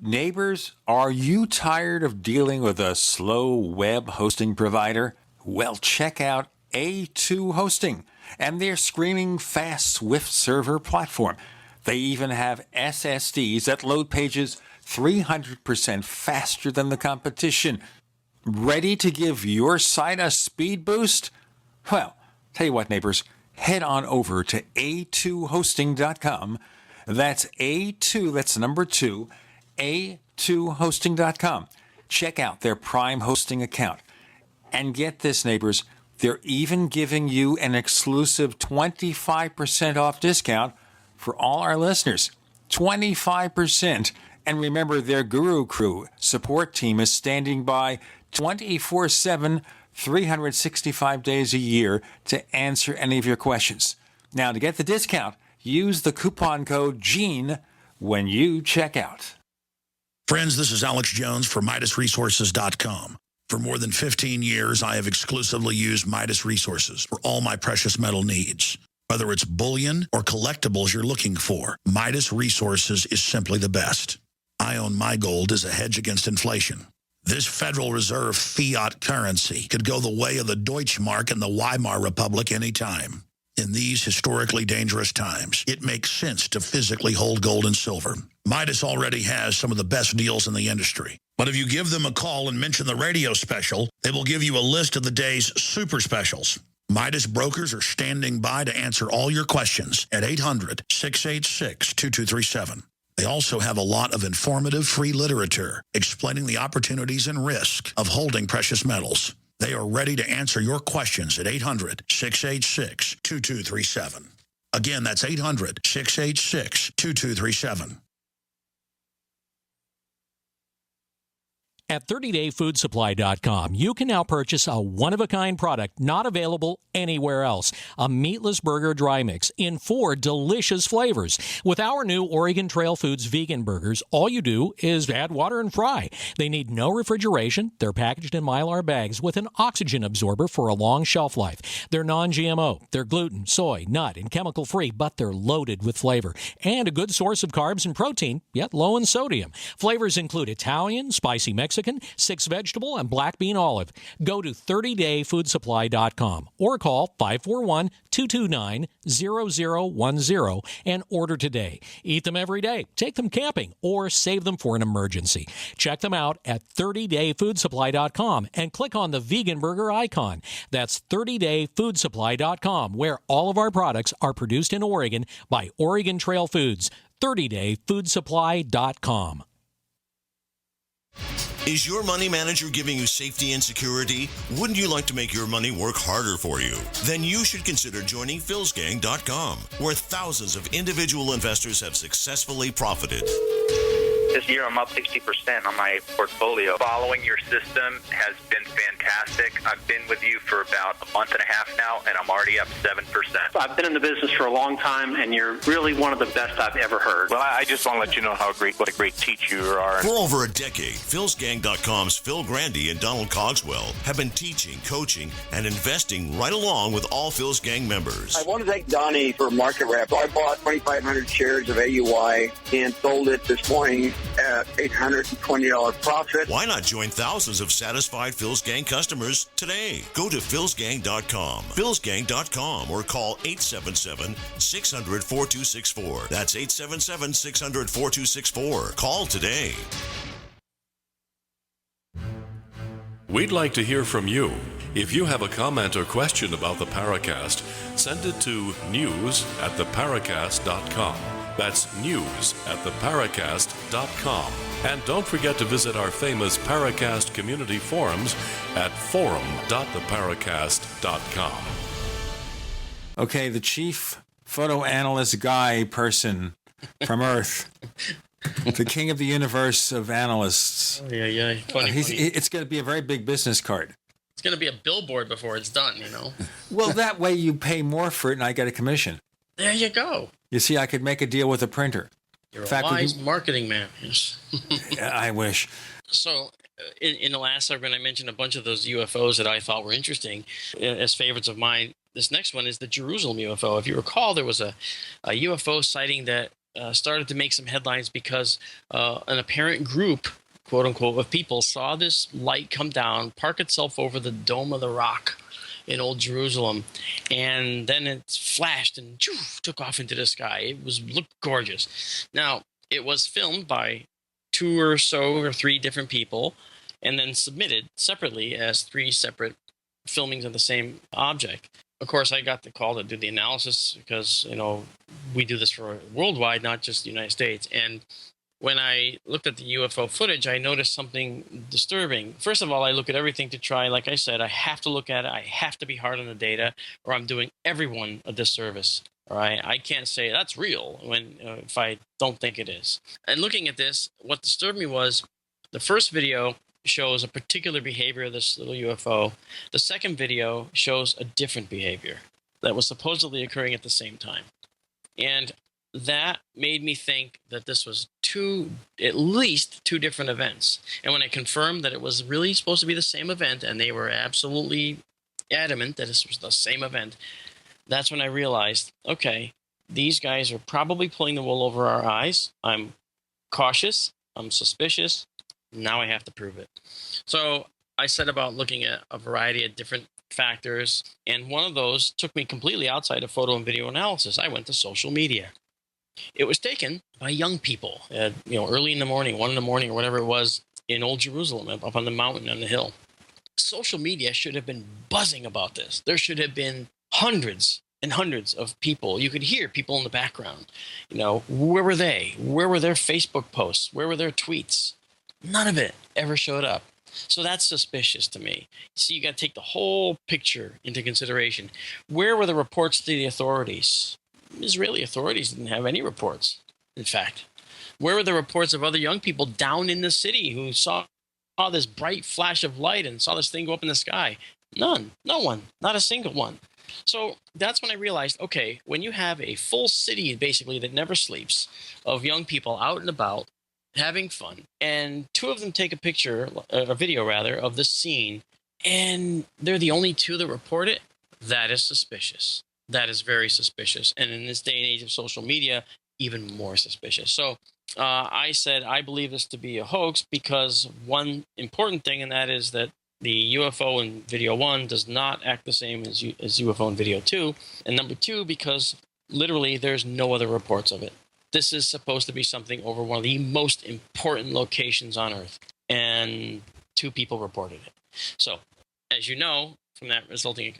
Neighbors, are you tired of dealing with a slow web hosting provider? Well, check out A2 Hosting and their screaming fast Swift server platform. They even have SSDs that load pages 300% faster than the competition. Ready to give your site a speed boost? Well, tell you what, neighbors, head on over to a2hosting.com. That's A2, that's number 2, a2hosting.com. Check out their Prime hosting account. And get this, neighbors, they're even giving you an exclusive 25% off discount for all our listeners. 25%. And remember, their Guru Crew support team is standing by 24/7, 365 days a year to answer any of your questions. Now, to get the discount, use the coupon code GENE when you check out. Friends, this is Alex Jones for MidasResources.com. For more than 15 years, I have exclusively used Midas Resources for all my precious metal needs. Whether it's bullion or collectibles you're looking for, Midas Resources is simply the best. I own my gold as a hedge against inflation. This Federal Reserve fiat currency could go the way of the Deutschmark and the Weimar Republic anytime. In these historically dangerous times, it makes sense to physically hold gold and silver. Midas already has some of the best deals in the industry. But if you give them a call and mention the radio special, they will give you a list of the day's super specials. Midas brokers are standing by to answer all your questions at 800-686-2237. They also have a lot of informative free literature explaining the opportunities and risk of holding precious metals. They are ready to answer your questions at 800-686-2237. Again, that's 800-686-2237. At 30dayfoodsupply.com, you can now purchase a one-of-a-kind product not available anywhere else. A meatless burger dry mix in 4 delicious flavors. With our new Oregon Trail Foods vegan burgers, all you do is add water and fry. They need no refrigeration. They're packaged in Mylar bags with an oxygen absorber for a long shelf life. They're non-GMO. They're gluten, soy, nut, and chemical-free, but they're loaded with flavor. And a good source of carbs and protein, yet low in sodium. Flavors include Italian, spicy Mexican, 6 vegetable, and black bean olive. Go to 30dayfoodsupply.com or call 541-229-0010 and order today. Eat them every day, take them camping, or save them for an emergency. Check them out at 30dayfoodsupply.com and click on the vegan burger icon. That's 30dayfoodsupply.com, where all of our products are produced in Oregon by Oregon Trail Foods. 30dayfoodsupply.com. Is your money manager giving you safety and security? Wouldn't you like to make your money work harder for you? Then you should consider joining philsgang.com, where thousands of individual investors have successfully profited. This year, I'm up 60% on my portfolio. Following your system has been fantastic. I've been with you for about a month and a half now, and I'm already up 7%. I've been in the business for a long time, and you're really one of the best I've ever heard. Well, I just want to let you know what a great teacher you are. For over a decade, philsgang.com's Phil Grandy and Donald Cogswell have been teaching, coaching, and investing right along with all Phil's Gang members. I want to thank Donnie for market wrap. I bought 2,500 shares of AUI and sold it this morning at $820 profit. Why not join thousands of satisfied Phil's Gang customers today? Go to philsgang.com, philsgang.com, or call 877-600-4264. That's 877-600-4264. Call today. We'd like to hear from you. If you have a comment or question about the Paracast, send it to news@theparacast.com. That's news@theparacast.com. And don't forget to visit our famous Paracast community forums at forum.theparacast.com. Okay, the chief photo analyst guy person from Earth, the king of the universe of analysts. Oh, yeah. Funny. It's going to be a very big business card. It's going to be a billboard before it's done, you know. Well, that way you pay more for it and I get a commission. There you go. You see, I could make a deal with a printer. You're a wise marketing man. Yes. I wish. So, in the last segment, I mentioned a bunch of those UFOs that I thought were interesting as favorites of mine. This next one is the Jerusalem UFO. If you recall, there was a UFO sighting that started to make some headlines because an apparent group, quote unquote, of people saw this light come down, park itself over the Dome of the Rock in Old Jerusalem, and then it flashed and took off into the sky. It looked gorgeous. Now, it was filmed by 2 or 3 different people, and then submitted separately as 3 separate filmings of the same object. Of course, I got the call to do the analysis because, you know, we do this for worldwide, not just the United States. And when I looked at the UFO footage, I noticed something disturbing. First of all, I look at everything to try, like I said, I have to look at it. I have to be hard on the data, or I'm doing everyone a disservice. All right, I can't say that's real when if I don't think it is. And looking at this, what disturbed me was the first video shows a particular behavior of this little UFO. The second video shows a different behavior that was supposedly occurring at the same time. And that made me think that this was at least two different events. And when I confirmed that it was really supposed to be the same event, and they were absolutely adamant that this was the same event, that's when I realized, okay, these guys are probably pulling the wool over our eyes. I'm cautious. I'm suspicious. Now I have to prove it. So I set about looking at a variety of different factors, and one of those took me completely outside of photo and video analysis. I went to social media. It was taken by young people, early in the morning, 1 in the morning or whatever it was, in Old Jerusalem, up on the mountain on the hill. Social media should have been buzzing about this. There should have been hundreds and hundreds of people. You could hear people in the background. Where were they? Where were their Facebook posts? Where were their tweets? None of it ever showed up. So that's suspicious to me. So you got to take the whole picture into consideration. Where were the reports to the authorities? Israeli authorities didn't have any reports, in fact. Where were the reports of other young people down in the city who saw this bright flash of light and saw this thing go up in the sky? None. No one. Not a single one. So that's when I realized, okay, when you have a full city, basically, that never sleeps, of young people out and about, having fun, and two of them take a video rather, of the scene, and they're the only two that report it, that is suspicious. That is very suspicious. And in this day and age of social media, even more suspicious. So I said, I believe this to be a hoax because one important thing, and that is that the UFO in video 1 does not act the same as UFO in video 2. And number 2, because literally there's no other reports of it. This is supposed to be something over one of the most important locations on Earth. And 2 people reported it. So, as you know, from that resulting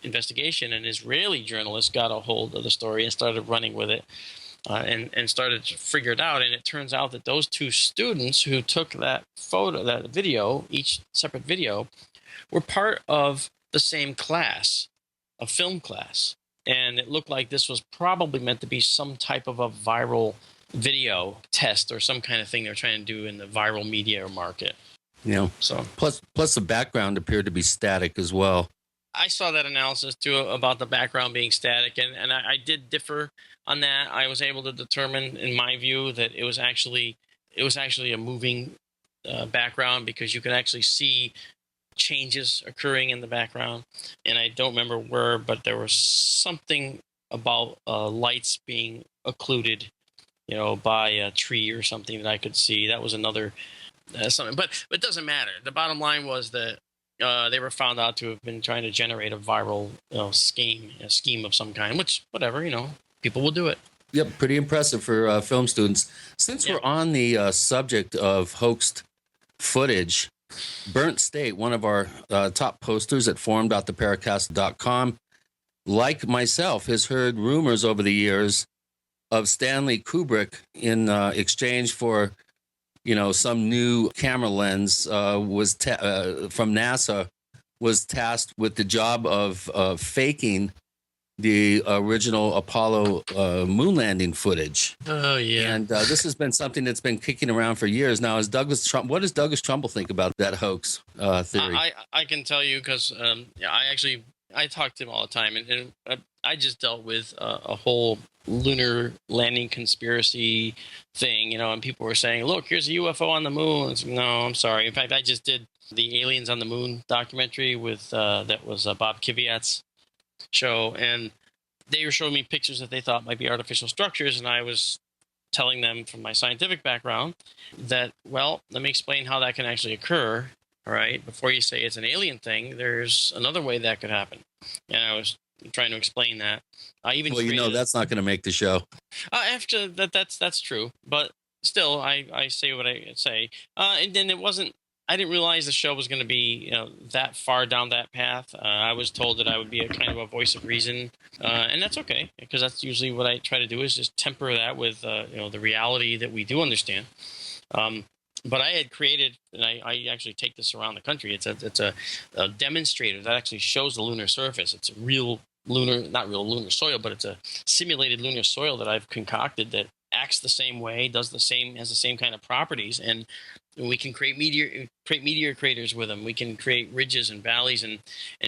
investigation, an Israeli journalist got a hold of the story and started running with it and started to figure it out. And it turns out that those 2 students who took that video, each separate video, were part of the same class, a film class. And it looked like this was probably meant to be some type of a viral video test or some kind of thing they're trying to do in the viral media market. So plus the background appeared to be static as well. I saw that analysis too about the background being static, and I did differ on that. I was able to determine, in my view, that it was actually a moving background because you could actually see changes occurring in the background. And I don't remember where, but there was something about lights being occluded, by a tree or something that I could see. That was another something, but it doesn't matter. The bottom line was that they were found out to have been trying to generate a viral scheme of some kind, which, whatever, people will do it. Yep, pretty impressive for film students. Since we're on the subject of hoaxed footage, Burnt State, one of our top posters at forum.theparacast.com, like myself, has heard rumors over the years of Stanley Kubrick in exchange for some new camera lens from NASA was tasked with the job of faking the original Apollo moon landing footage. Oh, yeah. And this has been something that's been kicking around for years now. What does Douglas Trumbull think about that hoax theory? I can tell you because I talk to him all the time, and I just dealt with a whole lunar landing conspiracy thing, and people were saying, look, here's a UFO on the moon. No, I'm sorry. In fact, I just did the Aliens on the Moon documentary with that was Bob Kvyat's show, and they were showing me pictures that they thought might be artificial structures, and I was telling them from my scientific background that, well, let me explain how that can actually occur. All right, before you say it's an alien thing, there's another way that could happen. And I was trying to explain that. That's not going to make the show. After that's true, but still, I say what I say. And then it wasn't. I didn't realize the show was going to be that far down that path. I was told that I would be a kind of a voice of reason, and that's okay because that's usually what I try to do is just temper that with the reality that we do understand. But I had created, and I actually take this around the country. It's a demonstrator that actually shows the lunar surface. It's a real not real lunar soil, but it's a simulated lunar soil that I've concocted that acts the same way, has the same kind of properties, and we can create meteor craters with them. We can create ridges and valleys and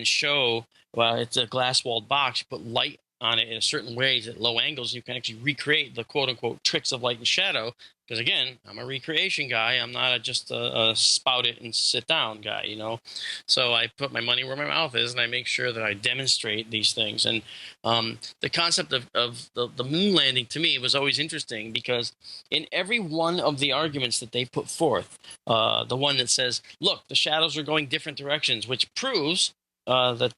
show. Well, it's a glass-walled box. You put light on it in a certain ways at low angles. You can actually recreate the quote-unquote tricks of light and shadow. Because again, I'm a recreation guy. I'm not just a spout it and sit down guy, you know. So I put my money where my mouth is, and I make sure that I demonstrate these things. And the concept of the moon landing to me was always interesting, because in every one of the arguments that they put forth, the one that says, look, the shadows are going different directions, which proves that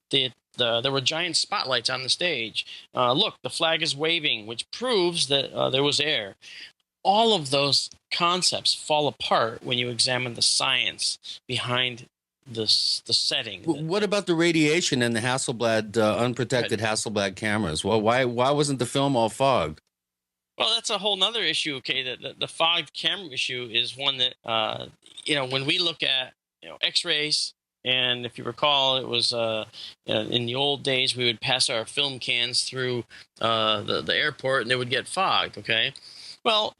there were giant spotlights on the stage. Look, the flag is waving, which proves that there was air. All of those concepts fall apart when you examine the science behind the setting. What about the radiation and the Hasselblad, unprotected Hasselblad cameras? Well, why wasn't the film all fogged? Well, that's a whole nother issue. Okay, the fogged camera issue is one that when we look at X-rays. And if you recall, it was in the old days, we would pass our film cans through the airport and they would get fogged, okay? Well,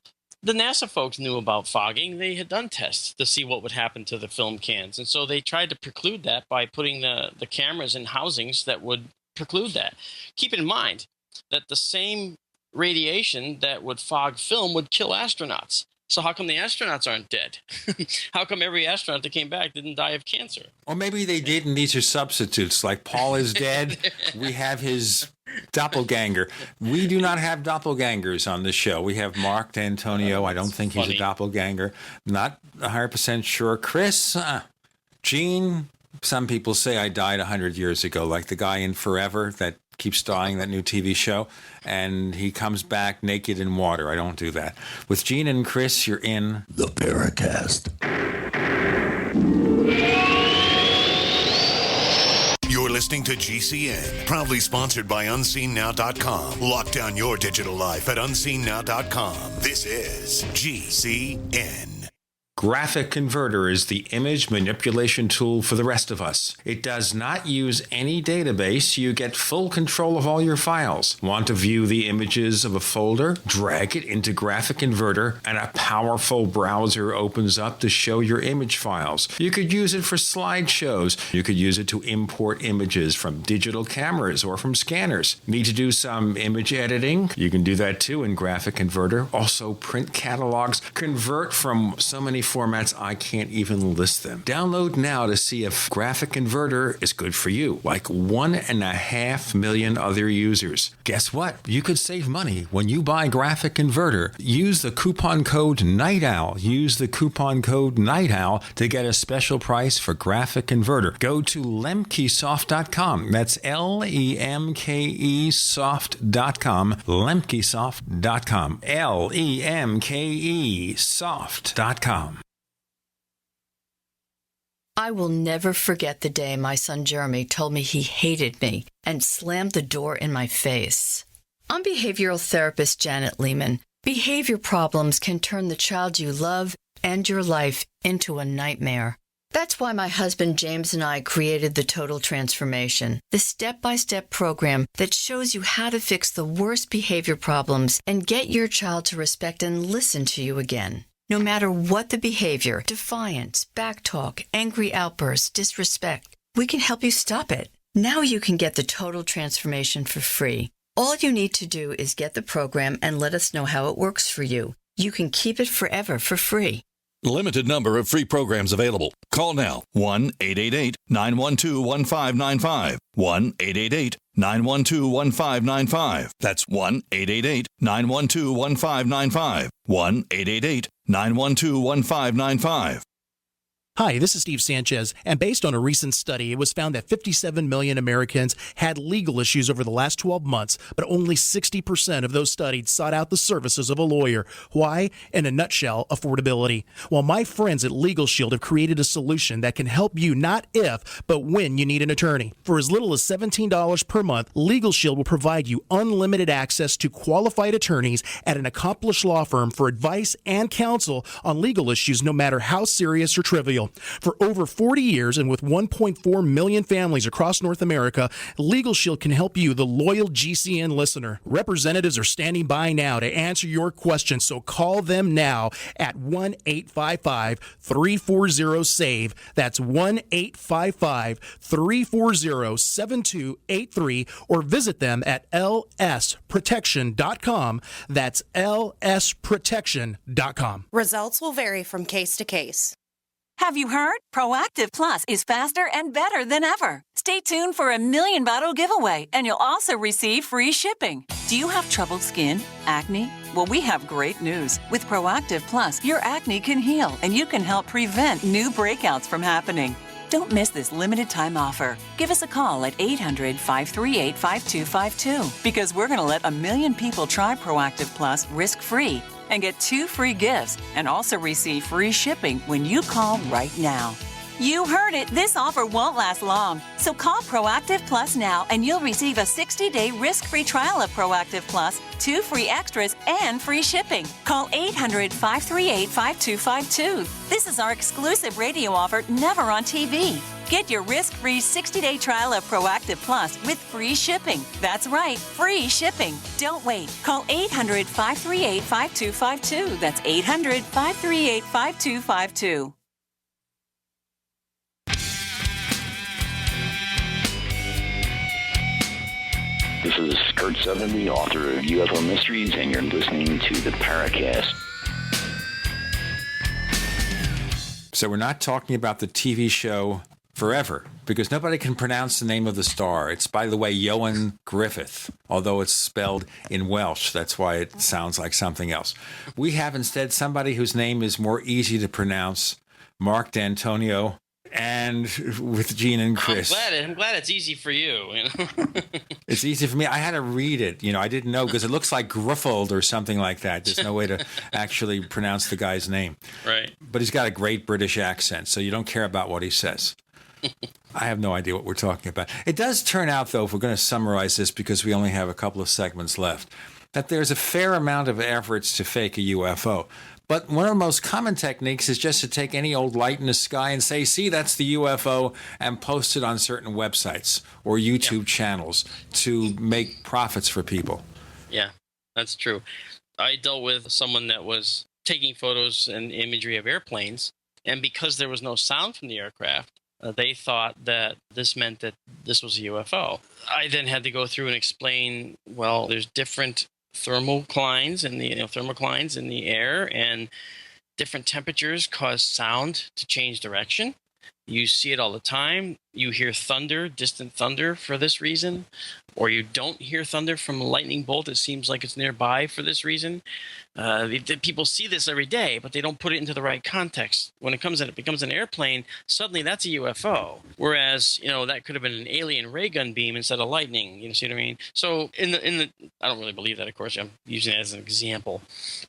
the NASA folks knew about fogging. They had done tests to see what would happen to the film cans. And so they tried to preclude that by putting the cameras in housings that would preclude that. Keep in mind that the same radiation that would fog film would kill astronauts. So how come the astronauts aren't dead? How come every astronaut that came back didn't die of cancer? Or maybe they did, and these are substitutes. Like Paul is dead, we have his doppelganger. We do not have doppelgangers on the show. We have Marc Dantonio. I don't think he's a doppelganger. Not 100% sure. Chris, Gene, some people say I died 100 years ago, like the guy in Forever that keeps dying, that new TV show, and he comes back naked in water. I don't do that. With Gene and Chris, you're in the Paracast. You're listening to GCN, proudly sponsored by UnseenNow.com. Lock down your digital life at UnseenNow.com. This is GCN. Graphic Converter is the image manipulation tool for the rest of us. It does not use any database. You get full control of all your files. Want to view the images of a folder? Drag it into Graphic Converter, and a powerful browser opens up to show your image files. You could use it for slideshows. You could use it to import images from digital cameras or from scanners. Need to do some image editing? You can do that too in Graphic Converter. Also print catalogs. Convert from so many formats I can't even list them. Download now to see if Graphic Converter is good for you, like 1.5 million other users. Guess what? You could save money when you buy Graphic Converter. Use the coupon code Night Owl. Use the coupon code Night Owl to get a special price for Graphic Converter. Go to lemkesoft.com. That's LEMKE soft.com. lemkesoft.com. LEMKE soft.com. I will never forget the day my son Jeremy told me he hated me and slammed the door in my face. I'm behavioral therapist Janet Lehman. Behavior problems can turn the child you love and your life into a nightmare. That's why my husband James and I created the Total Transformation, the step-by-step program that shows you how to fix the worst behavior problems and get your child to respect and listen to you again. No matter what the behavior, defiance, backtalk, angry outbursts, disrespect, we can help you stop it. Now you can get the Total Transformation for free. All you need to do is get the program and let us know how it works for you. You can keep it forever for free. Limited number of free programs available. Call now. 1-888-912-1595. 1-888-912-1595. That's 1-888-912-1595. 1-888-912-1595. Hi, this is Steve Sanchez, and based on a recent study, it was found that 57 million Americans had legal issues over the last 12 months, but only 60% of those studied sought out the services of a lawyer. Why? In a nutshell, affordability. Well, my friends at Legal Shield have created a solution that can help you not if, but when you need an attorney. For as little as $17 per month, Legal Shield will provide you unlimited access to qualified attorneys at an accomplished law firm for advice and counsel on legal issues, no matter how serious or trivial. Shield. For over 40 years and with 1.4 million families across North America, Legal Shield can help you, the loyal GCN listener. Representatives are standing by now to answer your questions, so call them now at 1-855-340-SAVE. That's 1-855-340-7283, or visit them at lsprotection.com. That's lsprotection.com. Results will vary from case to case. Have you heard? Proactive Plus is faster and better than ever. Stay tuned for a $1 million bottle giveaway, and you'll also receive free shipping. Do you have troubled skin? Acne? Well, we have great news. With Proactive Plus, your acne can heal, and you can help prevent new breakouts from happening. Don't miss this limited time offer. Give us a call at 800-538-5252 because we're going to let 1 million people try Proactive Plus risk-free and get 2 free gifts and also receive free shipping when you call right now. You heard it. This offer won't last long. So call Proactive Plus now and you'll receive a 60-day risk-free trial of Proactive Plus, 2 free extras, and free shipping. Call 800-538-5252. This is our exclusive radio offer, never on TV. Get your risk-free 60-day trial of Proactive Plus with free shipping. That's right, free shipping. Don't wait. Call 800-538-5252. That's 800-538-5252. This is Kurt Sutherland, the author of UFO Mysteries, and you're listening to the Paracast. So we're not talking about the TV show Forever, because nobody can pronounce the name of the star. It's, by the way, Ioan Griffith, although it's spelled in Welsh. That's why it sounds like something else. We have instead somebody whose name is more easy to pronounce, Marc Dantonio, and with Gene and Chris. I'm glad it's easy for you. It's easy for me. I had to read it. I didn't know because it looks like Gruffeld or something like that. There's no way to actually pronounce the guy's name. Right. But he's got a great British accent, so you don't care about what he says. I have no idea what we're talking about. It does turn out, though, if we're going to summarize this because we only have a couple of segments left, that there's a fair amount of efforts to fake a UFO. But one of the most common techniques is just to take any old light in the sky and say, see, that's the UFO, and post it on certain websites or YouTube channels to make profits for people. Yeah, that's true. I dealt with someone that was taking photos and imagery of airplanes, and because there was no sound from the aircraft, they thought that this meant that this was a UFO. I then had to go through and explain, well, there's different thermoclines in the air, and different temperatures cause sound to change direction. You see it all the time. You hear thunder, distant thunder, for this reason, or you don't hear thunder from a lightning bolt. It seems like it's nearby for this reason. People see this every day, but they don't put it into the right context. When it becomes an airplane, suddenly that's a UFO. Whereas, that could have been an alien ray gun beam instead of lightning. You see what I mean? So I don't really believe that, of course. I'm using it as an example.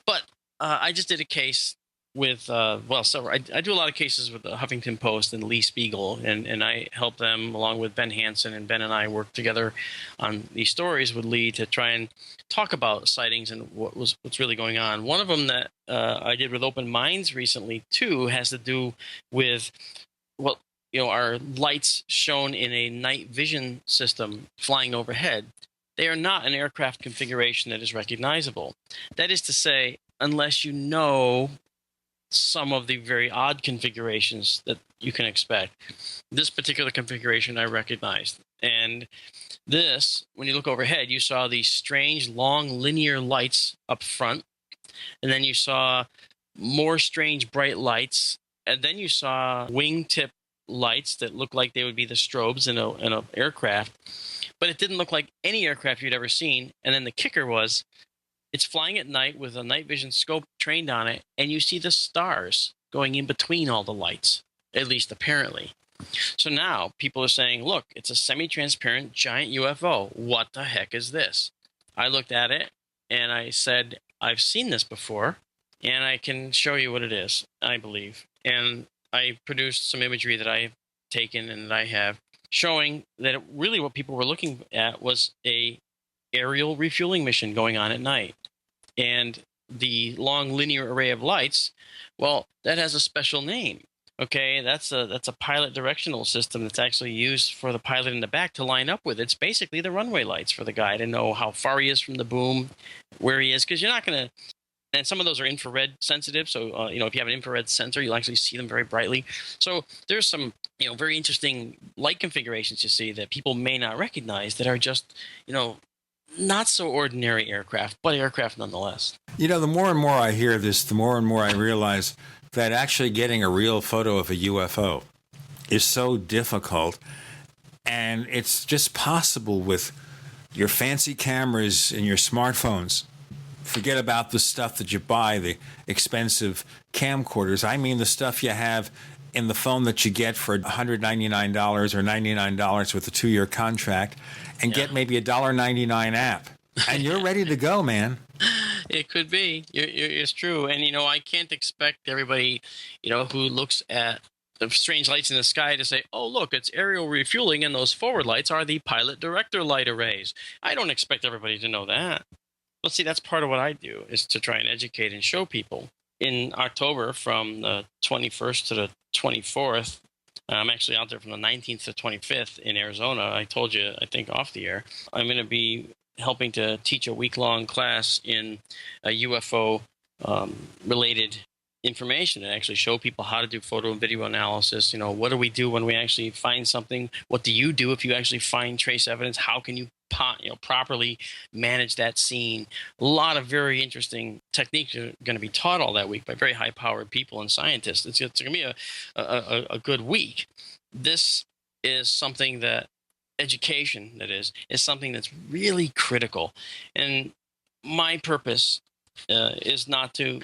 But I just did a case with several. I do a lot of cases with the Huffington Post and Lee Spiegel, and I help them along with Ben Hansen, and Ben and I work together on these stories with Lee to try and talk about sightings and what's really going on. One of them that I did with Open Minds recently too has to do with our lights shown in a night vision system flying overhead. They are not an aircraft configuration that is recognizable. That is to say, unless you know some of the very odd configurations that you can expect. This particular configuration I recognized. And this, when you look overhead, you saw these strange, long, linear lights up front. And then you saw more strange, bright lights. And then you saw wingtip lights that looked like they would be the strobes in an aircraft. But it didn't look like any aircraft you'd ever seen. And then the kicker was, it's flying at night with a night vision scope trained on it, and you see the stars going in between all the lights, at least apparently. So now people are saying, look, it's a semi-transparent giant UFO. What the heck is this? I looked at it, and I said, I've seen this before, and I can show you what it is, I believe. And I produced some imagery that I've taken and that I have showing that really what people were looking at was a aerial refueling mission going on at night. And the long linear array of lights, well, that has a special name. Okay, that's a pilot directional system that's actually used for the pilot in the back to line up with. It's basically the runway lights for the guy to know how far he is from the boom, where he is, because you're not going to. And some of those are infrared sensitive, so if you have an infrared sensor, you'll actually see them very brightly. So there's some very interesting light configurations you see that people may not recognize that are just not so ordinary aircraft, but aircraft nonetheless. The more and more I hear this, the more and more I realize that actually getting a real photo of a UFO is so difficult, and it's just possible with your fancy cameras and your smartphones. Forget about the stuff that you buy, the expensive camcorders. I mean the stuff you have in the phone that you get for $199 or $99 with a 2-year contract, and get maybe a $1.99 app. And you're ready to go, man. It could be. It's true. And, I can't expect everybody, who looks at the strange lights in the sky to say, oh, look, it's aerial refueling, and those forward lights are the pilot director light arrays. I don't expect everybody to know that. But see, that's part of what I do, is to try and educate and show people. In October, from the 21st to the 24th, I'm actually out there from the 19th to 25th in Arizona. I told you, I think, off the air. I'm going to be helping to teach a week-long class in a UFO related information and actually show people how to do photo and video analysis. What do we do when we actually find something? What do you do if you actually find trace evidence? How can you properly manage that scene? A lot of very interesting techniques are going to be taught all that week by very high-powered people and scientists. It's going to be a good week. This is something that education, that is something that's really critical. And my purpose is not to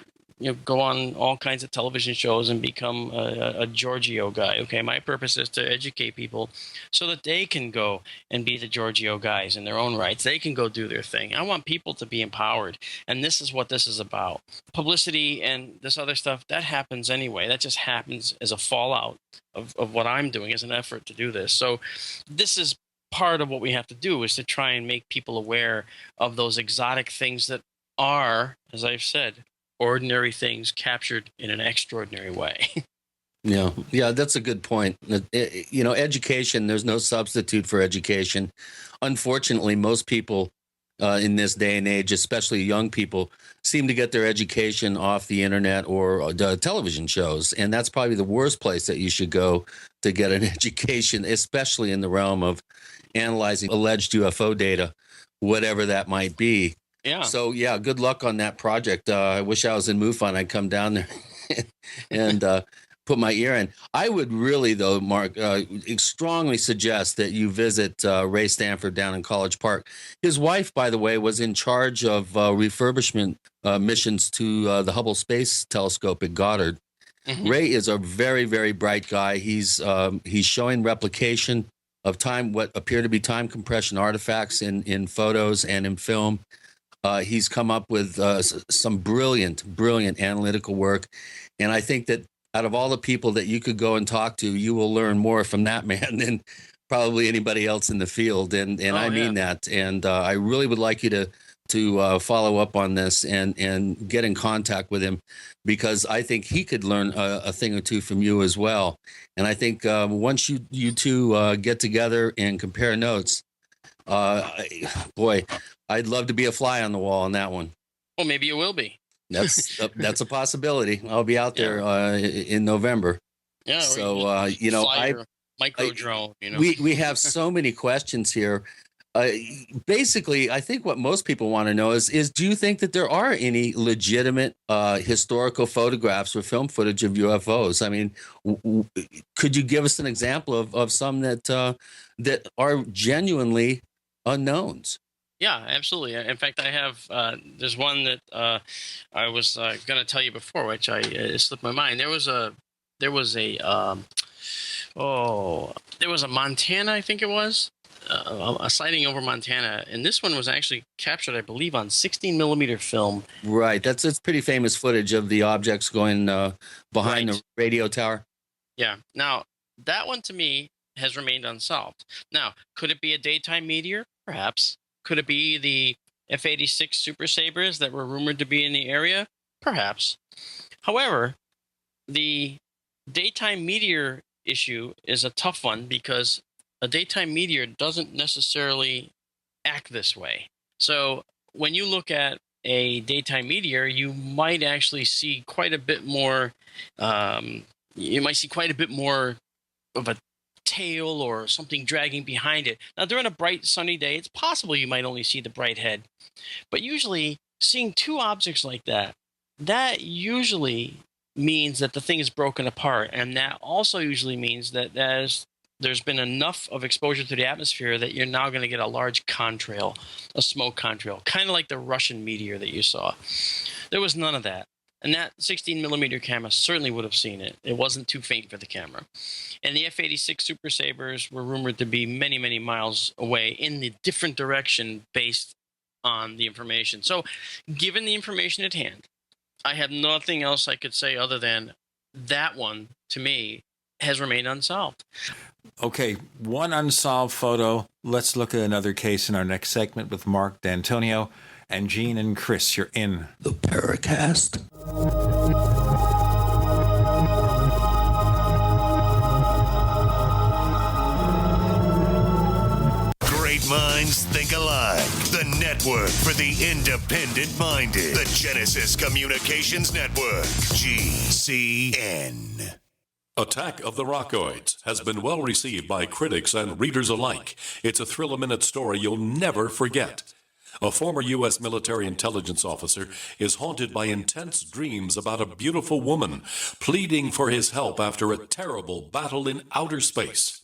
go on all kinds of television shows and become a Giorgio guy. Okay, my purpose is to educate people so that they can go and be the Giorgio guys in their own rights. They can go do their thing. I want people to be empowered, and this is what this is about. Publicity and this other stuff, that happens anyway. That just happens as a fallout of what I'm doing as an effort to do this. So this is part of what we have to do, is to try and make people aware of those exotic things that are, as I've said, ordinary things captured in an extraordinary way. Yeah, that's a good point. Education, there's no substitute for education. Unfortunately, most people in this day and age, especially young people, seem to get their education off the internet or television shows. And that's probably the worst place that you should go to get an education, especially in the realm of analyzing alleged UFO data, whatever that might be. Yeah. So, good luck on that project. I wish I was in MUFON. I'd come down there and put my ear in. I would really, though, Mark, strongly suggest that you visit Ray Stanford down in College Park. His wife, by the way, was in charge of refurbishment missions to the Hubble Space Telescope at Goddard. Mm-hmm. Ray is a very, very bright guy. He's showing replication of what appear to be time compression artifacts in photos and in film. He's come up with some brilliant analytical work. And I think that out of all the people that you could go and talk to, you will learn more from that man than probably anybody else in the field. And I mean that. And I really would like you to follow up on this and get in contact with him, because I think he could learn a thing or two from you as well. And I think once you two get together and compare notes, boy, I'd love to be a fly on the wall on that one. Well, maybe you will be. That's a possibility. I'll be out there in November. Yeah. So micro drone. We have so many questions here. Basically, I think what most people want to know is do you think that there are any legitimate historical photographs or film footage of UFOs? I mean, could you give us an example of some that are genuinely unknowns? Yeah, absolutely. In fact, I have. There's one that I was going to tell you before, which it slipped my mind. There was a Montana, I think it was, a sighting over Montana, and this one was actually captured, I believe, on 16 millimeter film. Right, it's pretty famous footage of the objects going behind the radio tower. Yeah. Now that one to me has remained unsolved. Now, could it be a daytime meteor? Perhaps. Could it be the F-86 Super Sabres that were rumored to be in the area? Perhaps. However, the daytime meteor issue is a tough one because a daytime meteor doesn't necessarily act this way. So when you look at a daytime meteor, you might actually see quite a bit more. You might see quite a bit more of a tail or something dragging behind it. Now, during a bright sunny day, it's possible you might only see the bright head, but usually seeing two objects like that usually means that the thing is broken apart, and that also usually means that there's been enough of exposure to the atmosphere that you're now going to get a large contrail, a smoke contrail, kind of like the Russian meteor that you saw. There was none of that. And that 16-millimeter camera certainly would have seen it. It wasn't too faint for the camera. And the F-86 Super Sabres were rumored to be many, many miles away in the different direction based on the information. So given the information at hand, I have nothing else I could say other than that one, to me, has remained unsolved. Okay, one unsolved photo. Let's look at another case in our next segment with Marc Dantonio. And Gene and Chris, you're in the Paracast. Great minds think alike. The network for the independent-minded. The Genesis Communications Network. GCN. Attack of the Rockoids has been well received by critics and readers alike. It's a thrill-a-minute story you'll never forget. A former U.S. military intelligence officer is haunted by intense dreams about a beautiful woman pleading for his help after a terrible battle in outer space.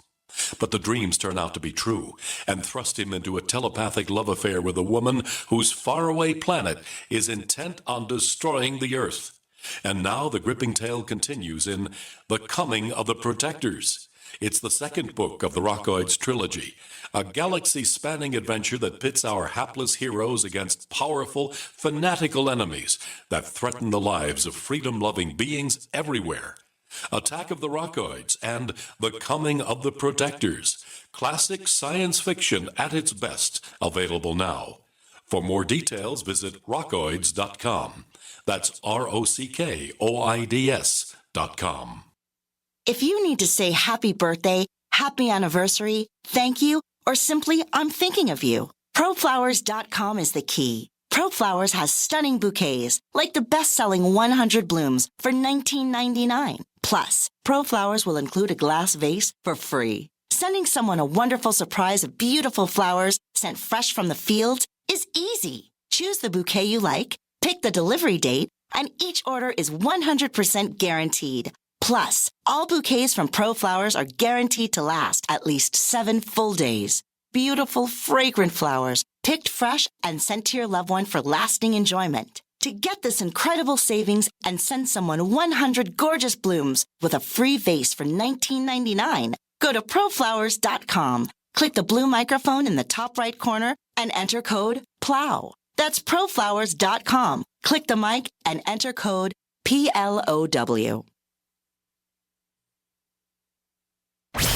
But the dreams turn out to be true and thrust him into a telepathic love affair with a woman whose faraway planet is intent on destroying the Earth. And now the gripping tale continues in The Coming of the Protectors. It's the second book of the Rockoids trilogy, a galaxy-spanning adventure that pits our hapless heroes against powerful, fanatical enemies that threaten the lives of freedom-loving beings everywhere. Attack of the Rockoids and The Coming of the Protectors, classic science fiction at its best, available now. For more details, visit rockoids.com. That's ROCKOIDS.com. If you need to say happy birthday, happy anniversary, thank you, or simply I'm thinking of you, ProFlowers.com is the key. ProFlowers has stunning bouquets, like the best-selling 100 blooms for $19.99. Plus, ProFlowers will include a glass vase for free. Sending someone a wonderful surprise of beautiful flowers sent fresh from the fields is easy. Choose the bouquet you like, pick the delivery date, and each order is 100% guaranteed. Plus, all bouquets from ProFlowers are guaranteed to last at least 7 full days. Beautiful, fragrant flowers, picked fresh and sent to your loved one for lasting enjoyment. To get this incredible savings and send someone 100 gorgeous blooms with a free vase for $19.99, go to ProFlowers.com, click the blue microphone in the top right corner, and enter code PLOW. That's ProFlowers.com. Click the mic and enter code PLOW.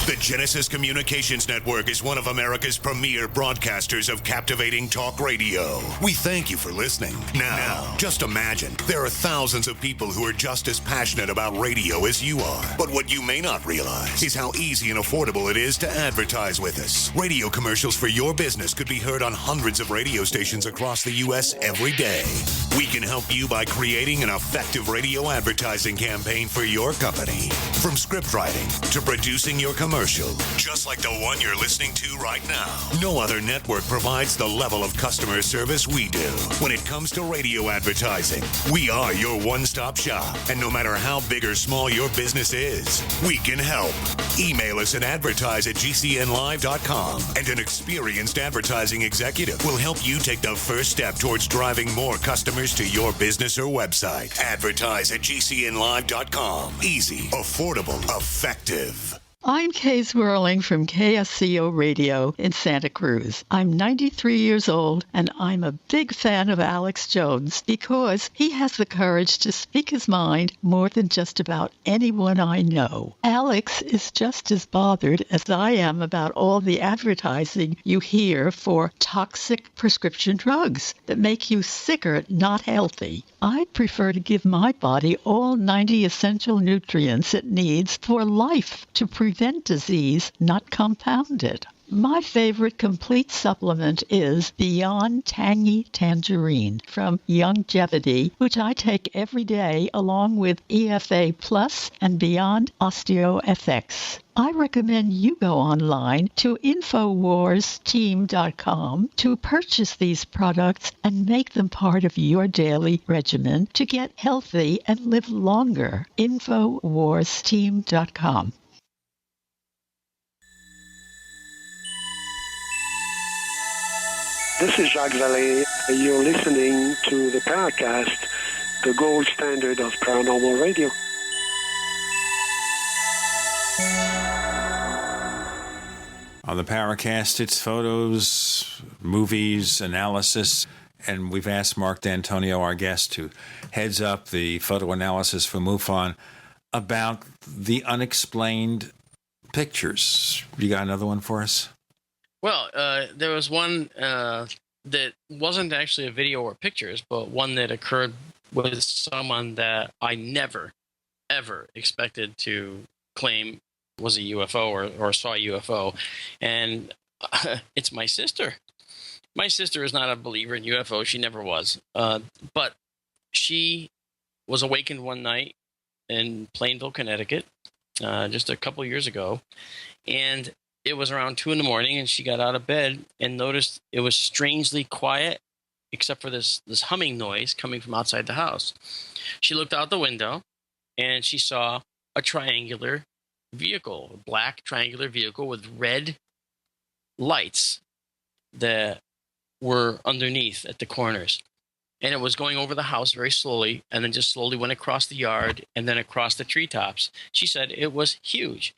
The Genesis Communications Network is one of America's premier broadcasters of captivating talk radio. We thank you for listening. Now, just imagine, there are thousands of people who are just as passionate about radio as you are. But what you may not realize is how easy and affordable it is to advertise with us. Radio commercials for your business could be heard on hundreds of radio stations across the U.S. every day. We can help you by creating an effective radio advertising campaign for your company. From script writing to producing your commercial, just like the one you're listening to right now. No other network provides the level of customer service we do. When it comes to radio advertising, we are your one-stop shop. And no matter how big or small your business is, we can help. Email us at advertise@gcnlive.com, and an experienced advertising executive will help you take the first step towards driving more customers to your business or website. Advertise@gcnlive.com. Easy, affordable, effective. I'm Kay Swirling from KSCO Radio in Santa Cruz. I'm 93 years old, and I'm a big fan of Alex Jones because he has the courage to speak his mind more than just about anyone I know. Alex is just as bothered as I am about all the advertising you hear for toxic prescription drugs that make you sicker, not healthy. I prefer to give my body all 90 essential nutrients it needs for life to prevent disease, not compound it. My favorite complete supplement is Beyond Tangy Tangerine from Youngevity, which I take every day along with EFA Plus and Beyond OsteoFX. I recommend you go online to InfoWarsTeam.com to purchase these products and make them part of your daily regimen to get healthy and live longer. InfoWarsTeam.com. This is Jacques Vallée. You're listening to the Paracast, the gold standard of paranormal radio. On the Paracast, it's photos, movies, analysis, and we've asked Marc Dantonio, our guest, who heads up the photo analysis for MUFON, about the unexplained pictures. You got another one for us? Well, there was one that wasn't actually a video or pictures, but one that occurred with someone that I never, ever expected to claim was a UFO or saw a UFO. And it's my sister. My sister is not a believer in UFOs. She never was. But she was awakened one night in Plainville, Connecticut, just a couple years ago. And it was around 2 a.m, and she got out of bed and noticed it was strangely quiet, except for this humming noise coming from outside the house. She looked out the window, and she saw a triangular vehicle, a black triangular vehicle with red lights that were underneath at the corners. And it was going over the house very slowly, and then just slowly went across the yard and then across the treetops. She said it was huge.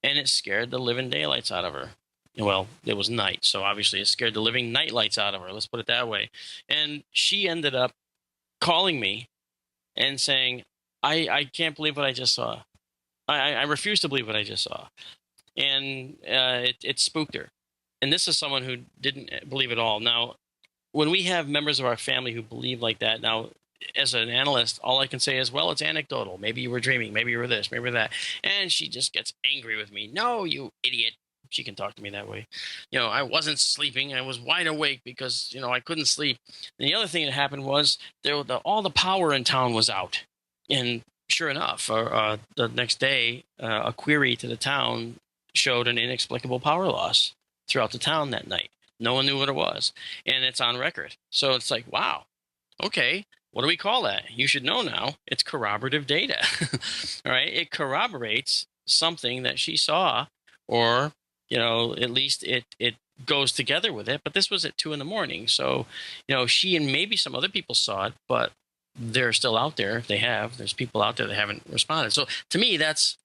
And it scared the living daylights out of her. Well, it was night, so obviously it scared the living night lights out of her. Let's put it that way. And she ended up calling me and saying, I can't believe what I just saw. I refuse to believe what I just saw. And it spooked her. And this is someone who didn't believe at all. Now, when we have members of our family who believe like that, now, as an analyst, all I can say is, well, it's anecdotal. Maybe you were dreaming. Maybe you were this. Maybe that. And she just gets angry with me. No, you idiot. She can talk to me that way. I wasn't sleeping. I was wide awake because, I couldn't sleep. And the other thing that happened was all the power in town was out. And sure enough, the next day, a query to the town showed an inexplicable power loss throughout the town that night. No one knew what it was. And it's on record. So it's like, wow, okay. What do we call that? You should know now. It's corroborative data. All right. It corroborates something that she saw, or, at least it goes together with it. But this was at 2 a.m. So, she and maybe some other people saw it, but they're still out there. If they have, there's people out there that haven't responded. So to me, that's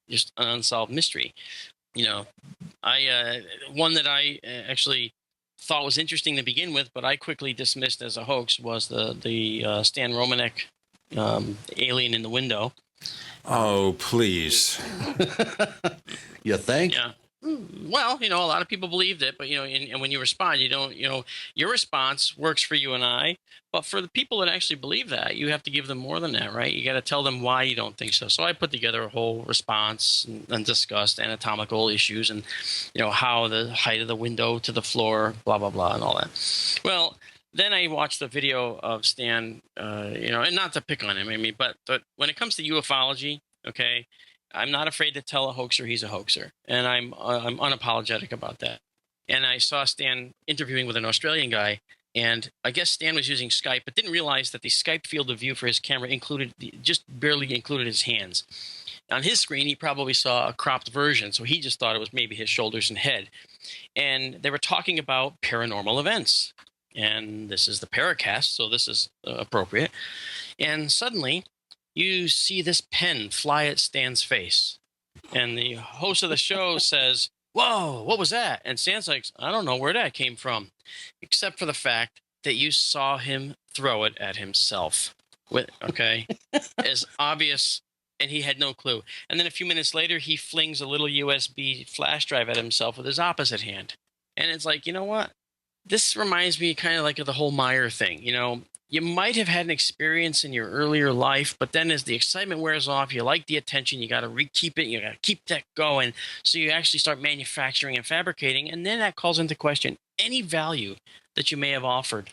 just an unsolved mystery. One that I actually thought was interesting to begin with, but I quickly dismissed as a hoax, was the Stan Romanek alien in the window. Oh, please. You think? Yeah. Well, a lot of people believed it, but, and when you respond, you don't, your response works for you and I, but for the people that actually believe that, you have to give them more than that, right? You got to tell them why you don't think so. So I put together a whole response and discussed anatomical issues and, how the height of the window to the floor, blah, blah, blah, and all that. Well, then I watched the video of Stan, and not to pick on him, but when it comes to ufology, okay, I'm not afraid to tell a hoaxer he's a hoaxer, and I'm unapologetic about that. And I saw Stan interviewing with an Australian guy, and I guess Stan was using Skype, but didn't realize that the Skype field of view for his camera just barely included his hands. On his screen, he probably saw a cropped version, so he just thought it was maybe his shoulders and head. And they were talking about paranormal events, and this is the Paracast, so this is appropriate. And suddenly, you see this pen fly at Stan's face. And the host of the show says, "Whoa, what was that?" And Stan's like, "I don't know where that came from, except for the fact that you saw him throw it at himself." Okay, as obvious, and he had no clue. And then a few minutes later, he flings a little USB flash drive at himself with his opposite hand. And it's like, you know what? This reminds me kind of like of the whole Meyer thing. You might have had an experience in your earlier life, but then as the excitement wears off, you like the attention, you got to keep it, you got to keep that going. So you actually start manufacturing and fabricating, and then that calls into question any value that you may have offered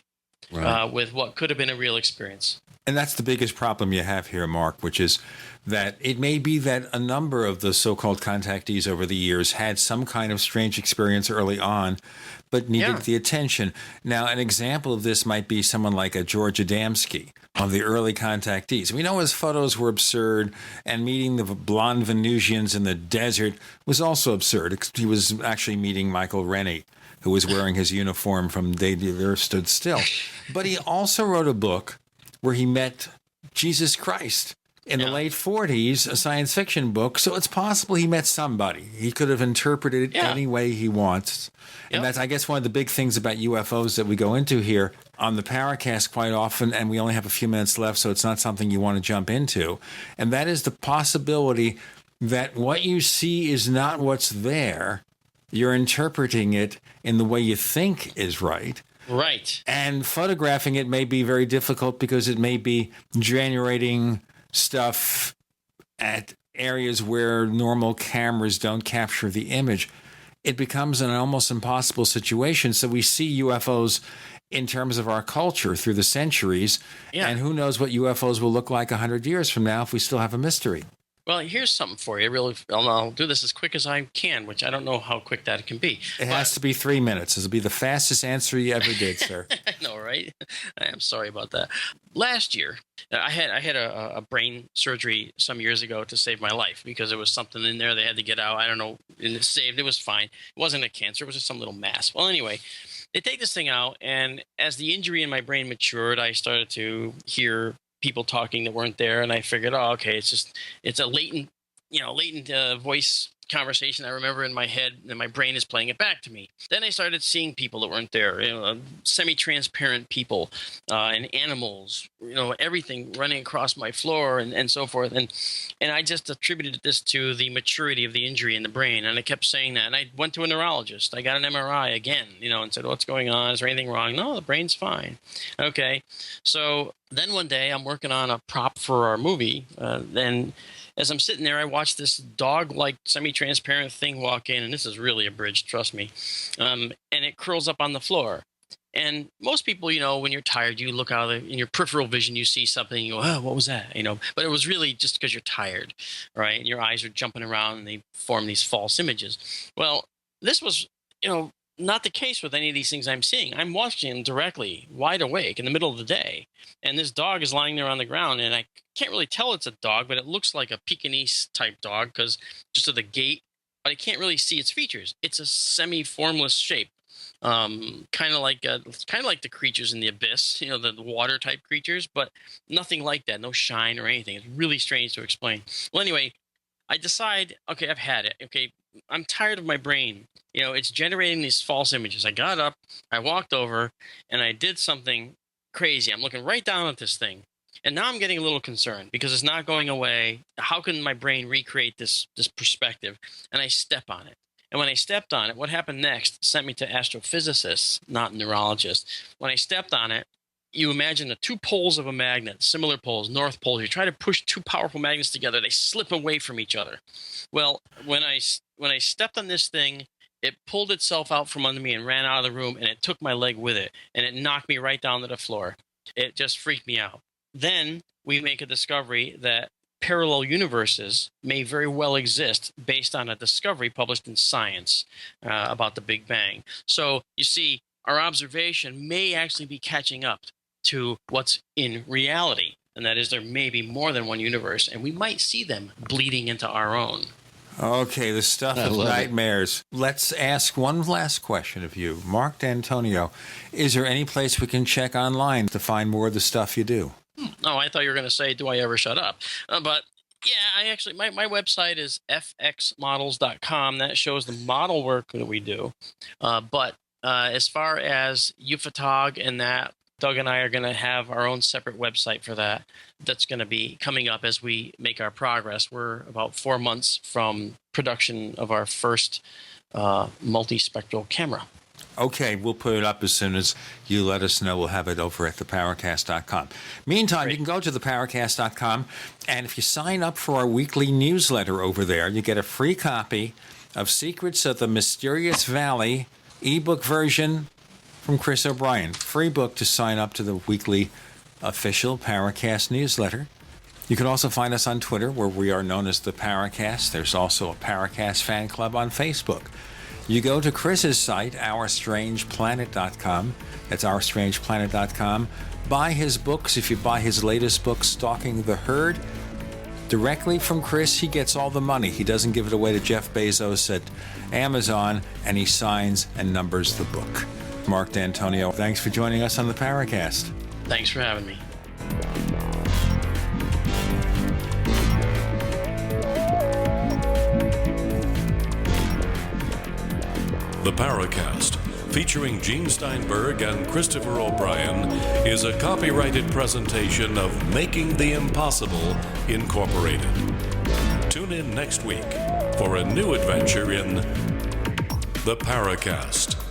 with what could have been a real experience. And that's the biggest problem you have here, Mark, which is that it may be that a number of the so-called contactees over the years had some kind of strange experience early on, but needed the attention. Now, an example of this might be someone like a George Adamski, of the early contactees. We know his photos were absurd, and meeting the blonde Venusians in the desert was also absurd. He was actually meeting Michael Rennie, who was wearing his uniform from Day the Earth Stood Still. But he also wrote a book where he met Jesus Christ in the late 40s, a science fiction book. So it's possible he met somebody. He could have interpreted it any way he wants. And that's, I guess, one of the big things about UFOs that we go into here on the Paracast quite often, and we only have a few minutes left, so it's not something you want to jump into. And that is the possibility that what you see is not what's there. You're interpreting it in the way you think is right. Right. And photographing it may be very difficult because it may be generating stuff at areas where normal cameras don't capture the image. It becomes an almost impossible situation. So we see UFOs in terms of our culture through the centuries. Yeah. And who knows what UFOs will look like 100 years from now if we still have a mystery. Well, here's something for you. Really, I'll do this as quick as I can, which I don't know how quick that can be. It has to be 3 minutes. This will be the fastest answer you ever did, sir. I know, right? I am sorry about that. Last year, I had a brain surgery some years ago to save my life because there was something in there they had to get out. I don't know, and it saved. It was fine. It wasn't a cancer. It was just some little mass. Well, anyway, they take this thing out, and as the injury in my brain matured, I started to hear people talking that weren't there, and I figured, oh, okay, it's a latent voice conversation I remember in my head, and my brain is playing it back to me. Then I started seeing people that weren't there, semi-transparent people and animals, everything running across my floor and so forth. And I just attributed this to the maturity of the injury in the brain. And I kept saying that. And I went to a neurologist. I got an MRI again, and said, what's going on? Is there anything wrong? No, the brain's fine. Okay. So then one day I'm working on a prop for our movie. Then as I'm sitting there, I watch this dog-like semi-transparent thing walk in, and this is really abridged, trust me, and it curls up on the floor. And most people, when you're tired, you look out in your peripheral vision, you see something, and you go, oh, what was that? But it was really just because you're tired, right? And your eyes are jumping around, and they form these false images. Well, this was, not the case with any of these things I'm seeing. I'm watching them directly, wide awake, in the middle of the day. And this dog is lying there on the ground, and I can't really tell it's a dog, but it looks like a Pekingese-type dog because just of the gait. But I can't really see its features. It's a semi-formless shape, kind of like the creatures in the abyss, the water-type creatures, but nothing like that, no shine or anything. It's really strange to explain. Well, anyway, I decide, okay, I've had it. Okay, I'm tired of my brain. It's generating these false images. I got up, I walked over, and I did something crazy. I'm looking right down at this thing. And now I'm getting a little concerned because it's not going away. How can my brain recreate this perspective? And I step on it. And when I stepped on it, what happened next sent me to astrophysicists, not neurologists. When I stepped on it, you imagine the two poles of a magnet, similar poles, north poles. You try to push two powerful magnets together. They slip away from each other. Well, when I stepped on this thing, it pulled itself out from under me and ran out of the room, and it took my leg with it, and it knocked me right down to the floor. It just freaked me out. Then we make a discovery that parallel universes may very well exist based on a discovery published in Science about the Big Bang. So you see, our observation may actually be catching up to what's in reality, and that is there may be more than one universe, and we might see them bleeding into our own. Okay, the stuff of nightmares. Let's ask one last question of you. Marc Dantonio, is there any place we can check online to find more of the stuff you do? Oh, I thought you were going to say, do I ever shut up? But Yeah, I actually, my website is fxmodels.com. That shows the model work that we do. But as far as UFOTOG and that, Doug and I are going to have our own separate website for that. That's going to be coming up as we make our progress. We're about 4 months from production of our first multispectral camera. Okay, we'll put it up as soon as you let us know. We'll have it over at theparacast.com. Meantime, You can go to theparacast.com, and if you sign up for our weekly newsletter over there, you get a free copy of Secrets of the Mysterious Valley ebook version from Chris O'Brien. Free book to sign up to the weekly official Paracast newsletter. You can also find us on Twitter, where we are known as the Paracast. There's also a Paracast fan club on Facebook. You go to Chris's site, OurStrangePlanet.com. That's OurStrangePlanet.com. Buy his books. If you buy his latest book, Stalking the Herd, directly from Chris, he gets all the money. He doesn't give it away to Jeff Bezos at Amazon, and he signs and numbers the book. Marc Dantonio, thanks for joining us on the Paracast. Thanks for having me. The Paracast, featuring Gene Steinberg and Christopher O'Brien, is a copyrighted presentation of Making the Impossible, Incorporated. Tune in next week for a new adventure in The Paracast.